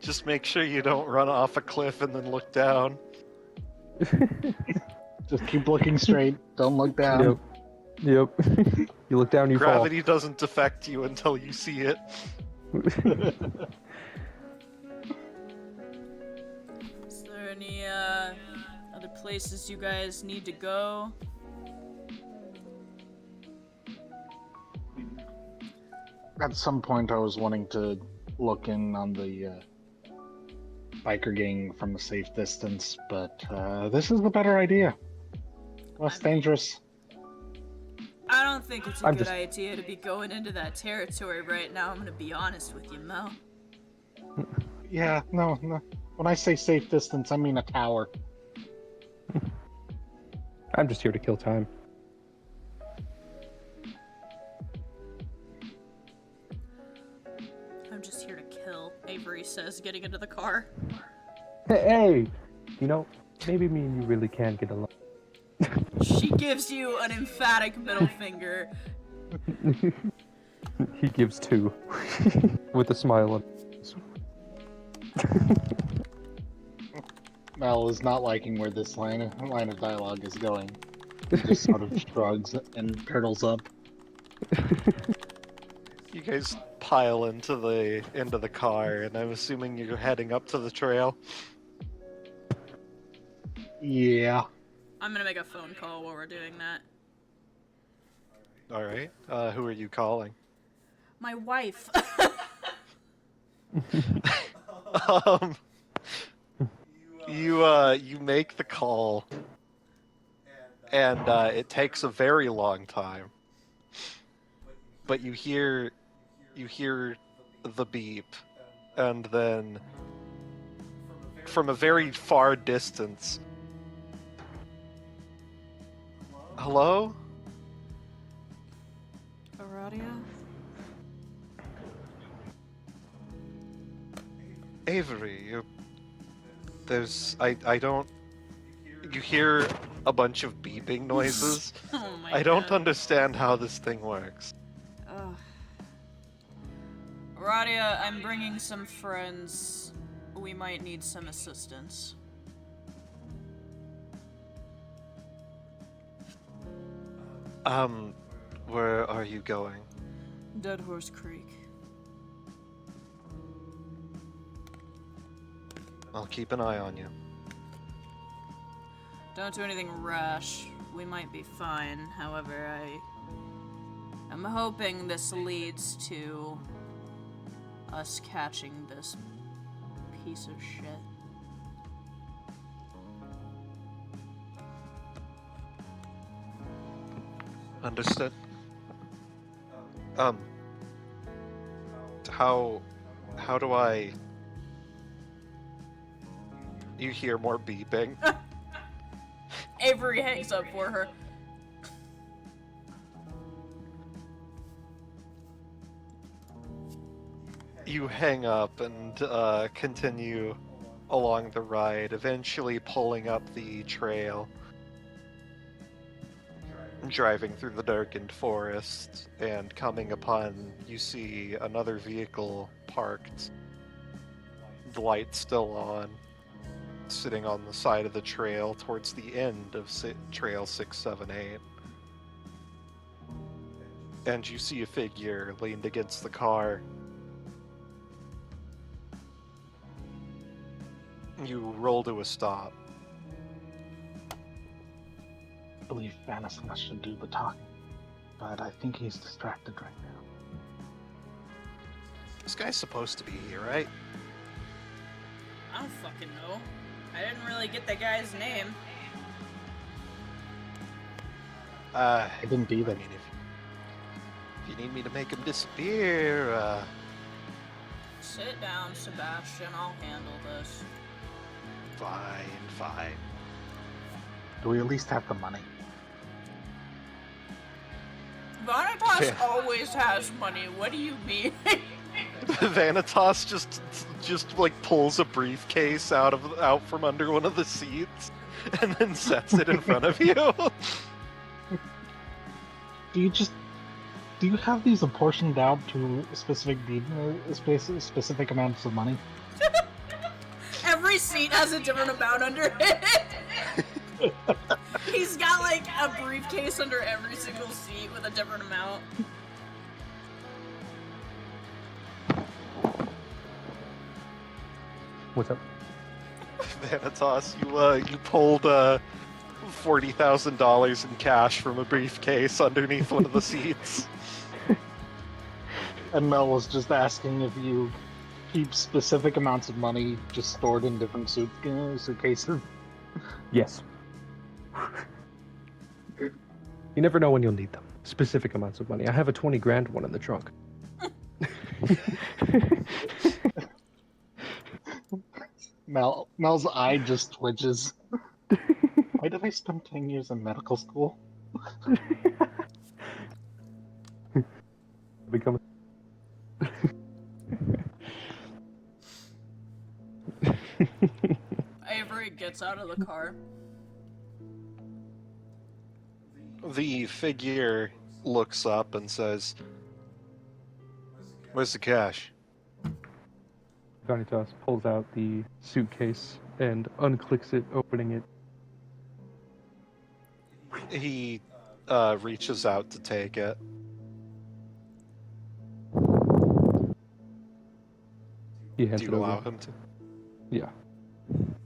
Speaker 1: Just make sure you don't run off a cliff and then look down.
Speaker 4: Just keep looking straight. Don't look down.
Speaker 3: Yep. You look down, you
Speaker 1: Gravity doesn't affect you until you see it.
Speaker 2: Is there any other places you guys need to go?
Speaker 4: At some point, I was wanting to look in on the biker gang from a safe distance, but this is the better idea. Less dangerous.
Speaker 2: I don't think it's a
Speaker 3: I'm
Speaker 2: good
Speaker 3: just-
Speaker 2: idea to be going into that territory right now. I'm gonna be honest with you, Mel.
Speaker 4: Yeah, no. When I say safe distance, I mean a tower.
Speaker 3: I'm just here to kill time.
Speaker 2: I'm just here to kill, Avery says, getting into the car.
Speaker 3: Hey! You know, maybe me and you really can get along.
Speaker 2: She gives you an emphatic middle finger.
Speaker 3: He gives 2. With a smile on his face.
Speaker 4: Mel is not liking where this line of dialogue is going. He just sort of shrugs and turtles up.
Speaker 1: You guys pile into the car, and I'm assuming you're heading up to the trail.
Speaker 4: Yeah.
Speaker 2: I'm gonna make a phone call while we're doing that.
Speaker 1: All right. Who are you calling?
Speaker 2: My wife.
Speaker 1: You make the call, and it takes a very long time. But you hear the beep, and then from a very far distance, hello?
Speaker 2: Aradia?
Speaker 1: Avery, there's I don't You hear a bunch of beeping noises.
Speaker 2: Oh my
Speaker 1: I don't
Speaker 2: God.
Speaker 1: understand how this thing works.
Speaker 2: Ugh. Radia, I'm bringing some friends. We might need some assistance.
Speaker 1: Where are you going?
Speaker 2: Dead Horse Creek.
Speaker 1: I'll keep an eye on you.
Speaker 2: Don't do anything rash. We might be fine. However, I'm hoping this leads to us catching this piece of shit.
Speaker 1: Understood. How do I... You hear more beeping?
Speaker 2: Avery hangs up for her.
Speaker 1: You hang up and continue along the ride, eventually pulling up the trail, driving through the darkened forest, and coming upon, you see another vehicle parked, the light still on, sitting on the side of the trail towards the end of Trail 678. And you see a figure leaned against the car. You roll to a stop.
Speaker 4: I believe Vanitas should do the talking, but I think he's distracted right now.
Speaker 1: This guy's supposed to be here, right?
Speaker 2: I don't fucking know. I didn't really get the guy's name.
Speaker 4: I didn't
Speaker 1: I
Speaker 4: either.
Speaker 1: mean, if you need me to make him disappear,
Speaker 2: Sit down, Sebastian. I'll handle this.
Speaker 1: fine.
Speaker 4: Do we at least have the money?
Speaker 2: Vanitas
Speaker 1: Yeah.
Speaker 2: always has money. What do you mean?
Speaker 1: Vanitas just like pulls a briefcase out from under one of the seats, and then sets it in front of you.
Speaker 4: Do you have these apportioned out to specific specific amounts of money?
Speaker 2: Every seat has a different amount under it. He's got like a briefcase under every single seat with a different amount.
Speaker 3: What's up?
Speaker 1: Vanitas, you pulled $40,000 in cash from a briefcase underneath one of the seats.
Speaker 4: And Mel was just asking if you keep specific amounts of money just stored in different suitcases.
Speaker 3: Yes. You never know when you'll need them. Specific amounts of money. I have a 20 grand one in the trunk.
Speaker 4: Mel's eye just twitches. Why did I spend 10 years in medical school?
Speaker 3: Become.
Speaker 2: Avery gets out of the car.
Speaker 1: The figure looks up and says, "Where's the cash?"
Speaker 3: Vanitas pulls out the suitcase and unclicks it, opening it.
Speaker 1: He reaches out to take it.
Speaker 3: He hands
Speaker 1: Do
Speaker 3: it
Speaker 1: you
Speaker 3: over.
Speaker 1: allow him to?
Speaker 3: Yeah.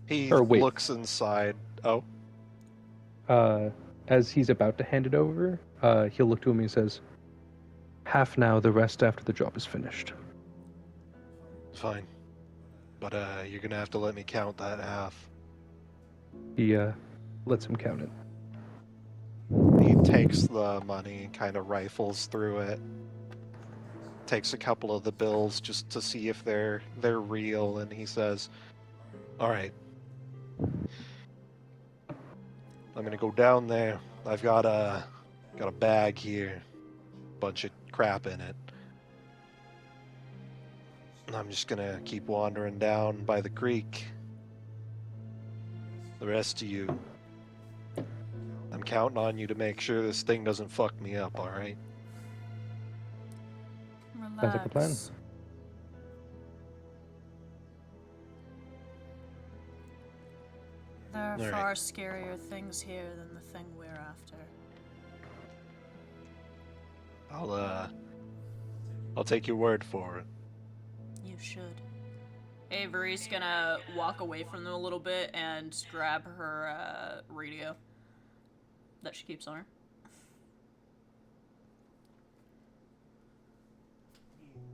Speaker 1: He
Speaker 3: Or wait.
Speaker 1: looks inside. Oh,
Speaker 3: As he's about to hand it over, he'll look to him and he says, "Half now, the rest after the job is finished."
Speaker 1: fine. But you're gonna have to let me count that half.
Speaker 3: He lets him count it.
Speaker 1: He takes the money and kind of rifles through it. Takes a couple of the bills just to see if they're real, and he says, "All right, I'm gonna go down there. I've got a bag here, bunch of crap in it. And I'm just gonna keep wandering down by the creek. The rest of you, I'm counting on you to make sure this thing doesn't fuck me up, alright?
Speaker 2: Relax.
Speaker 3: Sounds like a plan.
Speaker 2: There are
Speaker 1: All right.
Speaker 2: far scarier things here than the thing we're after.
Speaker 1: I'll take your word for it.
Speaker 2: You should. Avery's gonna walk away from them a little bit and grab her radio that she keeps on her.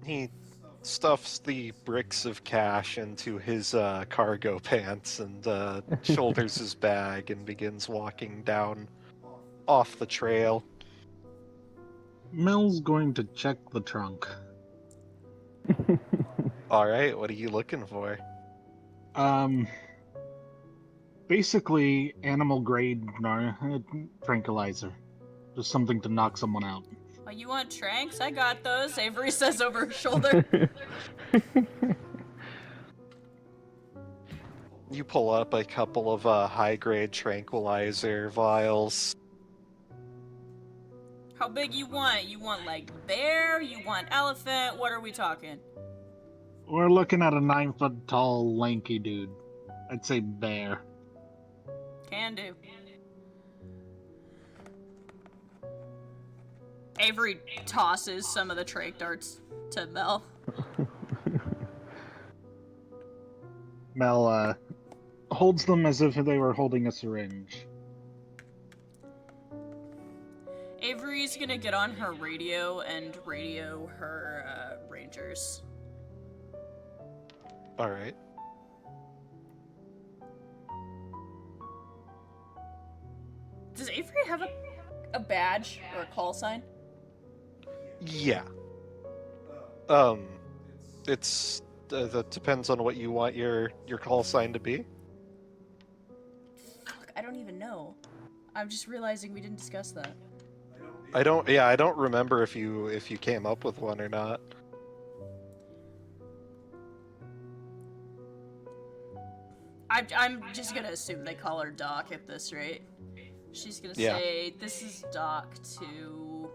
Speaker 1: He stuffs the bricks of cash into his cargo pants and shoulders his bag and begins walking down off the trail.
Speaker 4: Mel's going to check the trunk.
Speaker 1: Alright, what are you looking for?
Speaker 4: Basically, animal grade tranquilizer. Just something to knock someone out.
Speaker 2: Oh, you want tranks? I got those, Avery says over her shoulder.
Speaker 1: You pull up a couple of high-grade tranquilizer vials.
Speaker 2: How big you want? You want like bear? You want elephant? What are we talking?
Speaker 4: We're looking at a 9-foot tall, lanky dude. I'd say bear.
Speaker 2: Can do. Avery tosses some of the trank darts to Mel.
Speaker 4: Mel holds them as if they were holding a syringe.
Speaker 2: Avery's gonna get on her radio and radio her rangers.
Speaker 1: Alright.
Speaker 2: Does Avery have a badge or a call sign?
Speaker 1: Yeah. It's that depends on what you want your call sign to be.
Speaker 2: Fuck, I don't even know. I'm just realizing we didn't discuss that.
Speaker 1: I don't remember if you came up with one or not.
Speaker 2: I'm just gonna assume they call her Doc at this rate. She's gonna
Speaker 1: Yeah.
Speaker 2: say, "This is Doc to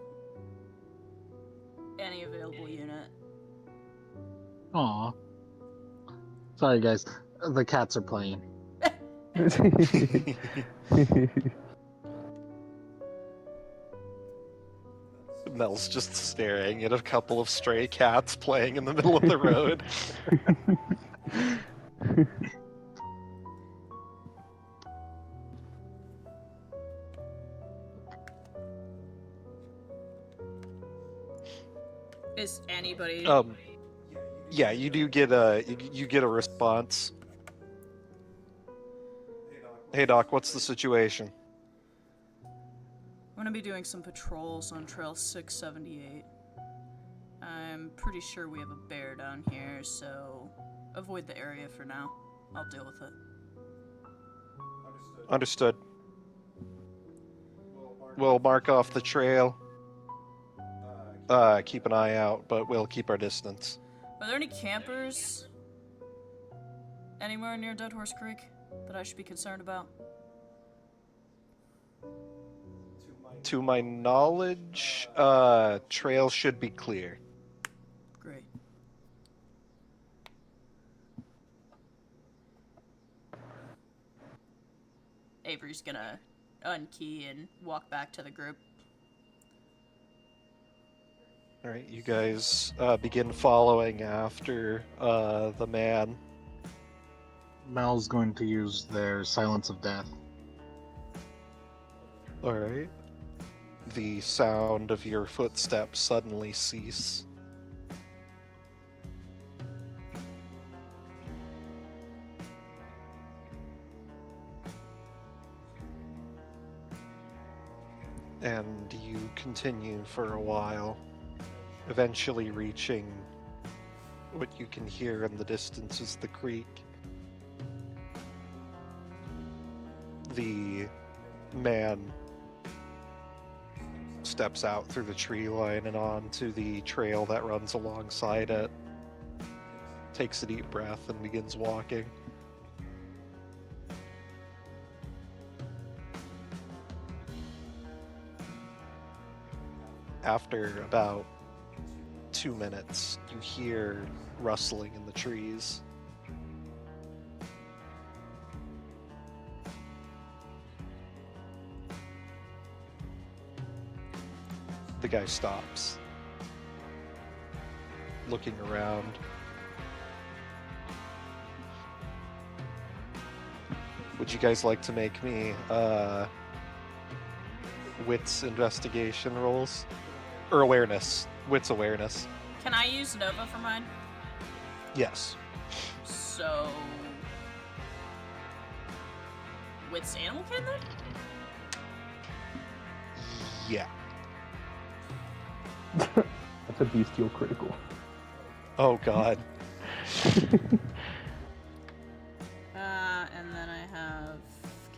Speaker 2: any available unit."
Speaker 4: Aw. Sorry, guys. The cats are playing.
Speaker 1: Mel's just staring at a couple of stray cats playing in the middle of the road.
Speaker 2: Is anybody?
Speaker 1: Yeah, you do get you get a response. Hey Doc, what's the situation?
Speaker 2: I'm gonna be doing some patrols on Trail 678. I'm pretty sure we have a bear down here, so avoid the area for now. I'll deal with it.
Speaker 1: Understood. We'll mark off the trail. Keep an eye out, but we'll keep our distance.
Speaker 2: Are there any campers anywhere near Dead Horse Creek that I should be concerned about?
Speaker 1: To my knowledge, trail should be clear.
Speaker 2: Great. Avery's gonna unkey and walk back to the group.
Speaker 1: Alright, you guys begin following after the man.
Speaker 4: Mel's going to use their silence of death.
Speaker 1: Alright. The sound of your footsteps suddenly cease. And you continue for a while, eventually reaching what you can hear in the distance is the creek. The man steps out through the tree line and onto the trail that runs alongside it, takes a deep breath, and begins walking. after about 2 minutes, you hear rustling in the trees. The guy stops, looking around. Would you guys like to make me wits investigation rolls? Or awareness. Wits awareness.
Speaker 2: Can I use Nova for mine?
Speaker 1: Yes.
Speaker 2: So... Wits Animal Kin then?
Speaker 1: Yeah.
Speaker 3: That's a bestial critical.
Speaker 1: Oh god.
Speaker 2: And then I have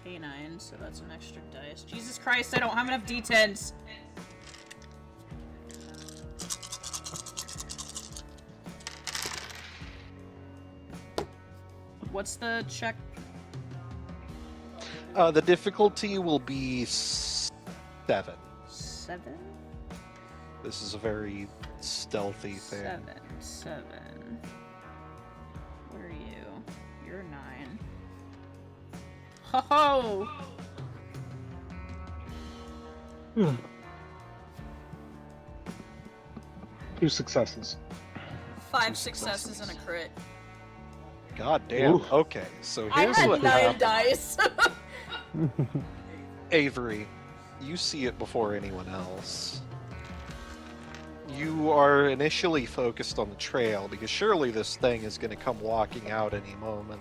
Speaker 2: K9, so that's an extra dice. Jesus Christ, I don't have enough D10s! What's the check?
Speaker 1: The difficulty will be 7.
Speaker 2: 7?
Speaker 1: This is a very stealthy thing.
Speaker 2: 7. Where are you? You're 9. Ho ho!
Speaker 4: Two successes.
Speaker 2: 5 successes and a crit.
Speaker 1: God damn.
Speaker 4: Oof.
Speaker 1: Okay, so
Speaker 2: I
Speaker 1: here's
Speaker 2: had
Speaker 1: what
Speaker 2: 9
Speaker 1: happened.
Speaker 2: dice.
Speaker 1: Avery, you see it before anyone else. You are initially focused on the trail because surely this thing is going to come walking out any moment.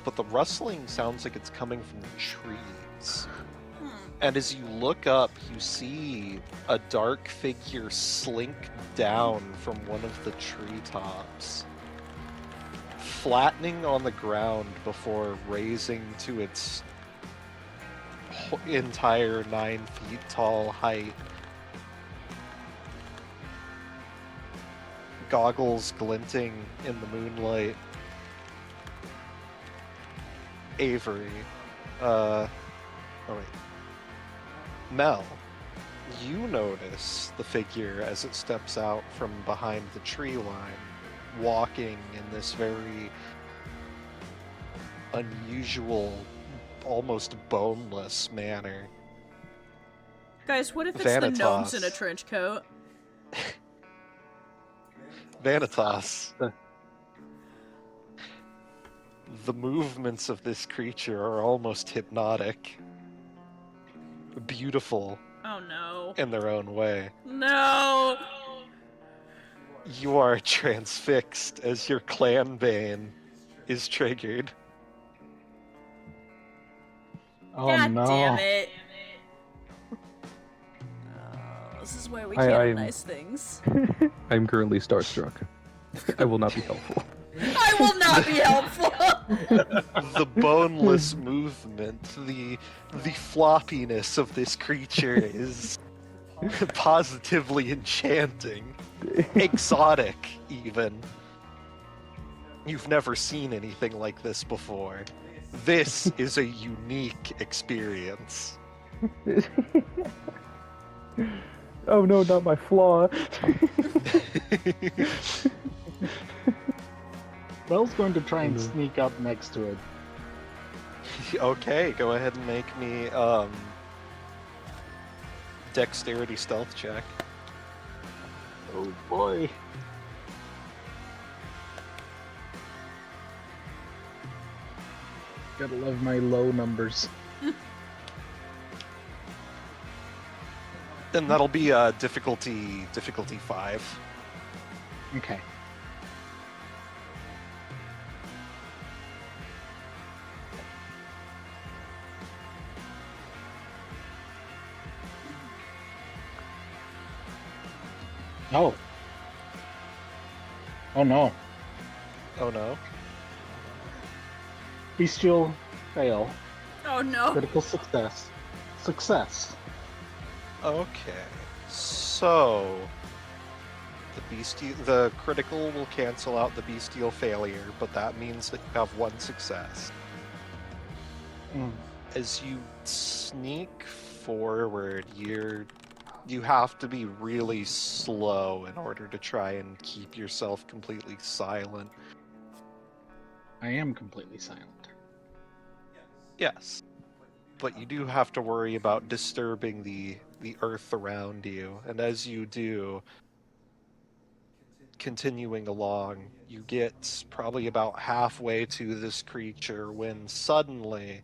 Speaker 1: But the rustling sounds like it's coming from the trees. And as you look up, you see a dark figure slink down from one of the treetops, flattening on the ground before raising to its entire 9 feet tall height. Goggles glinting in the moonlight. Avery. Oh wait. Mel, you notice the figure as it steps out from behind the tree line, walking in this very unusual, almost boneless manner.
Speaker 2: Guys, what if it's the gnomes in a
Speaker 1: Vanitas.
Speaker 2: trench coat?
Speaker 1: Vanitas. The movements of this creature are almost hypnotic. Beautiful
Speaker 2: Oh no.
Speaker 1: in their own way.
Speaker 2: No!
Speaker 1: You are transfixed as your clan bane is triggered.
Speaker 4: Oh
Speaker 2: God
Speaker 4: no.
Speaker 2: damn it. Oh, this is why we can't have nice things.
Speaker 3: I'm currently starstruck. I will not be helpful.
Speaker 2: I will not be helpful!
Speaker 1: The boneless movement, the floppiness of this creature is positively enchanting. Exotic, even. You've never seen anything like this before. This is a unique experience.
Speaker 3: Oh no, not my flaw.
Speaker 4: Belle's going to try and sneak up next to it.
Speaker 1: Okay, go ahead and make me dexterity stealth check.
Speaker 4: Oh boy. Gotta love my low numbers.
Speaker 1: And that'll be difficulty 5.
Speaker 4: Okay. Oh. Oh no.
Speaker 1: Oh no.
Speaker 4: Bestial fail.
Speaker 2: Oh no.
Speaker 4: Critical success. Success.
Speaker 1: Okay. So the critical will cancel out the bestial failure, but that means that you have 1 success.
Speaker 4: Mm.
Speaker 1: As you sneak forward, you're you have to be really slow in order to try and keep yourself completely silent.
Speaker 4: I am completely silent.
Speaker 1: Yes. But you do have to worry about disturbing the earth around you, and as you do, continuing along, you get probably about halfway to this creature when suddenly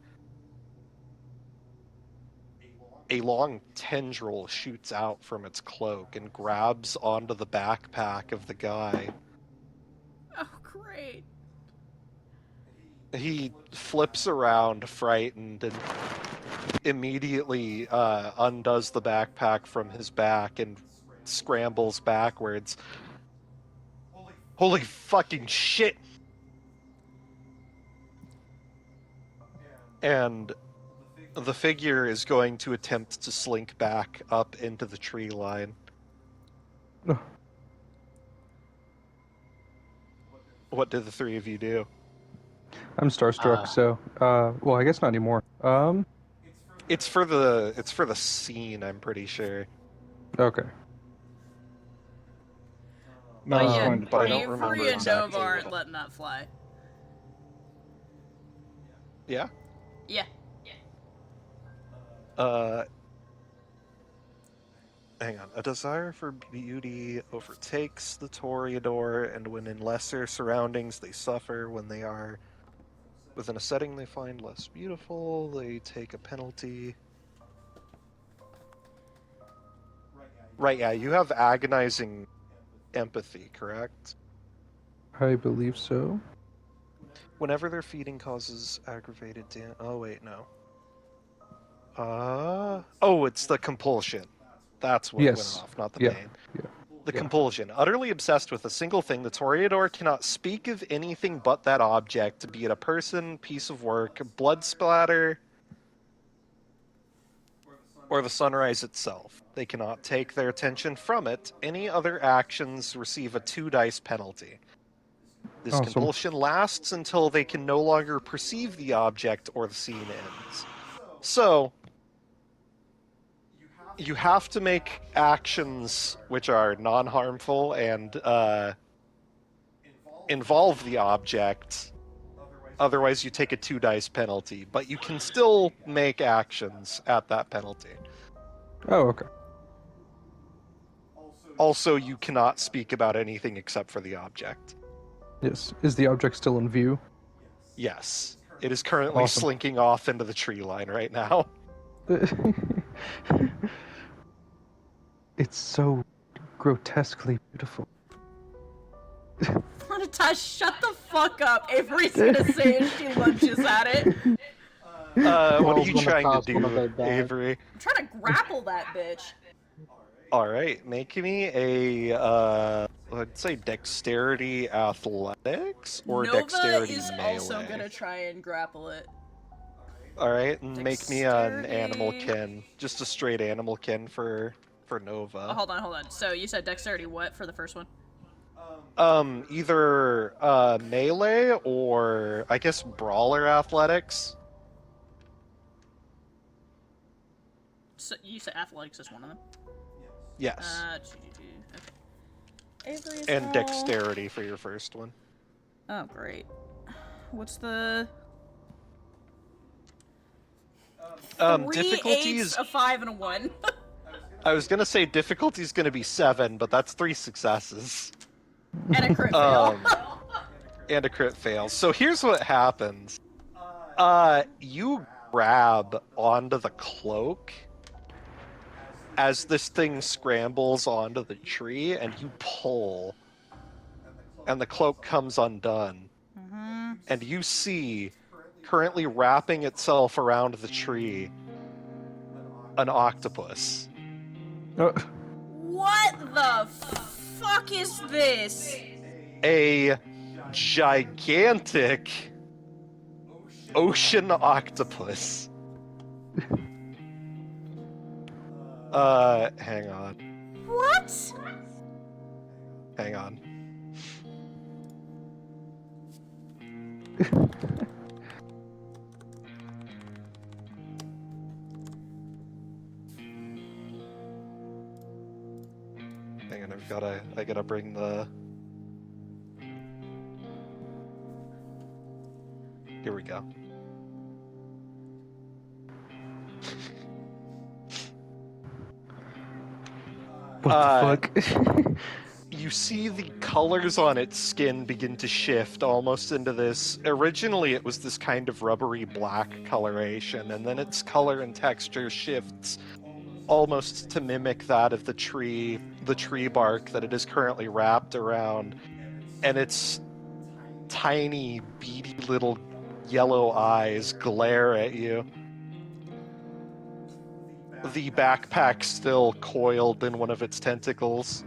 Speaker 1: a long tendril shoots out from its cloak and grabs onto the backpack of the guy.
Speaker 2: Oh, great.
Speaker 1: He flips around, frightened, and immediately undoes the backpack from his back and scrambles backwards. Holy fucking shit! And the figure is going to attempt to slink back up into the tree line.
Speaker 3: Ugh.
Speaker 1: What did the three of you do?
Speaker 3: I'm starstruck, so well, I guess not anymore.
Speaker 1: It's for the scene, I'm pretty sure.
Speaker 3: Okay.
Speaker 4: No, I was
Speaker 2: yeah,
Speaker 4: going to
Speaker 1: but I
Speaker 4: try
Speaker 1: don't
Speaker 4: and
Speaker 1: remember
Speaker 2: Avery and
Speaker 1: exactly
Speaker 2: Nova aren't
Speaker 1: what-
Speaker 2: letting that fly.
Speaker 1: Yeah?
Speaker 2: Yeah.
Speaker 1: Hang on. A desire for beauty overtakes the Toreador, and when in lesser surroundings they suffer. When they are within a setting they find less beautiful, they take a penalty. Right, yeah, you have agonizing empathy, correct?
Speaker 3: I believe so.
Speaker 1: Whenever their feeding causes aggravated oh wait, no. Oh, it's the compulsion. That's what went
Speaker 3: Yes.
Speaker 1: off, not the
Speaker 3: Yeah.
Speaker 1: pain.
Speaker 3: Yeah.
Speaker 1: The
Speaker 3: Yeah.
Speaker 1: compulsion. Utterly obsessed with a single thing, the Toreador cannot speak of anything but that object, be it a person, piece of work, blood splatter, or the sunrise itself. They cannot take their attention from it. Any other actions receive a 2 dice penalty. This
Speaker 3: Awesome.
Speaker 1: compulsion lasts until they can no longer perceive the object or the scene ends. So, you have to make actions which are non-harmful and involve the object. Otherwise, you take a 2 dice penalty, but you can still make actions at that penalty.
Speaker 3: Oh, okay.
Speaker 1: Also, you cannot speak about anything except for the object.
Speaker 3: Yes. Is the object still in view?
Speaker 1: Yes, it is currently
Speaker 3: Awesome.
Speaker 1: slinking off into the tree line right now.
Speaker 3: It's so grotesquely beautiful.
Speaker 2: Montage, shut the fuck up. Avery's gonna say as she lunges at it.
Speaker 1: What are
Speaker 4: Paul's
Speaker 1: you
Speaker 4: gonna
Speaker 1: trying to
Speaker 4: toss one of
Speaker 1: do,
Speaker 4: their bags.
Speaker 1: Avery?
Speaker 2: I'm trying to grapple that bitch.
Speaker 1: Alright, make me a, let's say dexterity athletics, or
Speaker 2: Nova
Speaker 1: dexterity
Speaker 2: is
Speaker 1: melee.
Speaker 2: also gonna try and grapple it.
Speaker 1: Alright, and make me an animal
Speaker 2: Dexterity.
Speaker 1: kin. Just a straight animal kin for Nova.
Speaker 2: Oh, hold on. So you said dexterity what for the first one?
Speaker 1: Either melee or I guess brawler athletics.
Speaker 2: So you said athletics is one of them.
Speaker 1: Yes.
Speaker 2: Okay. Avery's
Speaker 1: And
Speaker 2: roll.
Speaker 1: dexterity for your first one.
Speaker 2: Oh, great. What's the... 3
Speaker 1: Difficulty
Speaker 2: 8s,
Speaker 1: is...
Speaker 2: a 5, and a 1.
Speaker 1: I was gonna say difficulty is gonna be 7, but that's 3 successes.
Speaker 2: And a crit fail.
Speaker 1: And a crit fail. So here's what happens. You grab onto the cloak as this thing scrambles onto the tree, and you pull, and the cloak comes undone.
Speaker 2: Mm-hmm.
Speaker 1: And you see, currently wrapping itself around the tree, an octopus.
Speaker 2: What the fuck is this?
Speaker 1: A gigantic ocean octopus. Hang on.
Speaker 2: What?
Speaker 1: Hang on. Hang on, I gotta bring the... Here we go.
Speaker 3: What the fuck?
Speaker 1: You see the colors on its skin begin to shift almost into this. Originally, it was this kind of rubbery black coloration, and then its color and texture shifts almost to mimic that of the tree bark that it is currently wrapped around, and its tiny, beady little yellow eyes glare at you. The backpack still coiled in one of its tentacles.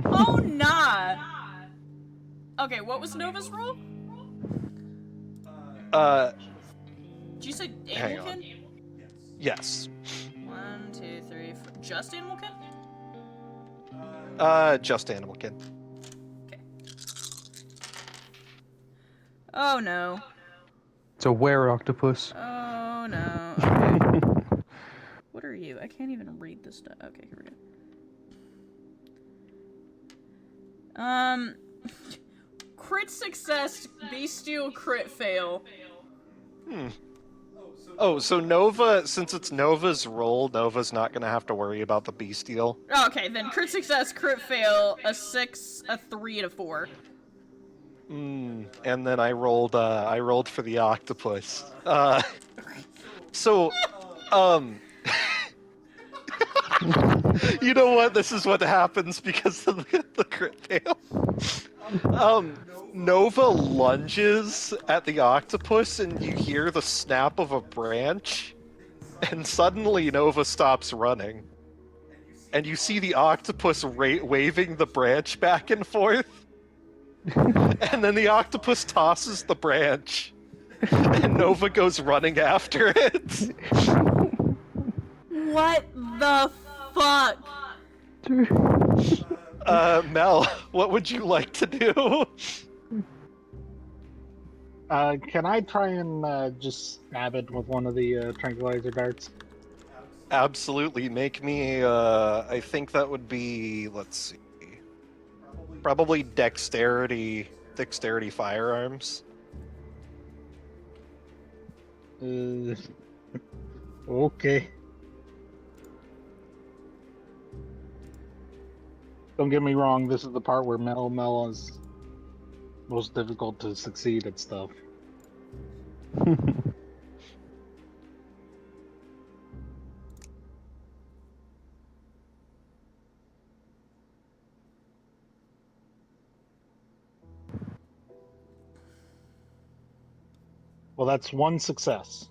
Speaker 2: Oh, nah! Okay, what was Nova's roll? Did you say
Speaker 1: Hang
Speaker 2: animal
Speaker 1: on.
Speaker 2: kin?
Speaker 1: Yes.
Speaker 2: 1, 2, 3, 4. Just animal kin?
Speaker 1: Just animalkin.
Speaker 2: Okay. Oh no.
Speaker 3: It's a were octopus.
Speaker 2: Oh no. Okay. What are you? I can't even read this stuff. Okay, here we go. Crit success, bestial crit fail.
Speaker 1: Oh, so Nova, since it's Nova's roll, Nova's not gonna have to worry about the bestial.
Speaker 2: Oh, okay, then crit success, crit fail, a 6, a 3, and a 4.
Speaker 1: And then I rolled for the octopus. So, you know what? This is what happens because of the crit fail. Nova lunges at the octopus, and you hear the snap of a branch, and suddenly Nova stops running. And you see the octopus waving the branch back and forth, and then the octopus tosses the branch, and Nova goes running after it.
Speaker 2: What the fuck?
Speaker 1: Mel, what would you like to do?
Speaker 4: Can I try and just stab it with one of the tranquilizer darts?
Speaker 1: Absolutely. Make me, I think that would be, let's see, probably dexterity firearms.
Speaker 4: Okay. Don't get me wrong, this is the part where Mel is most difficult to succeed at stuff. Well, that's one success.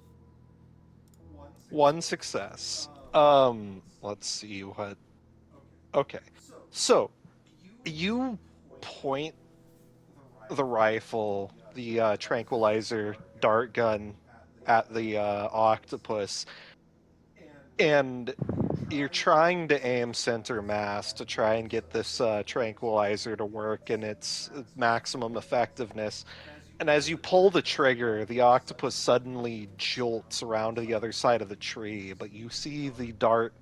Speaker 1: One success. Let's see what. Okay. So, you point the rifle, the tranquilizer dart gun at the octopus, and you're trying to aim center mass to try and get this tranquilizer to work in its maximum effectiveness. And as you pull the trigger, the octopus suddenly jolts around to the other side of the tree, but you see the dart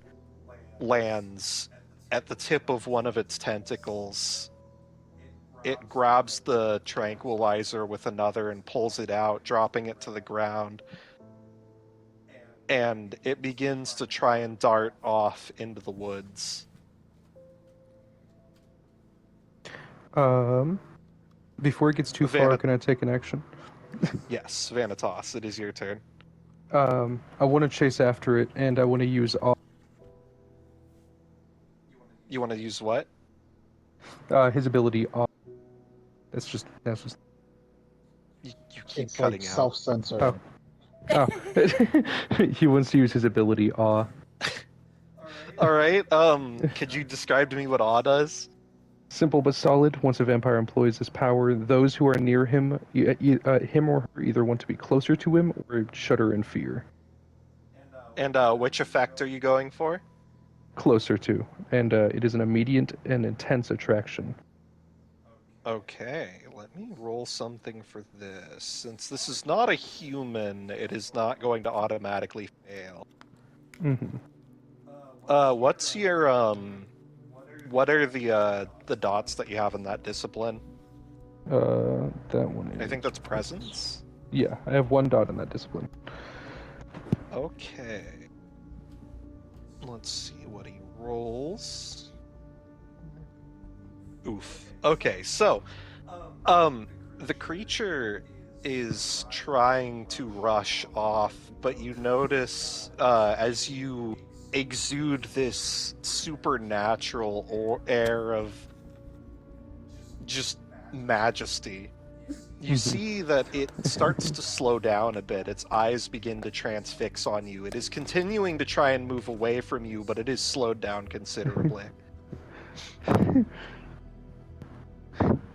Speaker 1: lands at the tip of one of its tentacles. It grabs the tranquilizer with another and pulls it out, dropping it to the ground. And it begins to try and dart off into the woods.
Speaker 3: Before it gets too far, can I take an action?
Speaker 1: Yes, Vanitas, it is your turn.
Speaker 3: I want to chase after it, and I want to use awe.
Speaker 1: You want to use what?
Speaker 3: His ability awe. That's just.
Speaker 1: You keep
Speaker 4: It's
Speaker 1: cutting
Speaker 4: like
Speaker 1: out.
Speaker 4: self-censoring.
Speaker 3: Oh. He wants to use his ability awe.
Speaker 1: All right. Could you describe to me what awe does?
Speaker 3: Simple but solid. Once a vampire employs this power, those who are near him, him or her, either want to be closer to him or shudder in fear.
Speaker 1: And which effect are you going for?
Speaker 3: Closer to, and it is an immediate and intense attraction.
Speaker 1: Okay, let me roll something for this. Since this is not a human, it is not going to automatically fail.
Speaker 3: Mm-hmm.
Speaker 1: What's your What are the dots that you have in that discipline?
Speaker 3: That one is...
Speaker 1: I think that's presence.
Speaker 3: Yeah, I have 1 dot in that discipline.
Speaker 1: Okay. Let's see what he rolls. Oof. Okay, so, the creature is trying to rush off, but you notice, as you exude this supernatural air of just majesty, you see that it starts to slow down a bit. Its eyes begin to transfix on you. It is continuing to try and move away from you, but it is slowed down considerably.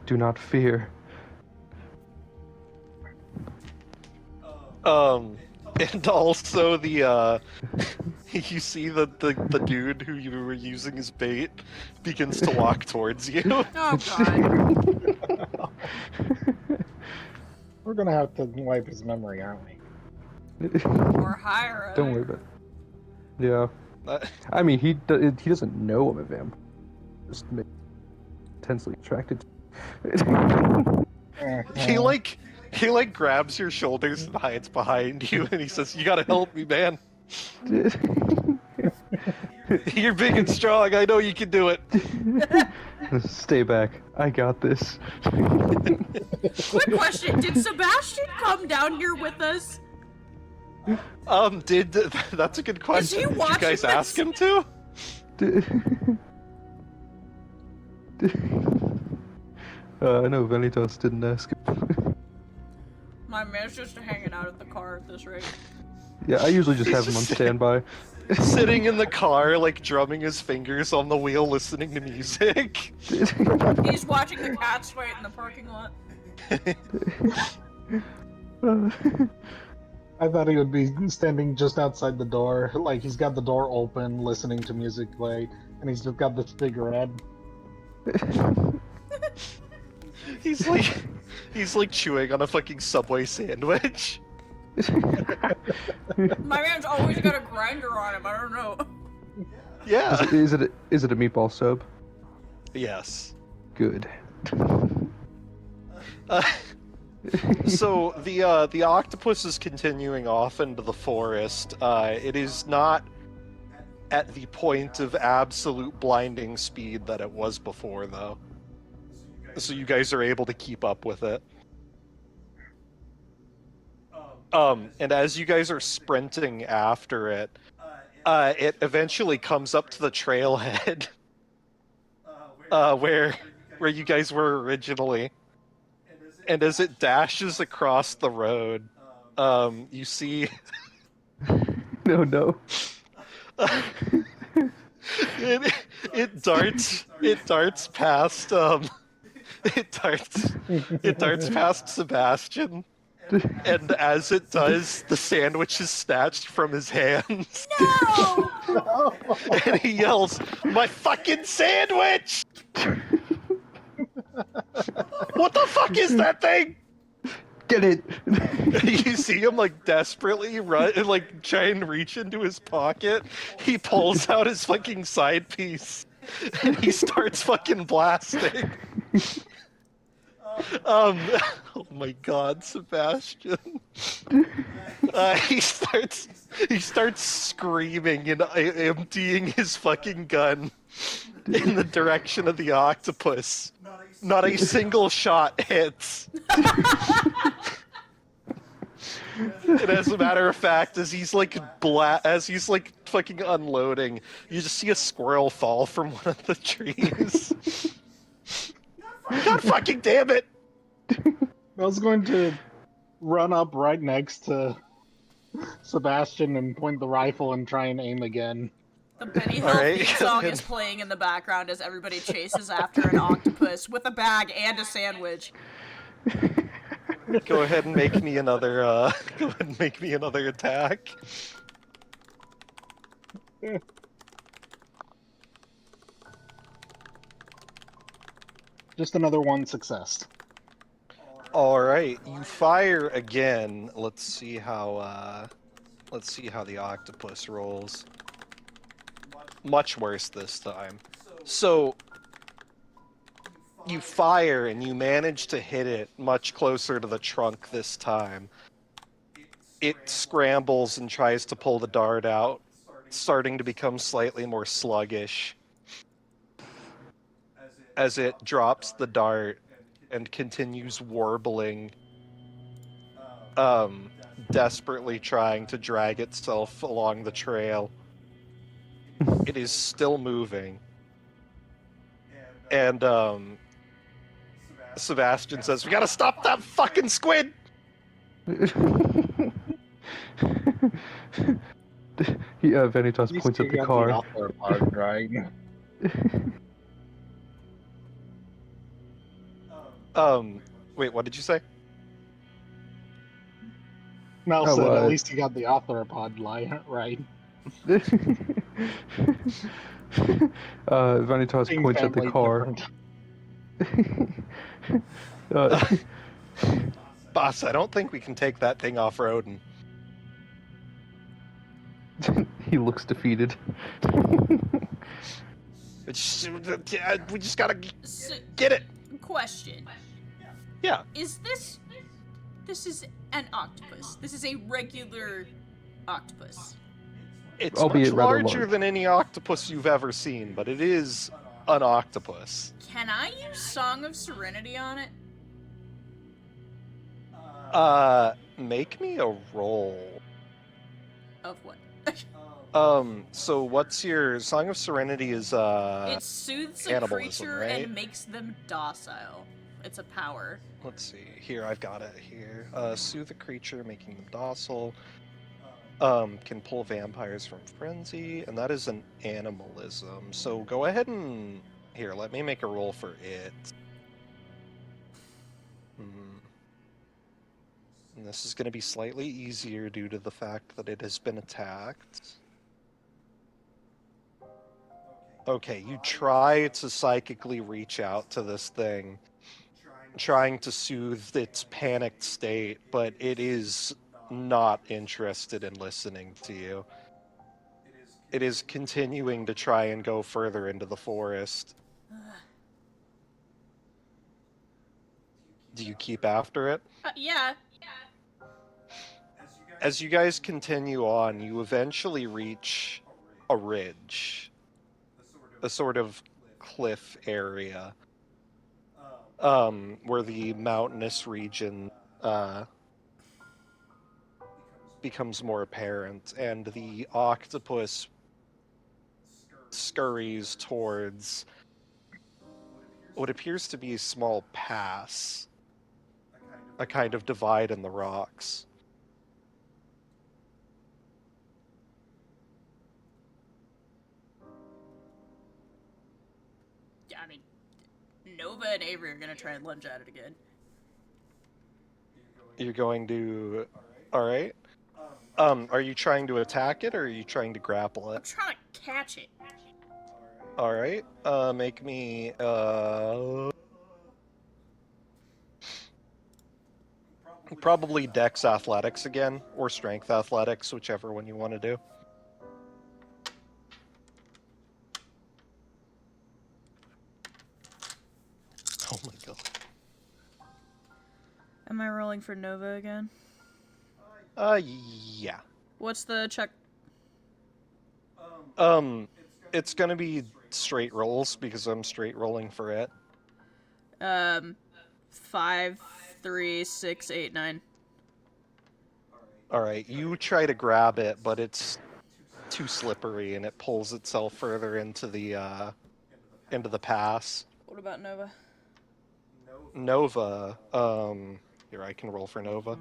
Speaker 3: Do not fear.
Speaker 1: And also the you see that the dude who you were using as bait begins to walk towards you.
Speaker 2: Oh god.
Speaker 4: We're gonna have to wipe his memory, aren't we?
Speaker 2: Or hire
Speaker 3: Don't worry about it. Yeah. I mean, he doesn't know I'm a vampire. Just intensely attracted to
Speaker 1: He grabs your shoulders and hides behind you, and he says, "You gotta help me, man. You're big and strong. I know you can do it."
Speaker 3: Stay back. I got this.
Speaker 2: Quick question, did Sebastian come down here with us?
Speaker 1: That's a good question. Did you guys ask him to?
Speaker 3: I know Velitos didn't ask him.
Speaker 2: My man's just hanging out at the car at this rate.
Speaker 3: Yeah, I usually just have him on standby.
Speaker 1: Sitting in the car, like drumming his fingers on the wheel, listening to music.
Speaker 2: He's watching the cats fight in the parking lot.
Speaker 4: I thought he would be standing just outside the door, like he's got the door open, listening to music play, and he's just got this big red.
Speaker 1: He's like chewing on a fucking Subway sandwich.
Speaker 2: My man's always got a grinder on him, I don't know.
Speaker 1: Yeah.
Speaker 3: Is it a meatball sub?
Speaker 1: Yes.
Speaker 3: Good.
Speaker 1: So the octopus is continuing off into the forest. It is not at the point of absolute blinding speed that it was before, though. So you guys are able to keep up with it. And as you guys are sprinting after it, it eventually comes up to the trailhead, where you guys were originally. And as it dashes across the road, you see.
Speaker 3: No.
Speaker 1: It darts past it darts past Sebastian. And as it does, the sandwich is snatched from his hands.
Speaker 2: No!
Speaker 1: And he yells, "My fucking sandwich!" What the fuck is that thing?
Speaker 3: Get it!
Speaker 1: You see him like desperately run and like try and reach into his pocket. He pulls out his fucking side piece and he starts fucking blasting. Oh my god, Sebastian. He starts screaming and emptying his fucking gun in the direction of the octopus. Not a single shot hits. And as a matter of fact, as he's like fucking unloading, you just see a squirrel fall from one of the trees. God fucking damn it!
Speaker 4: I was going to run up right next to Sebastian and point the rifle and try and aim again.
Speaker 2: The Benny Hill theme song is playing in the background as everybody chases after an octopus with a bag and a sandwich.
Speaker 1: Go ahead and make me another attack.
Speaker 4: Just another one success.
Speaker 1: Alright, you fire again. Let's see how the octopus rolls. Much worse this time. So you fire and you manage to hit it much closer to the trunk this time. It scrambles and tries to pull the dart out, starting to become slightly more sluggish as it drops the dart and continues warbling, desperately trying to drag itself along the trail. It is still moving. And Sebastian says, "We gotta stop that fucking squid!"
Speaker 3: Vanitas
Speaker 4: At least
Speaker 3: points
Speaker 4: you
Speaker 3: at the
Speaker 4: got
Speaker 3: car.
Speaker 4: the author part, right?
Speaker 1: Wait, what did you say?
Speaker 4: Mel
Speaker 3: Oh,
Speaker 4: said, at least you got the author pod line right.
Speaker 3: Vanitas
Speaker 4: Being
Speaker 3: points at the
Speaker 4: family
Speaker 3: car.
Speaker 4: different.
Speaker 3: uh,
Speaker 1: Boss, I don't think we can take that thing off roading.
Speaker 3: he looks defeated.
Speaker 1: We just gotta
Speaker 2: So,
Speaker 1: get it.
Speaker 2: question.
Speaker 1: Yeah.
Speaker 2: Is this... This is an octopus. This is a regular octopus.
Speaker 1: It's
Speaker 3: Albeit
Speaker 1: much
Speaker 3: rather
Speaker 1: larger
Speaker 3: large.
Speaker 1: than any octopus you've ever seen, but it is an octopus.
Speaker 2: Can I use Song of Serenity on it?
Speaker 1: Make me a roll.
Speaker 2: Of what?
Speaker 1: So what's your Song of Serenity is,
Speaker 2: It soothes a
Speaker 1: cannibalism,
Speaker 2: creature
Speaker 1: right?
Speaker 2: and makes them docile. It's a power.
Speaker 1: Let's see. Here, I've got it here. Soothe a creature, making them docile. Can pull vampires from frenzy, and that is an animalism. So go ahead and... Here, let me make a roll for it. And this is going to be slightly easier due to the fact that it has been attacked. Okay, you try to psychically reach out to this thing, trying to soothe its panicked state, but it is not interested in listening to you. It is continuing to try and go further into the forest. Do you keep after it?
Speaker 2: Yeah.
Speaker 1: As you guys continue on, you eventually reach a ridge, a sort of cliff area, where the mountainous region becomes more apparent, and the octopus scurries towards what appears to be a small pass, a kind of divide in the rocks.
Speaker 2: I mean, Nova and Avery are gonna try and lunge at it again.
Speaker 1: You're going to... Alright. Are you trying to attack it, or are you trying to grapple
Speaker 2: I'm
Speaker 1: it?
Speaker 2: trying to catch it.
Speaker 1: Alright. Make me, probably Dex Athletics again, or Strength Athletics, whichever one you want to do. Oh my god.
Speaker 2: Am I rolling for Nova again?
Speaker 1: Yeah.
Speaker 2: What's the check?
Speaker 1: It's gonna be straight rolls, because I'm straight rolling for it.
Speaker 2: 5, 3, 6, 8, 9.
Speaker 1: Alright, you try to grab it, but it's too slippery, and it pulls itself further into the pass.
Speaker 2: What about Nova?
Speaker 1: Nova, here, I can roll for Nova.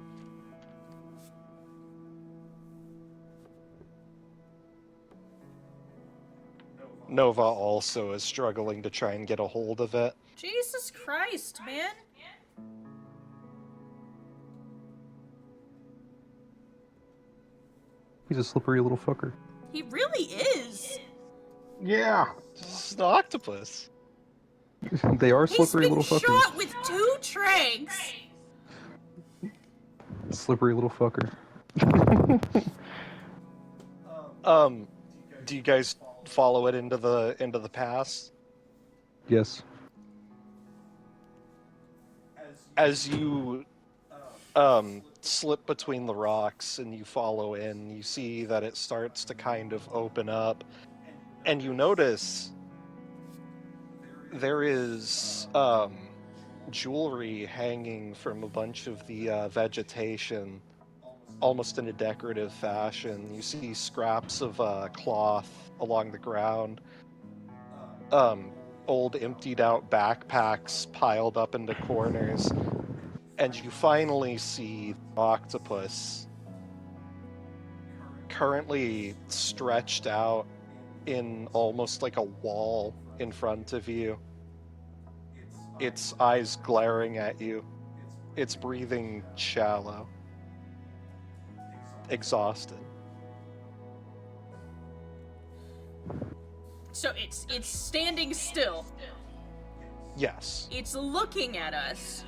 Speaker 1: Nova also is struggling to try and get a hold of it.
Speaker 2: Jesus Christ, man!
Speaker 3: He's a slippery little fucker.
Speaker 2: He really is!
Speaker 4: Yeah.
Speaker 1: This is an octopus.
Speaker 3: They are
Speaker 2: He's
Speaker 3: slippery
Speaker 2: been
Speaker 3: little fuckers.
Speaker 2: shot with 2 tranks!
Speaker 3: Slippery little fucker.
Speaker 1: Do you guys follow it into the pass?
Speaker 3: Yes.
Speaker 1: As you slip between the rocks and you follow in, you see that it starts to kind of open up, and you notice there is jewelry hanging from a bunch of the vegetation, almost in a decorative fashion. You see scraps of cloth along the ground, old emptied out backpacks piled up into corners, and you finally see the octopus currently stretched out in almost like a wall in front of you, its eyes glaring at you, its breathing shallow, exhausted.
Speaker 2: So it's standing still.
Speaker 1: Yes.
Speaker 2: It's looking at us.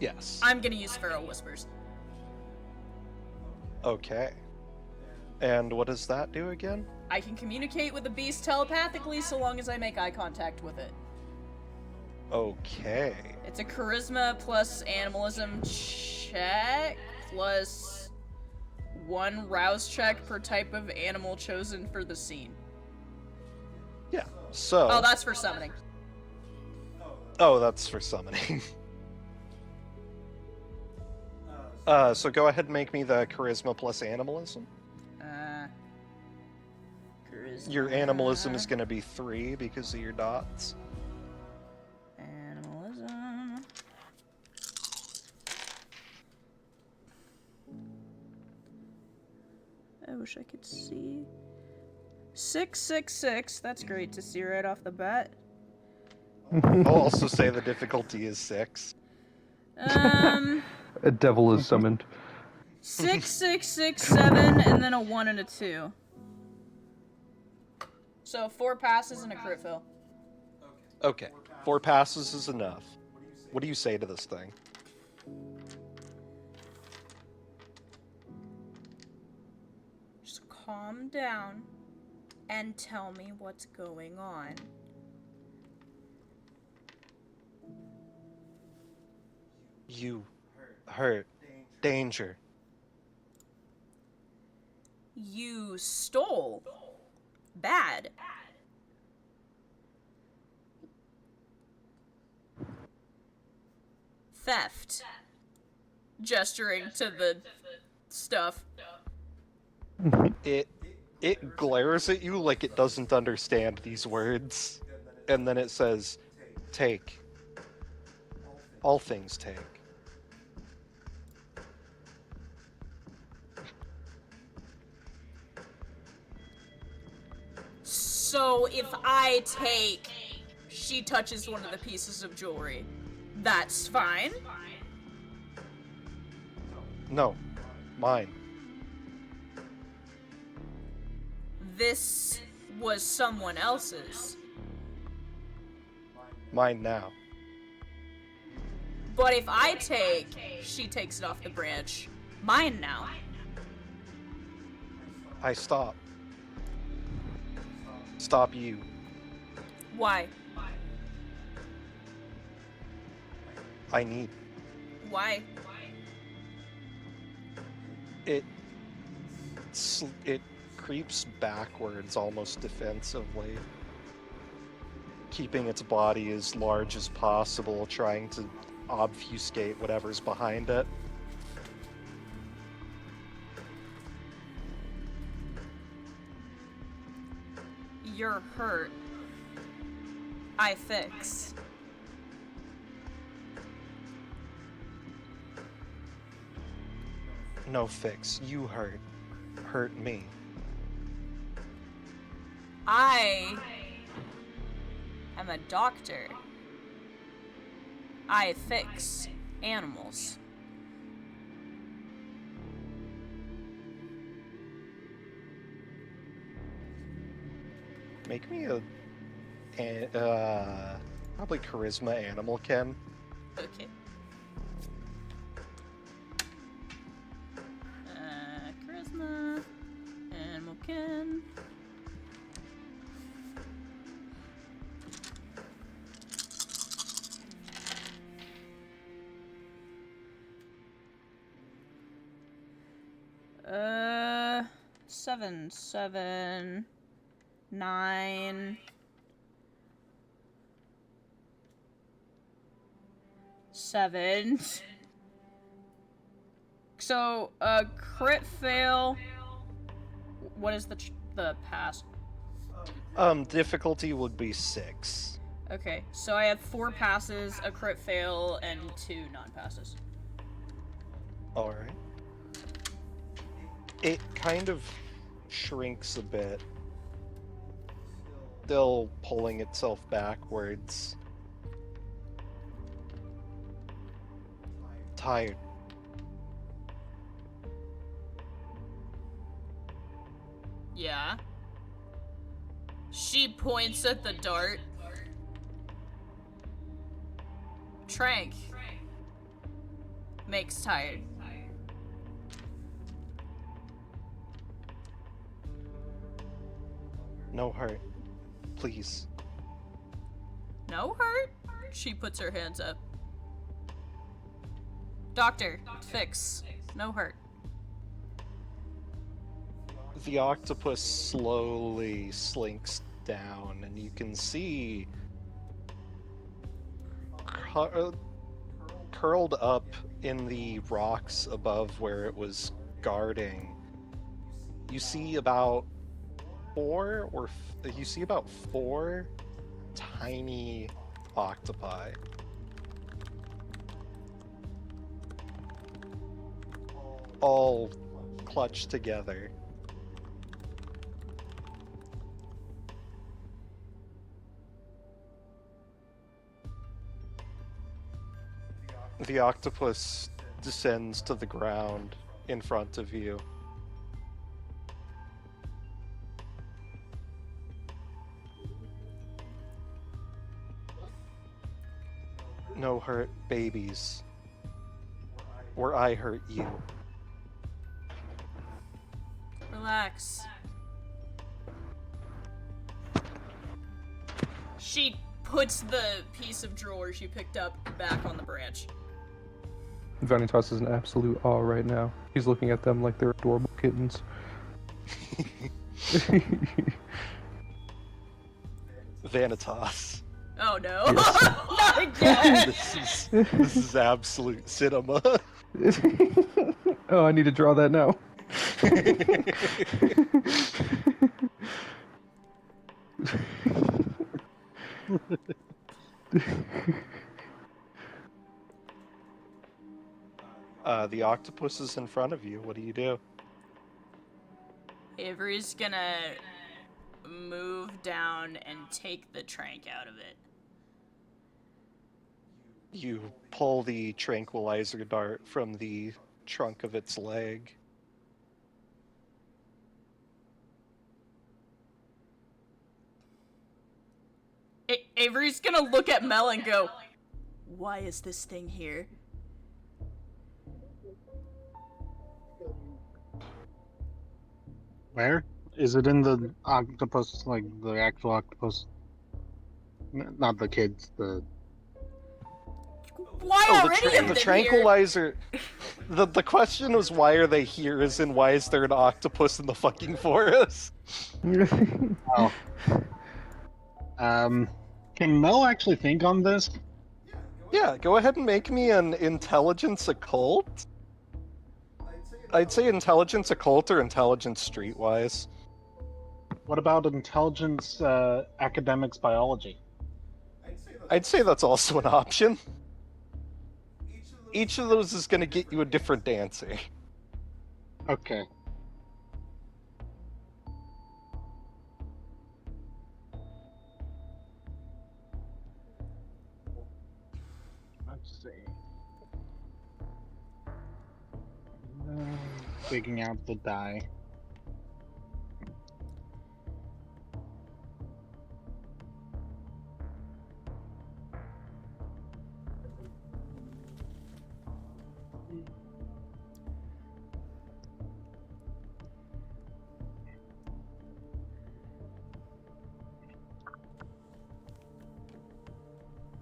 Speaker 1: Yes.
Speaker 2: I'm gonna use Feral Whispers.
Speaker 1: Okay. And what does that do again?
Speaker 2: I can communicate with the beast telepathically so long as I make eye contact with it.
Speaker 1: Okay.
Speaker 2: It's a charisma plus animalism check plus 1 rouse check per type of animal chosen for the scene.
Speaker 1: Yeah. So.
Speaker 2: Oh, that's for summoning.
Speaker 1: Oh, that's for summoning. So go ahead and make me the charisma plus animalism.
Speaker 2: Charisma.
Speaker 1: Your animalism is going to be 3 because of your dots.
Speaker 2: Animalism. I wish I could see. 666. That's great to see right off the bat.
Speaker 1: I'll also say the difficulty is 6.
Speaker 3: A devil is summoned.
Speaker 2: 6, 6, 6, 7, and then a 1 and a 2. So 4 passes and a crit fail.
Speaker 1: Okay. 4 passes is enough. What do you say to this thing?
Speaker 2: Just calm down and tell me what's going on.
Speaker 1: You hurt. Danger.
Speaker 2: You stole. Bad. Theft. Gesturing to the stuff.
Speaker 1: It glares at you like it doesn't understand these words. And then it says, take. All things take.
Speaker 2: So if I take... She touches one of the pieces of jewelry. That's fine?
Speaker 1: No. Mine.
Speaker 2: This was someone else's.
Speaker 1: Mine now.
Speaker 2: But if I take... She takes it off the branch. Mine now.
Speaker 1: I stop. Stop you.
Speaker 2: Why?
Speaker 1: I need.
Speaker 2: Why?
Speaker 1: It creeps backwards almost defensively, keeping its body as large as possible, trying to obfuscate whatever's behind it.
Speaker 2: You're hurt. I fix.
Speaker 1: No fix. You hurt. Hurt me.
Speaker 2: I am a doctor. I fix animals.
Speaker 1: Make me probably charisma animal ken.
Speaker 2: Okay. Charisma. Animal kin. 7, 7, 9, 7. So, crit fail. What is the pass?
Speaker 1: Difficulty would be 6.
Speaker 2: Okay, so I have 4 passes, a crit fail, and 2 non-passes.
Speaker 1: Alright. It kind of shrinks a bit, still pulling itself backwards. Tired.
Speaker 2: Yeah. She points at the dart. Trank. Makes tired.
Speaker 1: No hurt. Please.
Speaker 2: No hurt? She puts her hands up. Doctor, fix. No hurt.
Speaker 1: The octopus slowly slinks down, and you can see curled up in the rocks above where it was guarding. You see about four tiny octopi. All clutched together. The octopus descends to the ground in front of you. No hurt babies. Or I hurt you.
Speaker 2: Relax. She puts the piece of jewelry she picked up back on the branch.
Speaker 3: Vanitas is in absolute awe right now. He's looking at them like they're adorable kittens.
Speaker 1: Vanitas.
Speaker 2: Oh no.
Speaker 3: Yes.
Speaker 2: Not again!
Speaker 1: This is absolute cinema.
Speaker 3: Oh, I need to draw that now.
Speaker 1: The octopus is in front of you. What do you do?
Speaker 2: Avery's gonna move down and take the trank out of it.
Speaker 1: You pull the tranquilizer dart from the trunk of its leg.
Speaker 2: Avery's gonna look at Mel and go, "Why is this thing here?"
Speaker 4: Where? Is it in the octopus, like the actual octopus? Not the kids, the...
Speaker 2: Why already have
Speaker 1: the
Speaker 2: them
Speaker 1: tranquilizer. The question was why are they here? As in why is there an octopus in the fucking forest?
Speaker 4: Oh. Can Mel actually think on this?
Speaker 1: Yeah, go ahead and make me an intelligence occult. I'd say intelligence occult or intelligence streetwise.
Speaker 4: What about intelligence, academics, biology?
Speaker 1: I'd say that's also an option. Each of those is going to get you a different dancer.
Speaker 4: Okay. Let's see. Digging out the die.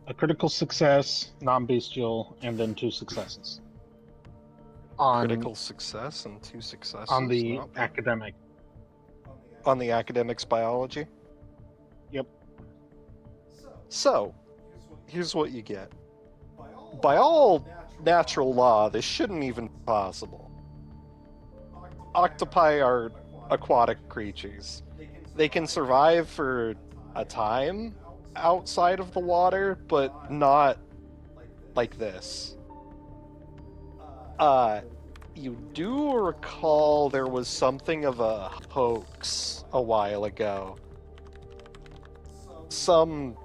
Speaker 4: A critical success, non-bestial, and then 2 successes. On
Speaker 1: Critical success and 2 successes.
Speaker 4: on the
Speaker 1: not bad.
Speaker 4: academic.
Speaker 1: on the academics biology.
Speaker 4: Yep.
Speaker 1: So, here's what you get. By all natural law, this shouldn't even be possible. Octopi are aquatic creatures. They can survive for a time outside of the water, but not like this. You do recall there was something of a hoax a while ago. Some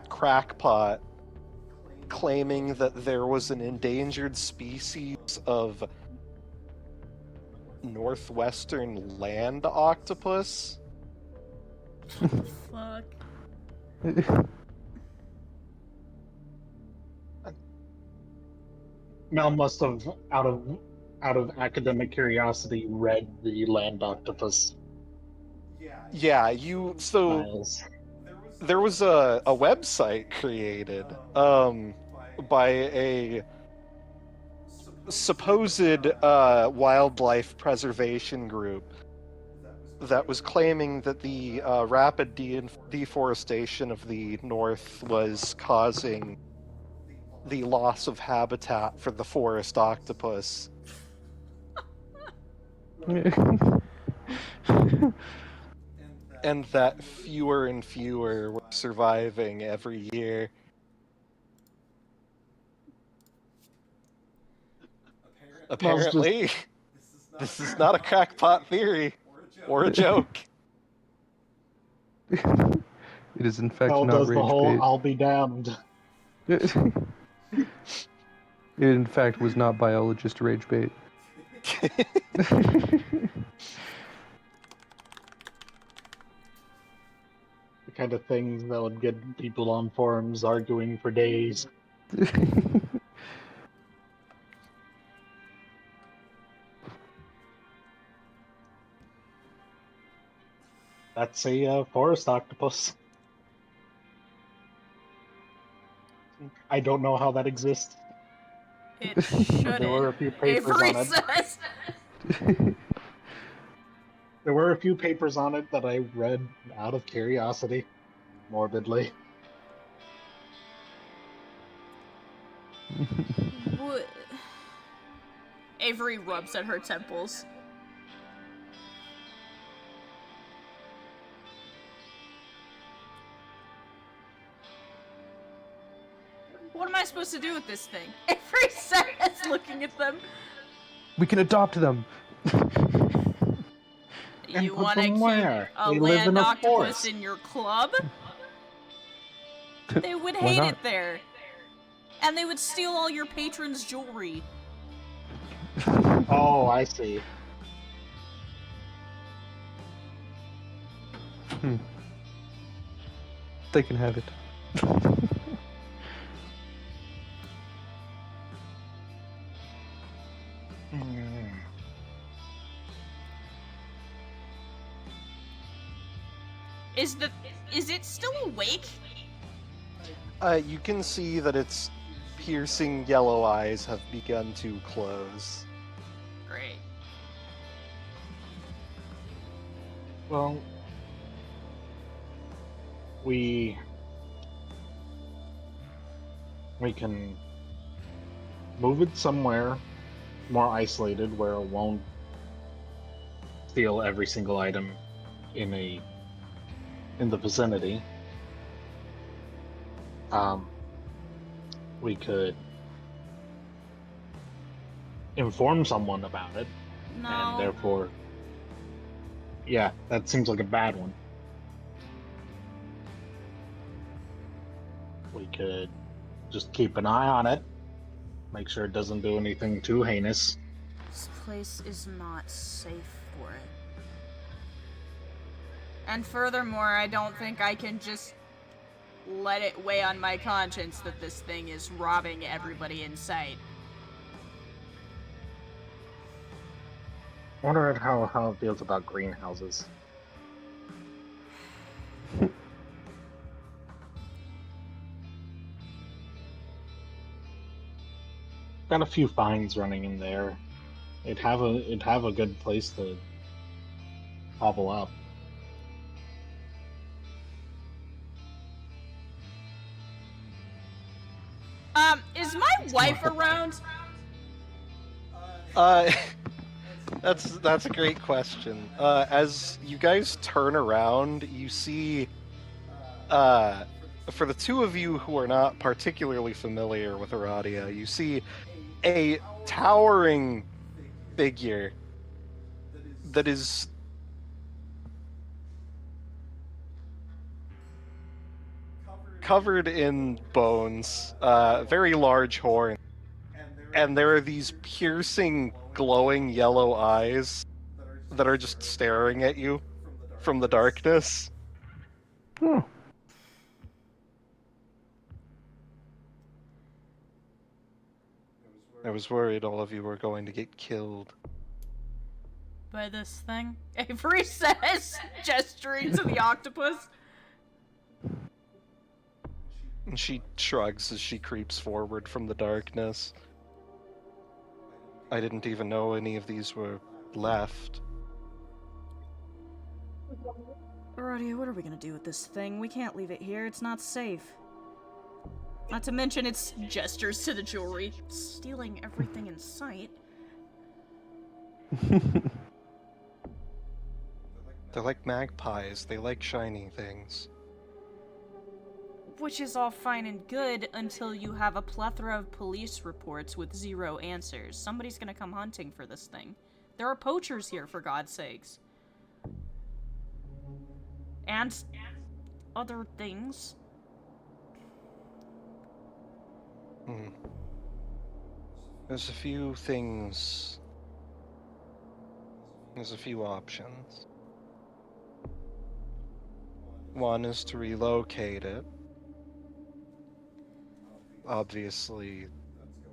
Speaker 1: crackpot claiming that there was an endangered species of northwestern land octopus.
Speaker 2: Fuck.
Speaker 4: Mel must have, out of academic curiosity, read the land octopus
Speaker 1: Yeah,
Speaker 4: files.
Speaker 1: there was a website created by a supposed wildlife preservation group that was claiming that the rapid deforestation of the north was causing the loss of habitat for the forest octopus. And that fewer and fewer were surviving every year. Apparently, this is not a crackpot theory or a joke.
Speaker 3: It is in fact
Speaker 4: Mel
Speaker 3: not
Speaker 4: does the
Speaker 3: rage
Speaker 4: whole
Speaker 3: bait.
Speaker 4: "I'll be damned."
Speaker 3: It in fact was not biologist rage bait.
Speaker 4: The kind of things that would get people on forums arguing for days. That's a forest octopus. I don't know how that exists.
Speaker 2: It shouldn't.
Speaker 4: There were a few papers
Speaker 2: Avery
Speaker 4: on it.
Speaker 2: says.
Speaker 4: There were a few papers on it that I read out of curiosity, morbidly.
Speaker 2: What? Avery rubs at her temples. What am I supposed to do with this thing? Avery says, looking at them.
Speaker 3: We can adopt them.
Speaker 4: And
Speaker 2: You
Speaker 4: put
Speaker 2: want to
Speaker 4: them
Speaker 2: keep
Speaker 4: where?
Speaker 2: a
Speaker 4: They live
Speaker 2: land
Speaker 4: in a
Speaker 2: octopus
Speaker 4: forest.
Speaker 2: in your club? They would
Speaker 3: Why
Speaker 2: hate
Speaker 3: not?
Speaker 2: it there. And they would steal all your patrons' jewelry.
Speaker 4: Oh, I see.
Speaker 3: They can have it.
Speaker 2: Is it still awake?
Speaker 1: You can see that its piercing yellow eyes have begun to close.
Speaker 2: Great.
Speaker 4: Well, we can move it somewhere more isolated where it won't steal every single item in the vicinity. We could inform someone about it,
Speaker 2: No.
Speaker 4: and therefore, yeah, that seems like a bad one. We could just keep an eye on it, make sure it doesn't do anything too heinous.
Speaker 2: This place is not safe for it. And furthermore, I don't think I can just let it weigh on my conscience that this thing is robbing everybody in sight.
Speaker 4: I wonder how it feels about greenhouses. Got a few fines running in there. It'd have a good place to hobble up.
Speaker 2: Is my wife around?
Speaker 1: Uh, that's a great question. As you guys turn around, you see, for the two of you who are not particularly familiar with Aradia, you see a towering figure that is covered in bones, very large horn, and there are these piercing, glowing yellow eyes that are just staring at you from the darkness.
Speaker 3: Oh,
Speaker 1: I was worried all of you were going to get killed.
Speaker 2: By this thing? Avery says, gesturing to the octopus.
Speaker 1: And she shrugs as she creeps forward from the darkness. I didn't even know any of these were left.
Speaker 2: Aradia, what are we gonna do with this thing? We can't leave it here. It's not safe. Not to mention its gestures to the jewelry, stealing everything in sight.
Speaker 1: They're like magpies. They like shiny things.
Speaker 2: Which is all fine and good until you have a plethora of police reports with zero answers. Somebody's gonna come hunting for this thing. There are poachers here, for God's sakes. And other things.
Speaker 1: There's a few things. There's a few options. One is to relocate it. Obviously,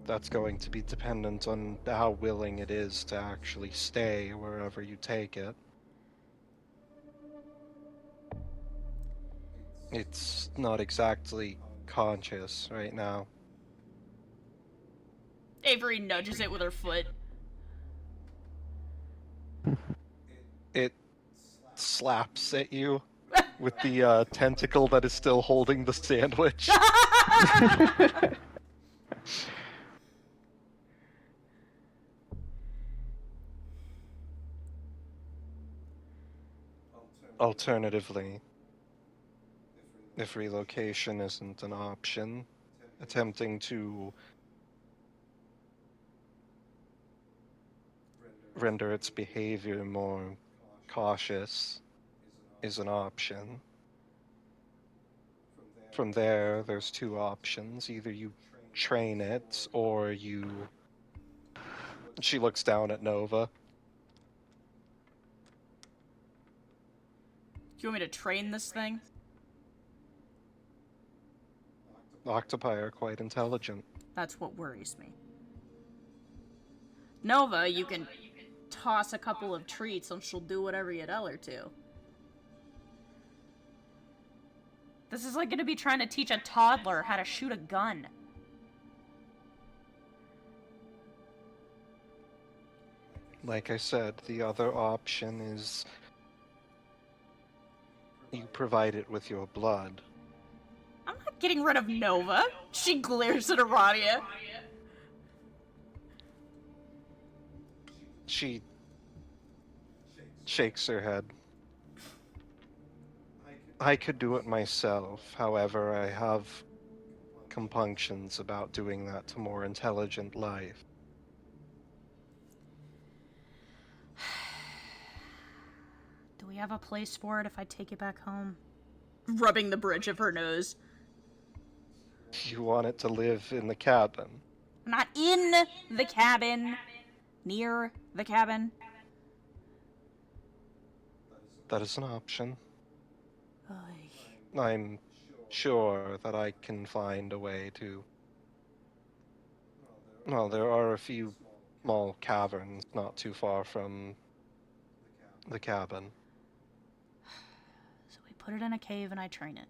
Speaker 1: that's going to be dependent on how willing it is to actually stay wherever you take it. It's not exactly conscious right now.
Speaker 2: Avery nudges it with her foot.
Speaker 1: It slaps at you with the tentacle that is still holding the sandwich. Alternatively, if relocation isn't an option, attempting to render its behavior more cautious is an option. From there, there's two options. Either you train it, or you... She looks down at Nova.
Speaker 2: Do you want me to train this thing?
Speaker 1: Octopi are quite intelligent.
Speaker 2: That's what worries me. Nova, you can toss a couple of treats and she'll do whatever you tell her to. This is like gonna be trying to teach a toddler how to shoot a gun.
Speaker 1: Like I said, the other option is you provide it with your blood.
Speaker 2: I'm not getting rid of Nova. She glares at Aradia.
Speaker 1: She shakes her head. I could do it myself, however, I have compunctions about doing that to more intelligent life.
Speaker 2: Do we have a place for it if I take it back home? Rubbing the bridge of her nose.
Speaker 1: You want it to live in the cabin?
Speaker 2: Not in the cabin. Near the cabin.
Speaker 1: That is an option.
Speaker 2: Oy.
Speaker 1: I'm sure that I can find a way to... Well, there are a few small caverns not too far from the cabin.
Speaker 2: So we put it in a cave and I train it.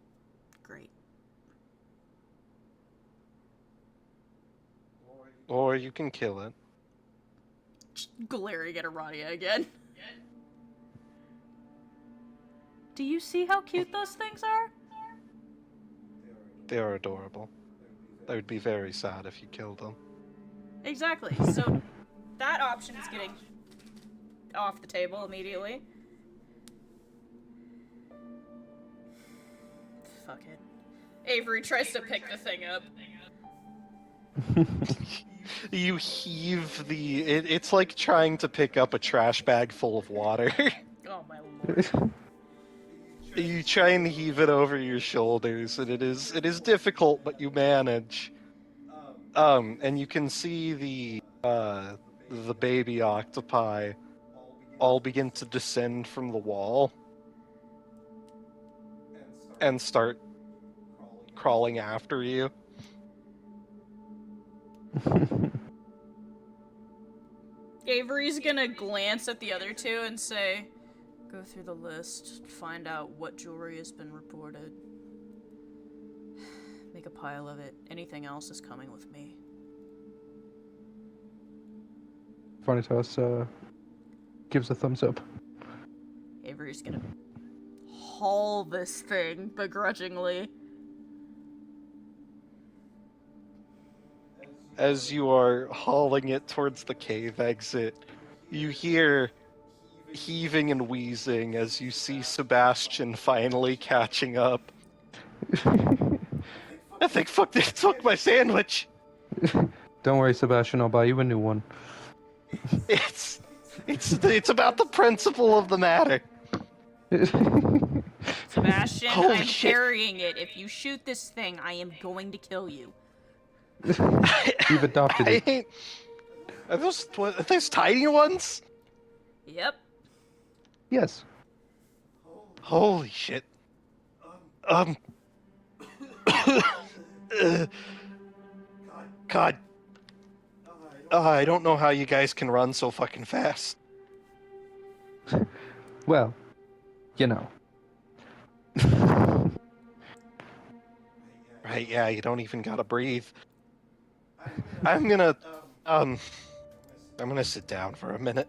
Speaker 2: Great.
Speaker 1: Or you can kill it.
Speaker 2: Glaring at Aradia again. Do you see how cute those things are?
Speaker 1: They are adorable. I would be very sad if you killed them.
Speaker 2: Exactly. So that option is getting off the table immediately. Fuck it. Avery tries to pick the thing up.
Speaker 1: You heave it's like trying to pick up a trash bag full of water.
Speaker 2: Oh my lord.
Speaker 1: You try and heave it over your shoulders, and it is difficult, but you manage. And you can see the baby octopi all begin to descend from the wall and start crawling after you.
Speaker 2: Avery's gonna glance at the other two and say, go through the list, find out what jewelry has been reported. Make a pile of it. Anything else is coming with me.
Speaker 3: Vanitas gives a thumbs up.
Speaker 2: Avery's gonna haul this thing begrudgingly.
Speaker 1: As you are hauling it towards the cave exit, you hear heaving and wheezing as you see Sebastian finally catching up. I think fuck they took my sandwich.
Speaker 3: Don't worry, Sebastian, I'll buy you a new one.
Speaker 1: It's about the principle of the matter.
Speaker 2: Sebastian,
Speaker 1: Holy
Speaker 2: I'm
Speaker 1: shit.
Speaker 2: carrying it. If you shoot this thing, I am going to kill you.
Speaker 3: We've adopted it.
Speaker 1: ain't- Are those tiny ones?
Speaker 2: Yep.
Speaker 3: Yes.
Speaker 1: Holy shit. God. I don't know how you guys can run so fucking fast.
Speaker 3: Well, you know.
Speaker 1: Right, yeah, you don't even gotta breathe. I'm gonna sit down for a minute.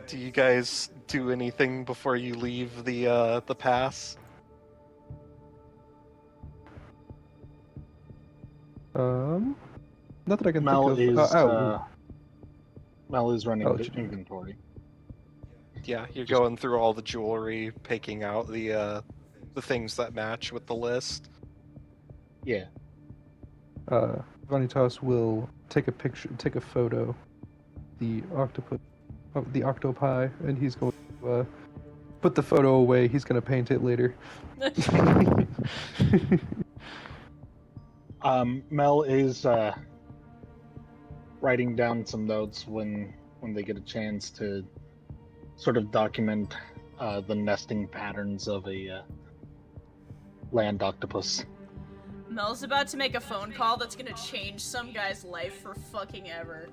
Speaker 1: Do you guys do anything before you leave the pass?
Speaker 3: Not that I can
Speaker 4: Mel
Speaker 3: think
Speaker 4: is
Speaker 3: of.
Speaker 4: Mel is running
Speaker 3: Oh,
Speaker 4: the
Speaker 3: it's-
Speaker 4: inventory.
Speaker 1: Yeah, you're going through all the jewelry, picking out the things that match with the list.
Speaker 4: Yeah.
Speaker 3: Vanitas will take a photo, the octopi, and he's going to put the photo away. He's going to paint it later.
Speaker 4: Mel is writing down some notes when they get a chance to sort of document the nesting patterns of a land octopus.
Speaker 2: Mel's about to make a phone call that's gonna change some guy's life for fucking ever.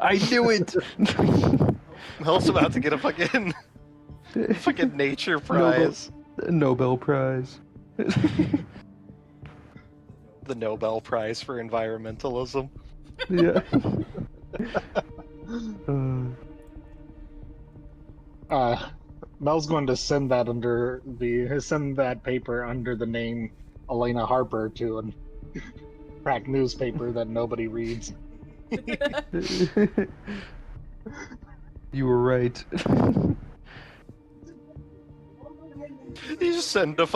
Speaker 3: I knew it.
Speaker 1: Mel's about to get a fucking nature prize.
Speaker 3: Nobel Prize.
Speaker 1: The Nobel Prize for environmentalism.
Speaker 3: Yeah.
Speaker 4: Mel's going to send that paper under the name Elena Harper to a crack newspaper that nobody reads.
Speaker 3: You were right.
Speaker 1: You send the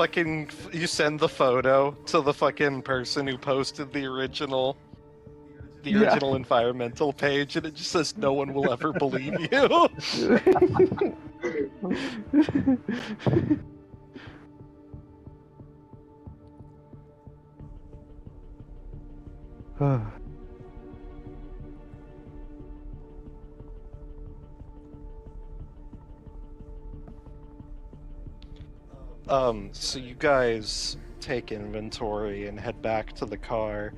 Speaker 1: photo to the fucking person who posted the original environmental page, and it just says no one will ever believe you. So you guys take inventory and head back to the car.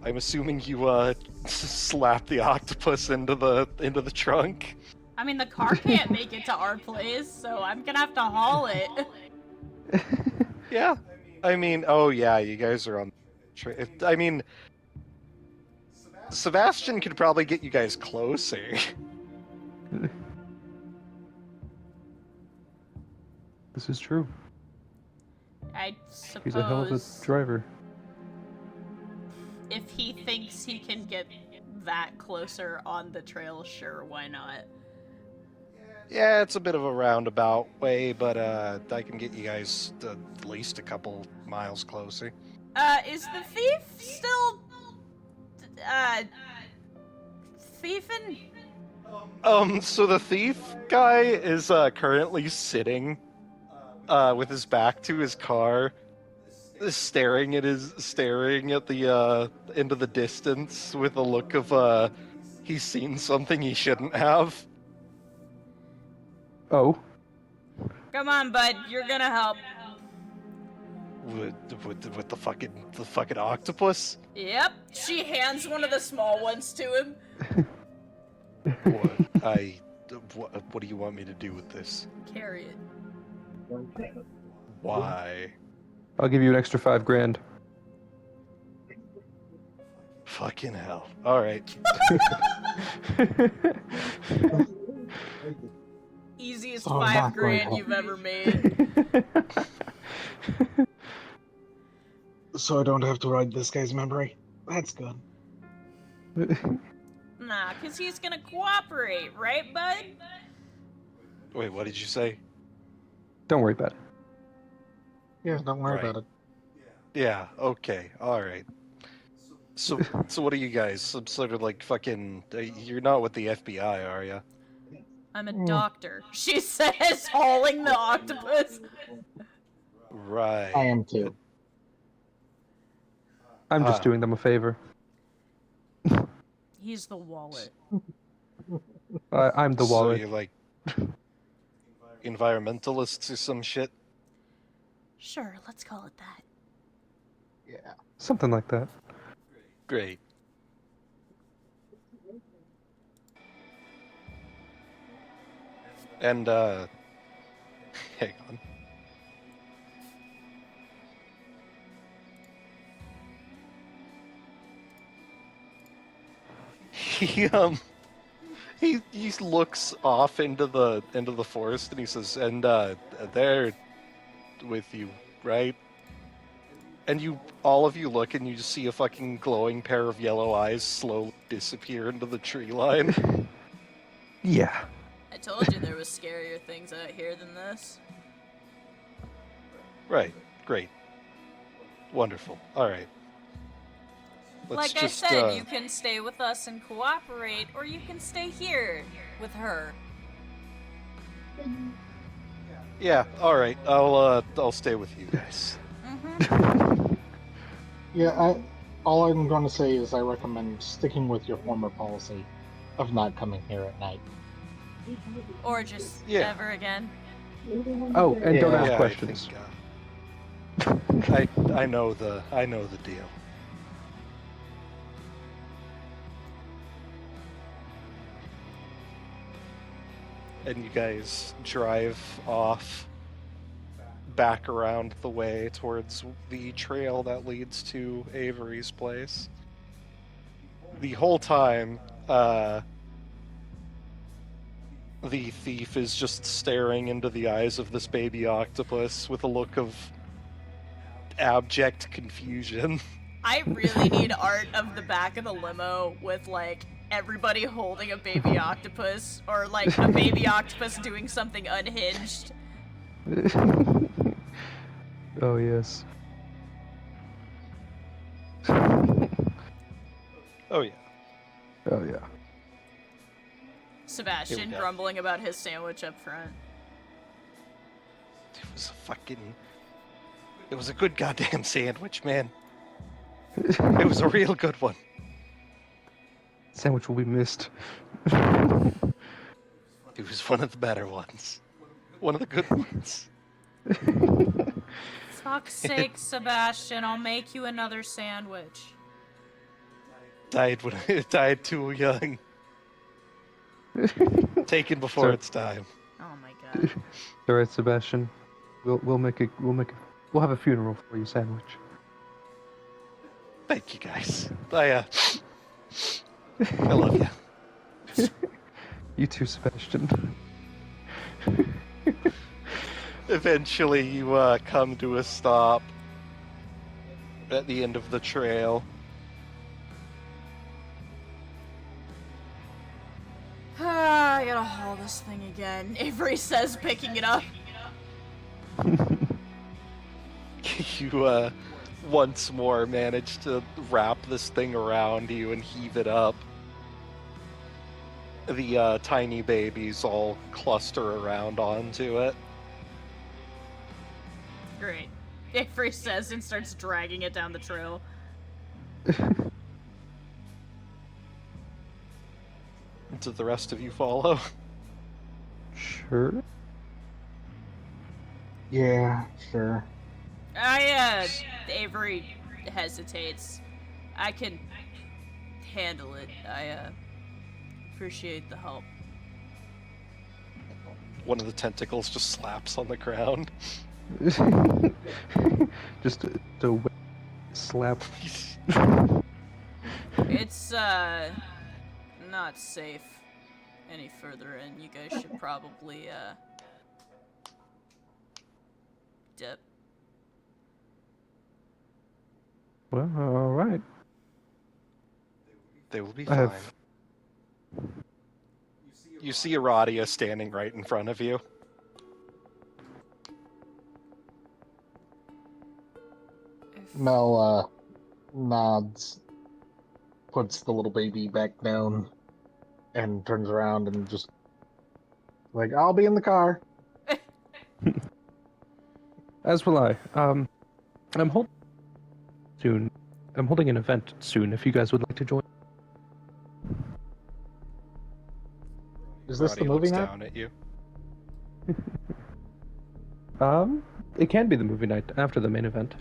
Speaker 1: I'm assuming you slap the octopus into the trunk.
Speaker 2: I mean, the car can't make it to our place, so I'm gonna have to haul it.
Speaker 1: Yeah, I mean, oh yeah, you guys are on. I mean, Sebastian could probably get you guys closer.
Speaker 3: This is true.
Speaker 2: I
Speaker 3: He's a hell of a
Speaker 2: suppose
Speaker 3: driver.
Speaker 2: if he thinks he can get that closer on the trail, sure, why not?
Speaker 1: Yeah, it's a bit of a roundabout way, but I can get you guys at least a couple miles closer.
Speaker 2: Is the thief still, uh, thiefing?
Speaker 1: So the thief guy is currently sitting with his back to his car, staring at the into the distance with a look of he's seen something he shouldn't have.
Speaker 3: Oh,
Speaker 2: Come on, bud, you're gonna help.
Speaker 1: With the fucking octopus.
Speaker 2: Yep, she hands one of the small ones to him.
Speaker 1: What do you want me to do with this?
Speaker 2: Carry it.
Speaker 1: Why?
Speaker 3: I'll give you an extra $5,000.
Speaker 1: Fucking hell. All right.
Speaker 2: Easiest
Speaker 4: Oh,
Speaker 2: $5
Speaker 4: not
Speaker 2: grand
Speaker 4: going
Speaker 2: you've ever made.
Speaker 4: So I don't have to ride this guy's memory. That's good.
Speaker 2: Nah, cause he's gonna cooperate, right, bud?
Speaker 1: Wait, what did you say?
Speaker 3: Don't worry about it.
Speaker 4: Yeah, don't worry
Speaker 1: Right.
Speaker 4: about it.
Speaker 1: Yeah. Okay. All right. So what are you guys? Some sort of like fucking? You're not with the FBI, are you?
Speaker 2: I'm a doctor, she says, hauling the octopus.
Speaker 1: Right.
Speaker 4: I am too.
Speaker 3: I'm just doing them a favor.
Speaker 2: He's the wallet.
Speaker 3: I'm the
Speaker 1: So
Speaker 3: wallet.
Speaker 1: you're like environmentalists or some shit?
Speaker 2: Sure, let's call it that.
Speaker 4: Yeah.
Speaker 3: Something like that.
Speaker 1: Great. And hang on. He looks off into the forest and he says, and they're with you, right? And all of you look and you just see a fucking glowing pair of yellow eyes slowly disappear into the tree line.
Speaker 3: Yeah.
Speaker 2: I told you there was scarier things out here than this.
Speaker 1: Right. Great. Wonderful. All right.
Speaker 2: Like I said, you can stay with us and cooperate, or you can stay here with her.
Speaker 1: Yeah. All right. I'll stay with you guys.
Speaker 4: Yeah, all I'm going to say is I recommend sticking with your former policy of not coming here at night.
Speaker 2: Or just
Speaker 1: Yeah.
Speaker 2: never again.
Speaker 3: Oh, and don't
Speaker 4: Yeah.
Speaker 3: ask
Speaker 1: Yeah,
Speaker 3: questions.
Speaker 1: I know the deal. And you guys drive off back around the way towards the trail that leads to Avery's place. The whole time, the thief is just staring into the eyes of this baby octopus with a look of abject confusion.
Speaker 2: I really need art of the back of the limo with, like, everybody holding a baby octopus, or, like, a baby octopus doing something unhinged.
Speaker 3: Oh, yes.
Speaker 1: Oh yeah.
Speaker 3: Oh, yeah.
Speaker 2: Sebastian
Speaker 1: Here we go.
Speaker 2: grumbling about his sandwich up front.
Speaker 1: It was a good goddamn sandwich, man. It was a real good one.
Speaker 3: Sandwich will be missed.
Speaker 1: It was one of the better ones. One of the good ones.
Speaker 2: Fuck's sake, Sebastian, I'll make you another sandwich.
Speaker 1: Died too young. Taken before
Speaker 3: Sorry.
Speaker 1: its time.
Speaker 2: Oh my god.
Speaker 3: All right, Sebastian. We'll make a We'll have a funeral for you sandwich.
Speaker 1: Thank you, guys. I love you.
Speaker 3: You too, Sebastian.
Speaker 1: Eventually, you come to a stop at the end of the trail.
Speaker 2: I gotta haul this thing again. Avery says, picking it up.
Speaker 1: You once more manage to wrap this thing around you and heave it up. The tiny babies all cluster around onto it.
Speaker 2: Great. Avery says and starts dragging it down the trail.
Speaker 1: Do the rest of you follow?
Speaker 3: Sure.
Speaker 4: Yeah, sure.
Speaker 2: Avery hesitates. I can handle it. I appreciate the help.
Speaker 1: One of the tentacles just slaps on the ground.
Speaker 3: Just a slap.
Speaker 2: It's not safe any further, and you guys should probably dip.
Speaker 3: Well, all right.
Speaker 1: They will be
Speaker 3: I
Speaker 1: fine.
Speaker 3: have-
Speaker 1: You see Aradia standing right in front of you.
Speaker 4: Mel nods, puts the little baby back down, and turns around and just like, I'll be in the car.
Speaker 3: As will I. I'm holding soon. I'm holding an event soon. If you guys would like to join.
Speaker 4: Is this the
Speaker 1: Aradia
Speaker 4: movie
Speaker 1: looks
Speaker 4: night?
Speaker 1: down at you.
Speaker 3: It can be the movie night after the main event.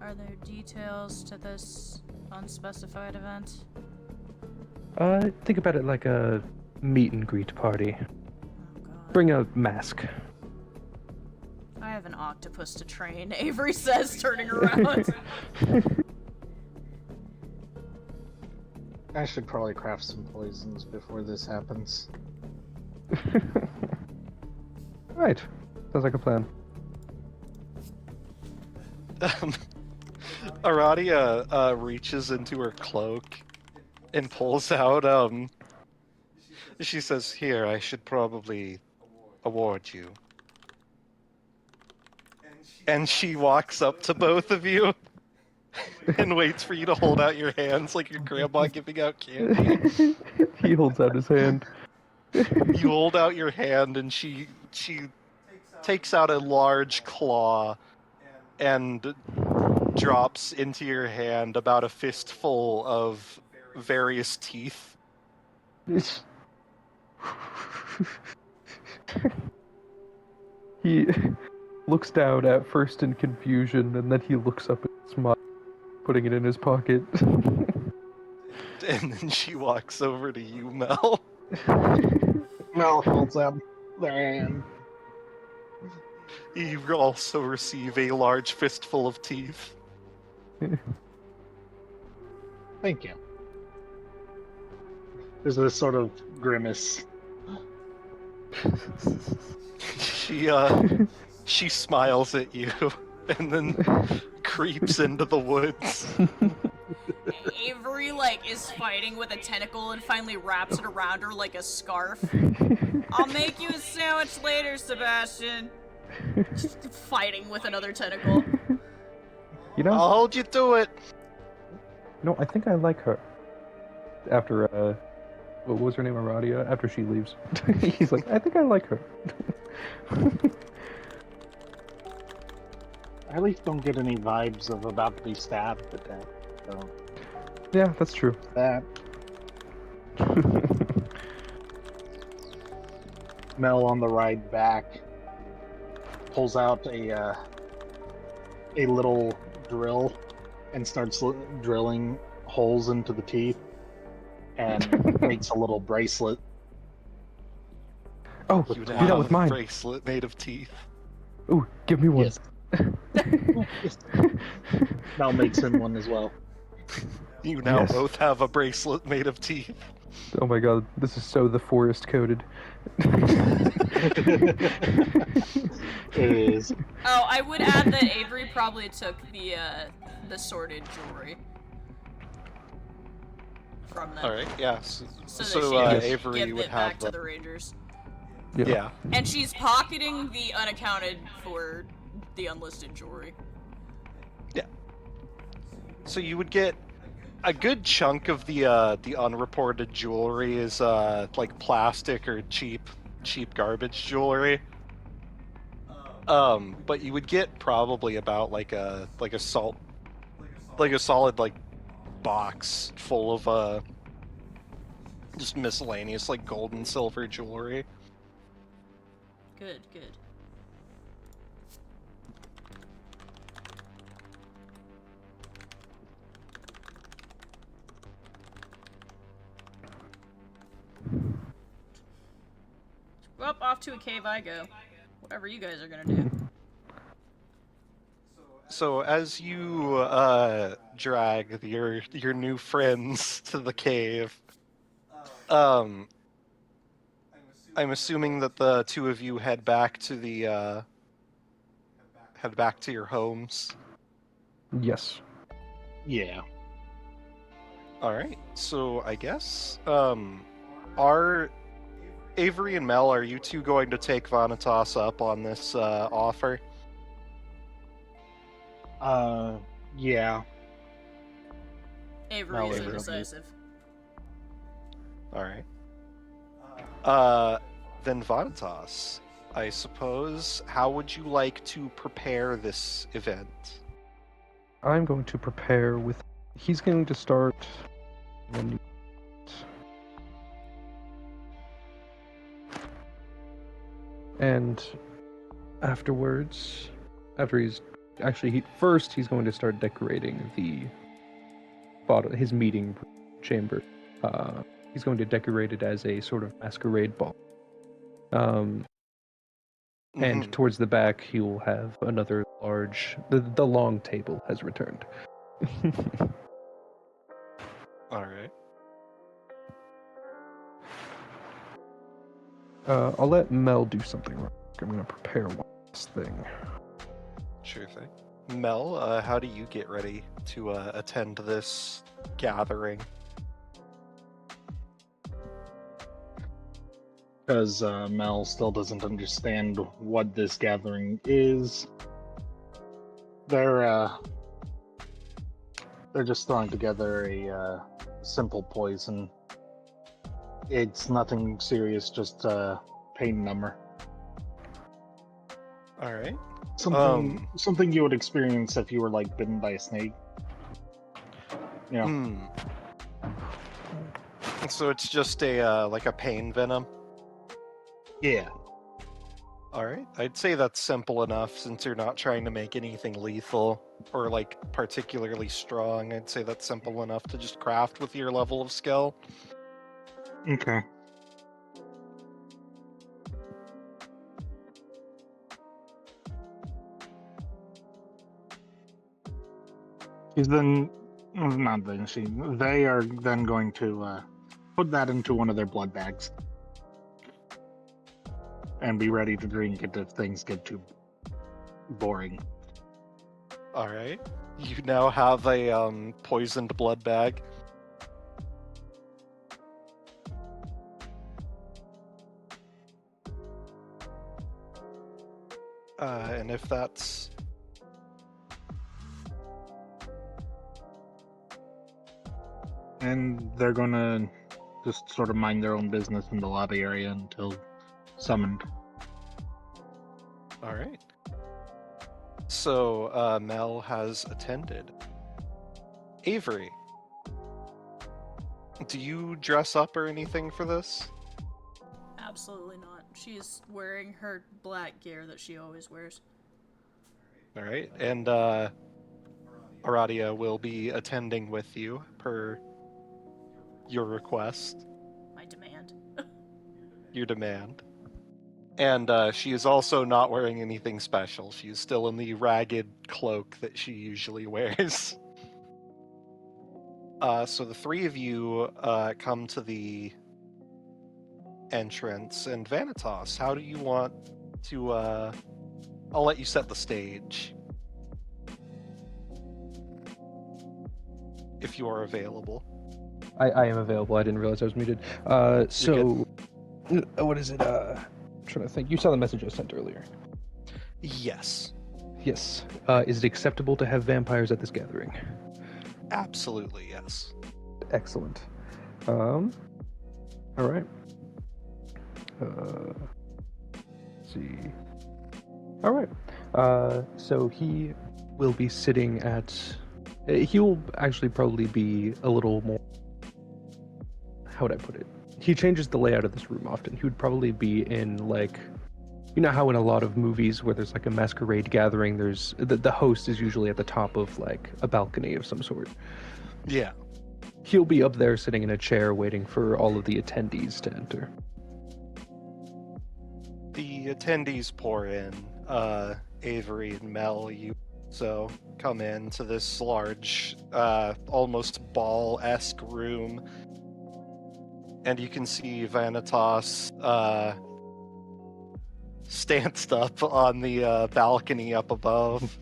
Speaker 2: Are there details to this unspecified event?
Speaker 3: Think about it like a meet and greet party.
Speaker 2: Oh god.
Speaker 3: Bring a mask.
Speaker 2: I have an octopus to train, Avery says, turning around.
Speaker 4: I should probably craft some poisons before this happens.
Speaker 3: Right. Sounds like a plan.
Speaker 1: Aradia reaches into her cloak and pulls out, she says, "Here, I should probably award you." And she walks up to both of you and waits for you to hold out your hands like your grandma giving out candy.
Speaker 3: He holds out his hand.
Speaker 1: You hold out your hand and she takes out a large claw and drops into your hand about a fistful of various teeth.
Speaker 3: He looks down at first in confusion, and then he looks up and smiles, putting it in his pocket.
Speaker 1: And then she walks over to you, Mel.
Speaker 4: Mel holds up their hand.
Speaker 1: You also receive a large fistful of teeth.
Speaker 4: Thank you. There's this sort of grimace.
Speaker 1: She smiles at you and then creeps into the woods.
Speaker 2: Avery, is fighting with a tentacle and finally wraps it around her like a scarf. I'll make you a sandwich later, Sebastian. Fighting with another tentacle.
Speaker 3: You know,
Speaker 1: I'll hold you to it.
Speaker 3: no, I think I like her. After, what was her name, Aradia? After she leaves. He's like, I think I like her.
Speaker 4: I at least don't get any vibes of about to be stabbed to death. So
Speaker 3: Yeah, that's true.
Speaker 4: that Mel on the ride back pulls out a little drill and starts drilling holes into the teeth and makes a little bracelet.
Speaker 3: Oh,
Speaker 1: You
Speaker 3: do
Speaker 1: now
Speaker 3: that
Speaker 1: have
Speaker 3: with
Speaker 1: a
Speaker 3: mine.
Speaker 1: bracelet made of teeth.
Speaker 3: Ooh, give me one.
Speaker 4: Yes. Yes. Mal makes him one as well.
Speaker 1: You now
Speaker 3: Yes.
Speaker 1: both have a bracelet made of teeth.
Speaker 3: Oh my god, this is so the forest coded.
Speaker 4: It is.
Speaker 2: Oh, I would add that Avery probably took the sorted jewelry from them.
Speaker 1: All right, yeah. So,
Speaker 2: So that
Speaker 1: so
Speaker 2: she can
Speaker 1: Avery
Speaker 2: give
Speaker 1: would
Speaker 2: it
Speaker 1: have
Speaker 2: back
Speaker 1: the
Speaker 2: to the Rangers.
Speaker 1: yeah.
Speaker 2: And she's pocketing the unaccounted for the unlisted jewelry.
Speaker 1: So you would get a good chunk of the unreported jewelry is like plastic or cheap garbage jewelry. But you would get probably about like a solid like box full of just miscellaneous like gold and silver jewelry.
Speaker 2: Good, good. Well, off to a cave I go. Whatever you guys are gonna do.
Speaker 1: So as you drag your new friends to the cave, um, I'm assuming that the two of you head back to your homes.
Speaker 3: Yes.
Speaker 4: Yeah.
Speaker 1: All right. So I guess are Avery and Mel, are you two going to take Vanitas up on this offer?
Speaker 4: Yeah.
Speaker 2: Avery
Speaker 4: No,
Speaker 2: is
Speaker 4: Avery.
Speaker 2: indecisive.
Speaker 1: All right. Then Vanitas, I suppose. How would you like to prepare this event?
Speaker 3: I'm going to prepare with. He's going to start. And afterwards, after he's actually first he's going to start decorating his meeting chamber. He's going to decorate it as a sort of masquerade ball. And
Speaker 1: Mhm.
Speaker 3: towards the back, he will have another large. The long table has returned.
Speaker 1: All right.
Speaker 3: I'll let Mel do something. I'm going to prepare one last thing.
Speaker 1: Sure thing. Mel, how do you get ready to attend this gathering?
Speaker 4: Because Mel still doesn't understand what this gathering is. They're just throwing together a simple poison. It's nothing serious, just pain number.
Speaker 1: All right.
Speaker 4: Something you would experience if you were like bitten by a snake. You know.
Speaker 1: Hmm. So it's just a like a pain venom.
Speaker 4: Yeah.
Speaker 1: All right. I'd say that's simple enough since you're not trying to make anything lethal or like particularly strong. I'd say that's simple enough to just craft with your level of skill.
Speaker 4: Okay. He's then not then she. They are then going to put that into one of their blood bags and be ready to drink it if things get too boring.
Speaker 1: All right. You now have a poisoned blood bag. And if that's
Speaker 4: And they're gonna just sort of mind their own business in the lobby area until summoned.
Speaker 1: all right. So Mel has attended. Avery, do you dress up or anything for this?
Speaker 2: Absolutely not. She's wearing her black gear that she always wears.
Speaker 1: All right. And Aradia will be attending with you per your request,
Speaker 2: My demand.
Speaker 1: your demand. And she is also not wearing anything special. She is still in the ragged cloak that she usually wears. So the three of you come to the entrance, and Vanitas, how do you want to... I'll let you set the stage. If you are available.
Speaker 3: I am available. I didn't realize I was muted. What is it? I'm trying to think. You saw the message I sent earlier.
Speaker 1: Yes.
Speaker 3: Yes. Is it acceptable to have vampires at this gathering?
Speaker 1: Absolutely, yes.
Speaker 3: Excellent. All right. Let's see. All right. So he will be sitting at. He will actually probably be a little more. How would I put it? He changes the layout of this room often. He would probably be in like, you know how in a lot of movies where there's like a masquerade gathering, there's the host is usually at the top of like a balcony of some sort.
Speaker 1: Yeah.
Speaker 3: He'll be up there sitting in a chair waiting for all of the attendees to enter.
Speaker 1: The attendees pour in. Avery and Mel, you so come into this large, almost ball-esque room. And you can see Vanitas stanced up on the balcony up above.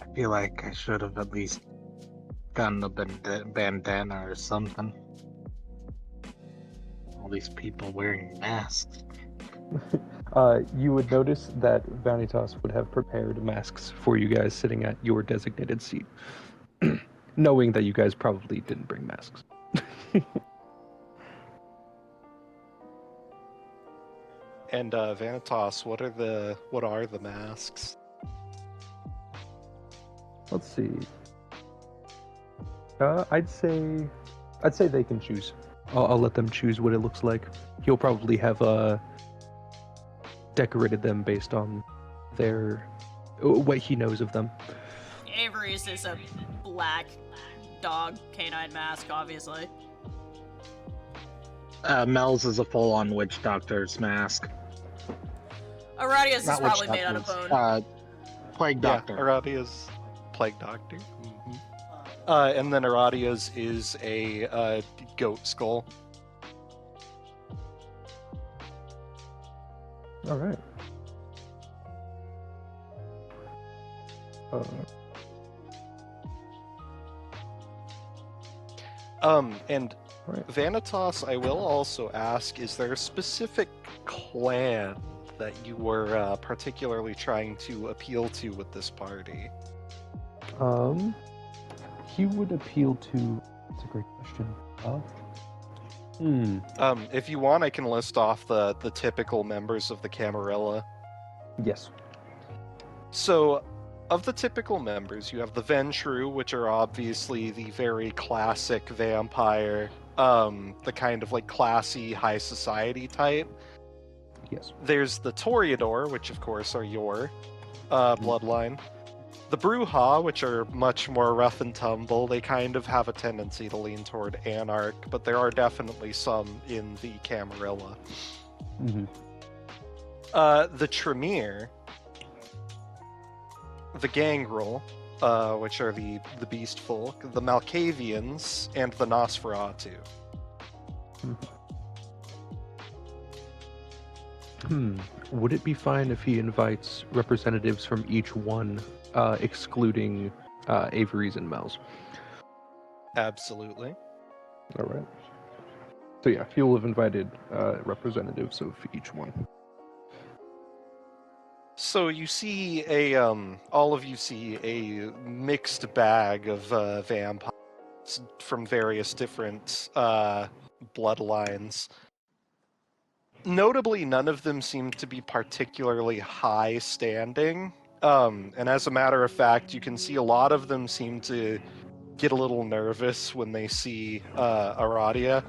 Speaker 4: I feel like I should have at least gotten a bandana or something. All these people wearing masks.
Speaker 3: You would notice that Vanitas would have prepared masks for you guys sitting at your designated seat, knowing that you guys probably didn't bring masks.
Speaker 1: And Vanitas, what are the masks?
Speaker 3: Let's see. I'd say they can choose. I'll let them choose what it looks like. He'll probably have decorated them based on what he knows of them.
Speaker 2: Avery's is a black dog canine mask, obviously.
Speaker 4: Mel's is a full-on witch doctor's mask.
Speaker 2: Aradia's is
Speaker 4: Not witch
Speaker 2: probably made out of
Speaker 4: doctor's,
Speaker 2: bone.
Speaker 4: Plague doctor.
Speaker 1: Yeah, Aradia's plague doctor. Mm-hmm. And then Aradia's is a goat skull.
Speaker 3: All right.
Speaker 1: And
Speaker 3: Right.
Speaker 1: Vanitas, I will also ask, is there a specific clan that you were particularly trying to appeal to with this party?
Speaker 3: He would appeal to. That's a great question.
Speaker 1: If you want, I can list off the typical members of the Camarilla.
Speaker 3: Yes.
Speaker 1: So, of the typical members, you have the Ventru, which are obviously the very classic vampire, the kind of like classy high society type.
Speaker 3: Yes.
Speaker 1: There's the Toreador, which of course are your bloodline. The Bruja, which are much more rough and tumble. They kind of have a tendency to lean toward Anarch, but there are definitely some in the Camarilla.
Speaker 3: Mm-hmm.
Speaker 1: The Tremere, the Gangrel, which are the Beast Folk, the Malkavians, and the Nosferatu.
Speaker 3: Would it be fine if he invites representatives from each one, excluding Avery's and Mel's?
Speaker 1: Absolutely.
Speaker 3: All right. So yeah, he'll have invited representatives of each one.
Speaker 1: So you see all of you see a mixed bag of vampires from various different bloodlines. Notably, none of them seem to be particularly high standing. And as a matter of fact, you can see a lot of them seem to get a little nervous when they see Aradia.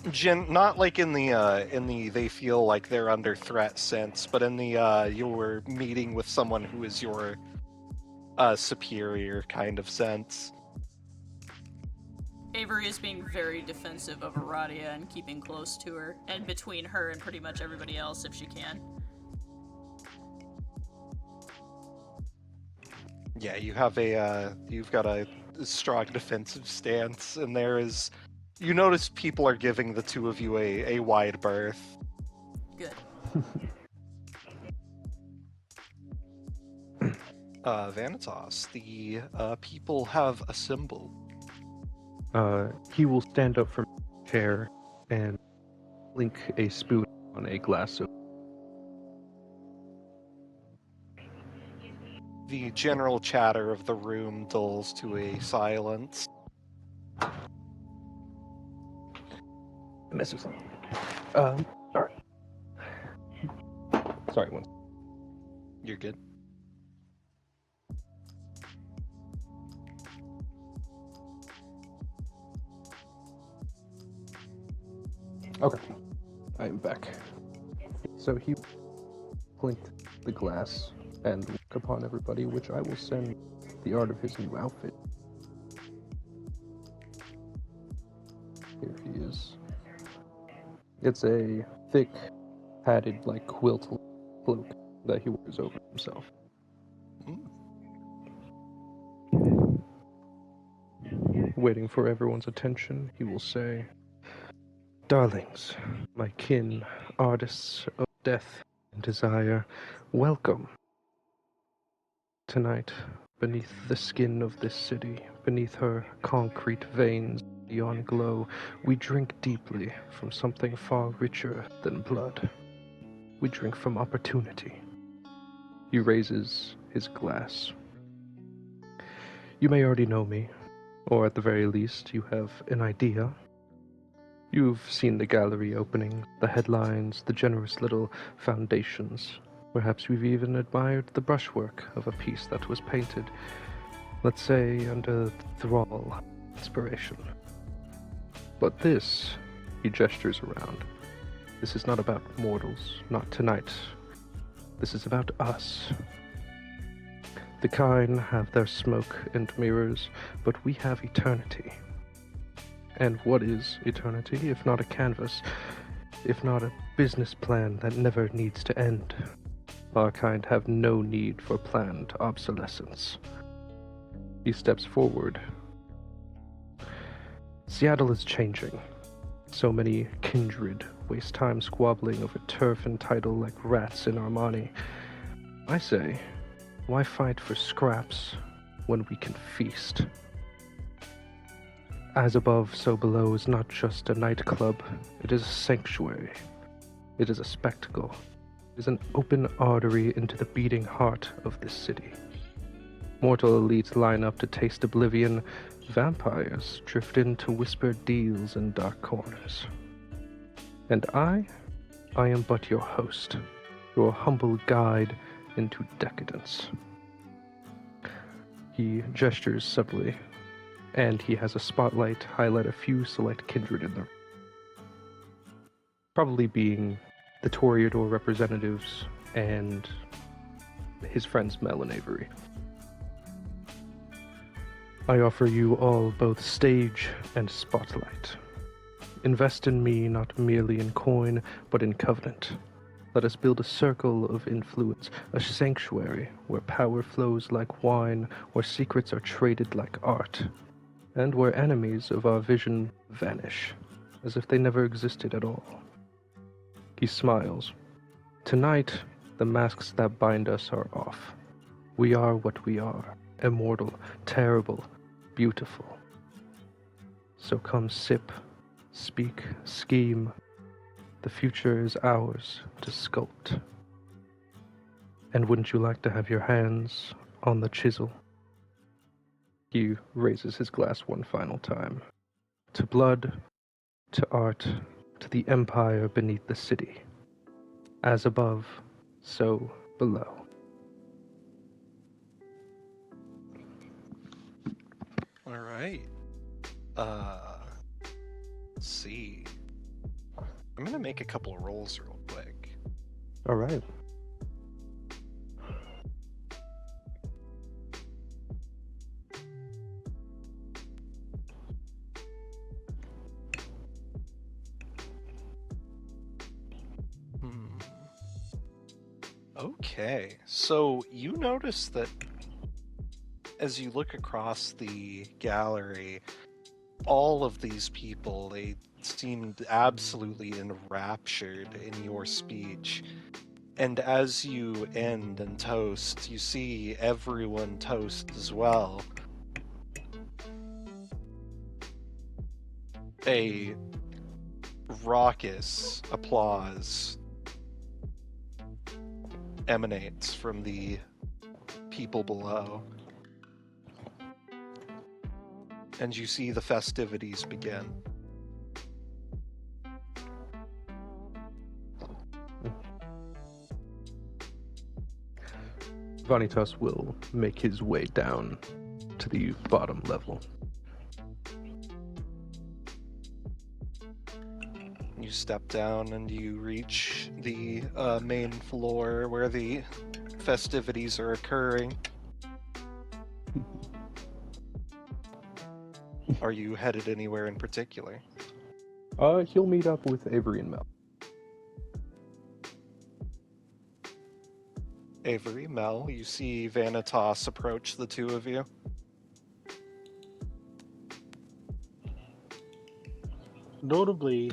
Speaker 1: Not like in the they feel like they're under threat sense, but in the you're meeting with someone who is your superior kind of sense.
Speaker 2: Avery is being very defensive of Aradia and keeping close to her, and between her and pretty much everybody else if she can.
Speaker 1: Yeah, you've got a strong defensive stance, and you notice people are giving the two of you a wide berth.
Speaker 2: Good.
Speaker 1: Vanitas, the people have assembled.
Speaker 3: He will stand up from his chair and link a spoon on a glass of.
Speaker 1: The general chatter of the room dulls to a silence.
Speaker 3: Messes up. Alright. Sorry, one.
Speaker 1: You're good.
Speaker 3: Okay. I am back. So he clinked the glass and look upon everybody, which I will send the art of his new outfit. Here he is. It's a thick, padded, like quilt cloak that he wears over himself. Waiting for everyone's attention, he will say, "Darlings, my kin, artists of death and desire, welcome. Tonight, beneath the skin of this city, beneath her concrete veins, neon glow, we drink deeply from something far richer than blood. We drink from opportunity." He raises his glass. You may already know me, or at the very least, you have an idea. You've seen the gallery opening, the headlines, the generous little foundations. Perhaps you've even admired the brushwork of a piece that was painted, let's say, under the thrall inspiration. But this, he gestures around, this is not about mortals, not tonight. This is about us. The kine have their smoke and mirrors, but we have eternity. And what is eternity, if not a canvas, if not a business plan that never needs to end? Our kind have no need for planned obsolescence. He steps forward. Seattle is changing. So many kindred waste time squabbling over turf and title like rats in Armani. I say, why fight for scraps when we can feast? As above, so below is not just a nightclub. It is a sanctuary. It is a spectacle. It is an open artery into the beating heart of this city. Mortal elites line up to taste oblivion. Vampires drift in to whisper deals in dark corners. And I am but your host, your humble guide into decadence. He gestures subtly, and he has a spotlight highlight a few select kindred in the room. Probably being the Toreador representatives and his friends Mel and Avery. I offer you all both stage and spotlight. Invest in me not merely in coin, but in covenant. Let us build a circle of influence, a sanctuary where power flows like wine, where secrets are traded like art, and where enemies of our vision vanish, as if they never existed at all. He smiles. Tonight, the masks that bind us are off. We are what we are, immortal, terrible, beautiful. So come sip, speak, scheme. The future is ours to sculpt. And wouldn't you like to have your hands on the chisel? He raises his glass one final time. To blood, to art, to the empire beneath the city. As above, so below.
Speaker 1: All right. Let's see. I'm gonna make a couple of rolls real quick.
Speaker 3: All right.
Speaker 1: Okay, so you notice that as you look across the gallery, all of these people, they seemed absolutely enraptured in your speech. And as you end and toast, you see everyone toast as well. A raucous applause emanates from the people below. And you see the festivities begin.
Speaker 3: Vanitas will make his way down to the bottom level.
Speaker 1: You step down and you reach the main floor where the festivities are occurring. Are you headed anywhere in particular?
Speaker 3: He'll meet up with Avery and Mel.
Speaker 1: Avery, Mel, you see Vanitas approach the two of you.
Speaker 4: Notably,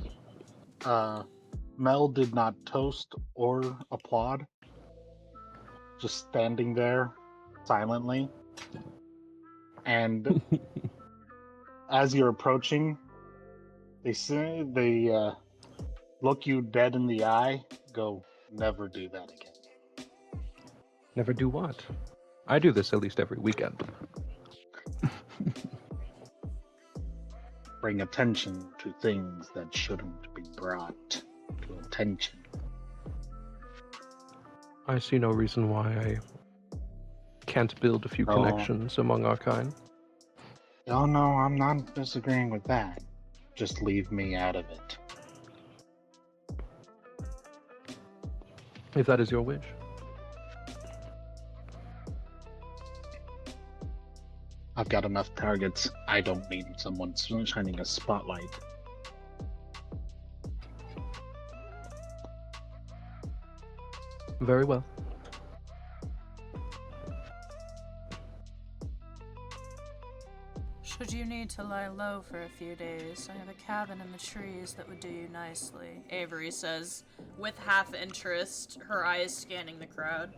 Speaker 4: Mel did not toast or applaud, just standing there silently. And as you're approaching, they look you dead in the eye, go, never do that again.
Speaker 3: Never do what? I do this at least every weekend.
Speaker 4: Bring attention to things that shouldn't be brought to attention.
Speaker 3: I see no reason why I can't build a few
Speaker 4: No.
Speaker 3: connections among our kind.
Speaker 4: Oh no, I'm not disagreeing with that. Just leave me out of it.
Speaker 3: If that is your wish.
Speaker 4: I've got enough targets. I don't need someone shining a spotlight.
Speaker 3: Very well.
Speaker 2: Should you need to lie low for a few days, I have a cabin in the trees that would do you nicely, Avery says, with half interest, her eyes scanning the crowd.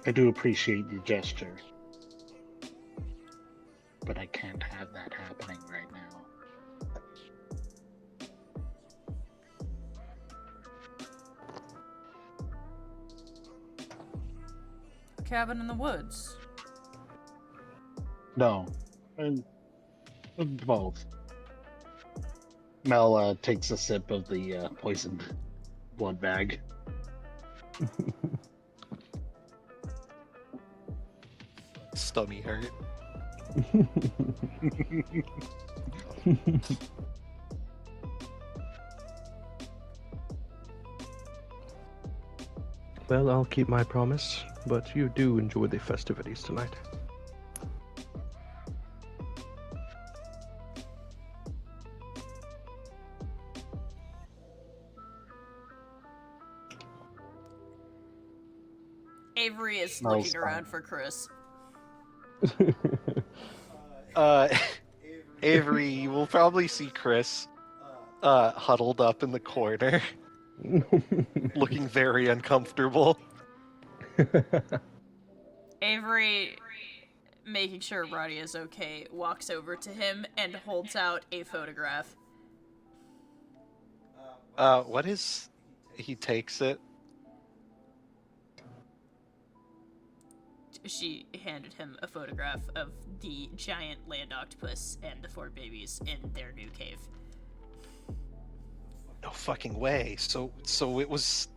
Speaker 4: I do appreciate your gesture, but I can't have that happening right now.
Speaker 2: A cabin in the woods.
Speaker 4: No, both. Mel takes a sip of the poisoned blood bag.
Speaker 1: Stummy hurt.
Speaker 3: Well, I'll keep my promise, but you do enjoy the festivities tonight.
Speaker 2: Avery is
Speaker 4: Mel's
Speaker 2: looking around for Chris.
Speaker 1: Avery, you will probably see Chris huddled up in the corner, looking very uncomfortable.
Speaker 2: Avery, making sure Roddy is okay, walks over to him and holds out a photograph.
Speaker 1: What is... He takes it.
Speaker 2: She handed him a photograph of the giant land octopus and the 4 babies in their new cave.
Speaker 1: No fucking way. So it was...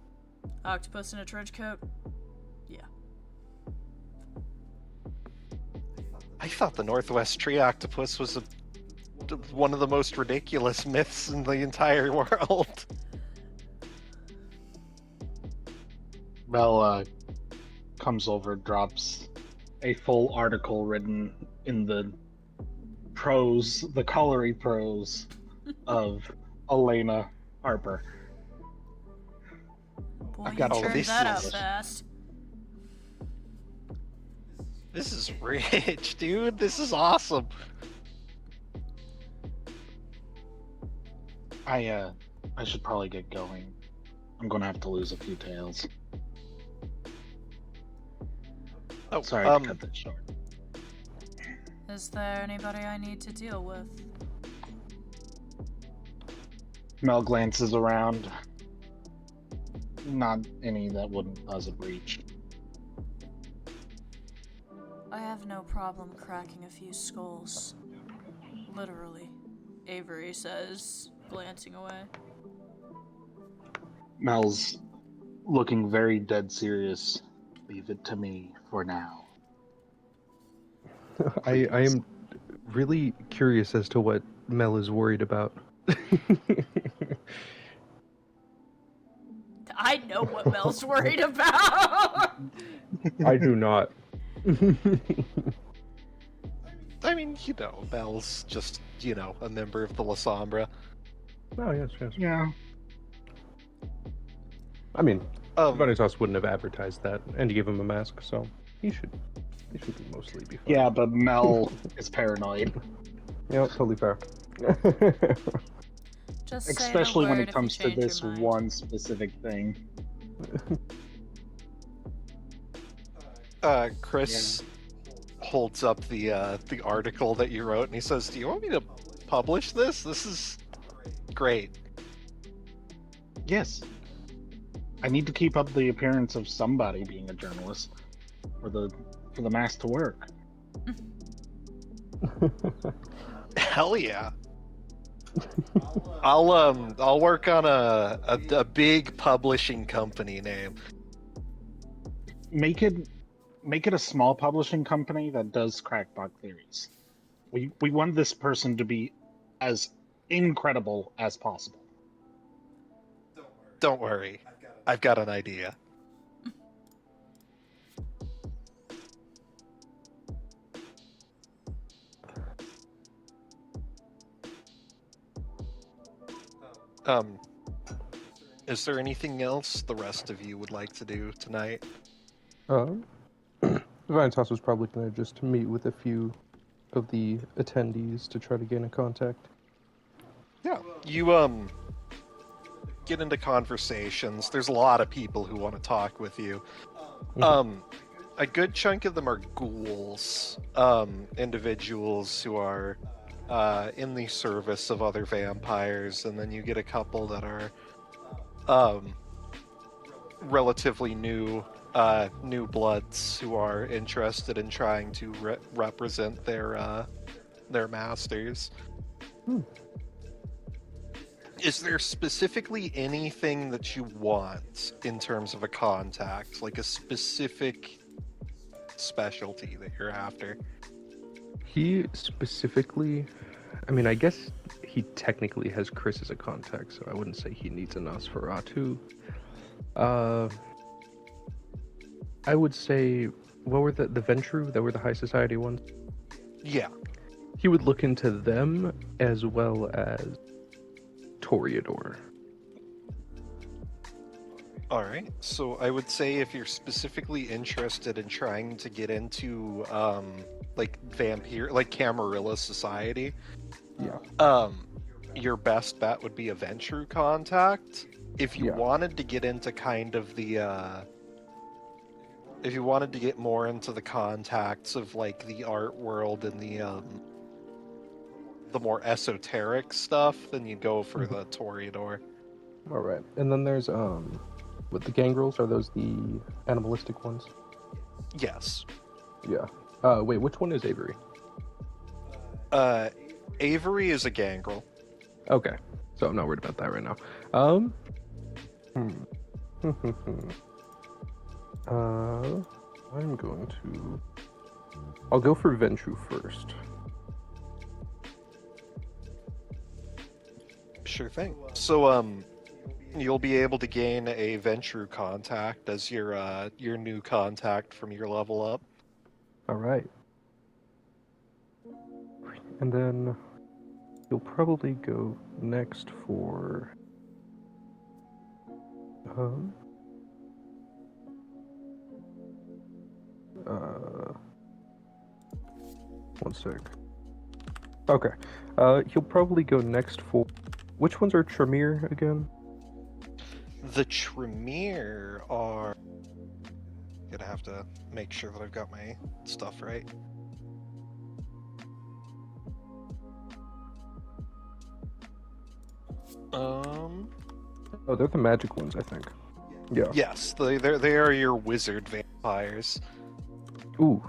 Speaker 2: Octopus in a trench coat? Yeah.
Speaker 1: I thought the Northwest tree octopus was a one of the most ridiculous myths in the entire world.
Speaker 4: Mel comes over, drops a full article written in the prose, the colory prose of Elena Harper.
Speaker 2: Boy,
Speaker 4: I've
Speaker 2: you
Speaker 4: got
Speaker 2: churned
Speaker 1: this
Speaker 2: that out
Speaker 1: is-
Speaker 2: fast.
Speaker 1: This is rich, dude. This is awesome.
Speaker 4: I should probably get going. I'm gonna have to lose a few tails.
Speaker 1: Oh,
Speaker 4: Sorry to cut that short.
Speaker 2: Is there anybody I need to deal with?
Speaker 4: Mel glances around. Not any that wouldn't cause a breach.
Speaker 2: I have no problem cracking a few skulls. Literally. Avery says, glancing away.
Speaker 4: Mel's looking very dead serious. Leave it to me for now.
Speaker 3: I am really curious as to what Mel is worried about.
Speaker 2: I know what Mel's worried about!
Speaker 3: I do not.
Speaker 1: I mean, Belle's just, a member of the La Sombra.
Speaker 3: Oh, yes, yes.
Speaker 4: Yeah.
Speaker 3: I mean,
Speaker 1: Um,
Speaker 3: Vanitas wouldn't have advertised that, and he gave him a mask, so he should mostly be fine.
Speaker 4: Yeah, but Mel is paranoid.
Speaker 3: Yeah, totally fair.
Speaker 2: Just say the
Speaker 4: Especially when
Speaker 2: word
Speaker 4: it
Speaker 2: if you
Speaker 4: comes to
Speaker 2: change your
Speaker 4: this
Speaker 2: mind.
Speaker 4: one specific thing.
Speaker 1: Chris holds up the article that you wrote, and he says, "Do you want me to publish this? This is great."
Speaker 4: Yes. I need to keep up the appearance of somebody being a journalist for the mask to work.
Speaker 1: Hell yeah. I'll work on a big publishing company name.
Speaker 4: Make it a small publishing company that does crackpot theories. We want this person to be as incredible as possible.
Speaker 1: Don't worry. I've got an idea. Is there anything else the rest of you would like to do tonight?
Speaker 3: Vanitas was probably going to just meet with a few of the attendees to try to gain a contact.
Speaker 1: Yeah. You, get into conversations. There's a lot of people who want to talk with you. A good chunk of them are ghouls, individuals who are in the service of other vampires, and then you get a couple that are relatively new bloods who are interested in trying to represent their masters. Is there specifically anything that you want in terms of a contact, like a specific specialty that you're after?
Speaker 3: He specifically, I mean, I guess he technically has Chris as a contact, so I wouldn't say he needs a Nosferatu. I would say, what were the Ventru? That were the high society ones?
Speaker 1: Yeah.
Speaker 3: He would look into them as well as Toreador.
Speaker 1: Alright, so I would say if you're specifically interested in trying to get into, Camarilla society,
Speaker 3: Yeah.
Speaker 1: your best bet would be a Ventru contact. If you
Speaker 3: Yeah.
Speaker 1: wanted to get into kind of the, if you wanted to get more into the contacts of, like, the art world and the more esoteric stuff, then you'd go for the Toreador.
Speaker 3: All right. And then there's with the gangrels, are those the animalistic ones?
Speaker 1: Yes.
Speaker 3: Yeah. Wait, which one is Avery?
Speaker 1: Avery is a gangrel.
Speaker 3: Okay. So I'm not worried about that right now. I'm going to. I'll go for Ventru first.
Speaker 1: Sure thing. So, you'll be able to gain a Ventrue contact as your new contact from your level up.
Speaker 3: All right. And then you'll probably go next for. One sec. Okay. He'll probably go next for. Which ones are Tremere again?
Speaker 1: The Tremere are. Gonna have to make sure that I've got my stuff right.
Speaker 3: Oh, they're the magic ones, I think. Yeah.
Speaker 1: Yes, they are your wizard vampires.
Speaker 3: Ooh.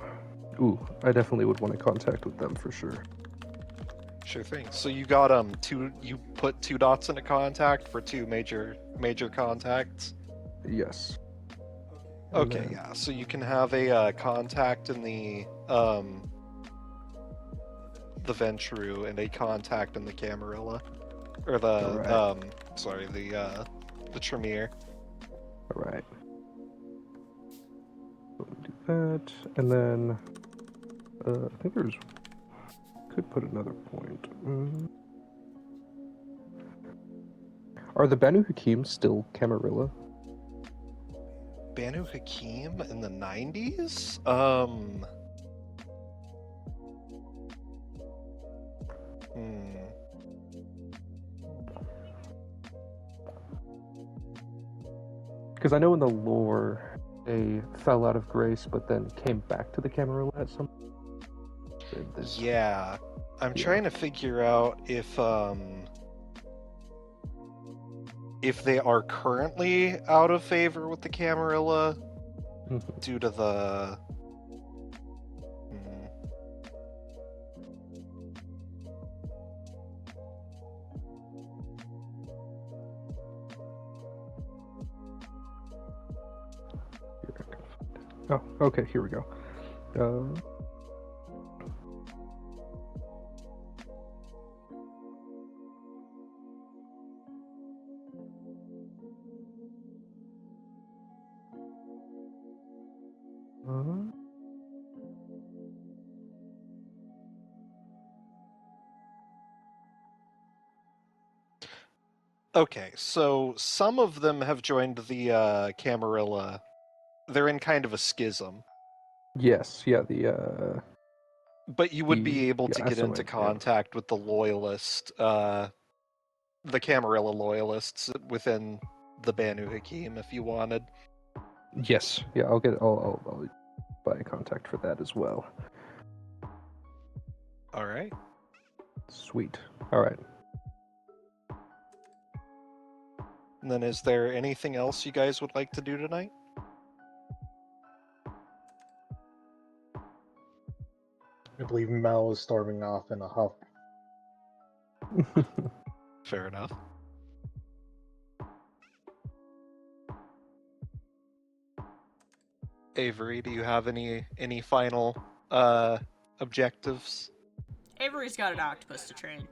Speaker 3: I definitely would want to contact with them for sure.
Speaker 1: Sure thing. So you got two. You put 2 dots into contact for 2 major contacts.
Speaker 3: Yes.
Speaker 1: Okay,
Speaker 3: then-
Speaker 1: yeah. So you can have a contact in the Ventrue and a contact in the Camarilla, or the
Speaker 3: Alright.
Speaker 1: the Tremere.
Speaker 3: All right. We'll do that, and then I think there's could put another point. Are the Banu Hakim still Camarilla?
Speaker 1: Banu Hakim in the 90s?
Speaker 3: Because I know in the lore they fell out of grace, but then came back to the Camarilla at some.
Speaker 1: Yeah, I'm trying to figure out if they are currently out of favor with the Camarilla due to the.
Speaker 3: Oh, okay, here we go.
Speaker 1: Okay, so some of them have joined the Camarilla. They're in kind of a schism.
Speaker 3: Yes, yeah, the
Speaker 1: But you would be able to get into
Speaker 3: SON,
Speaker 1: contact with the loyalist, the Camarilla loyalists within the Banu Hakim if you wanted.
Speaker 3: Yes, yeah, I'll buy a contact for that as well.
Speaker 1: All right.
Speaker 3: Sweet. All right.
Speaker 1: And then is there anything else you guys would like to do tonight?
Speaker 4: I believe Mel is storming off in a huff.
Speaker 1: Fair enough. Avery, do you have any final objectives?
Speaker 2: Avery's got an octopus to train.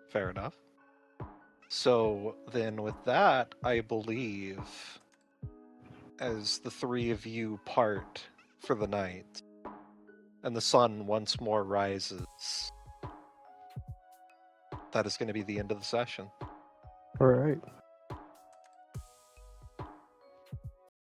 Speaker 1: Fair enough. So then with that, I believe, as the 3 of you part for the night, and the sun once more rises, that is going to be the end of the session.
Speaker 3: All right.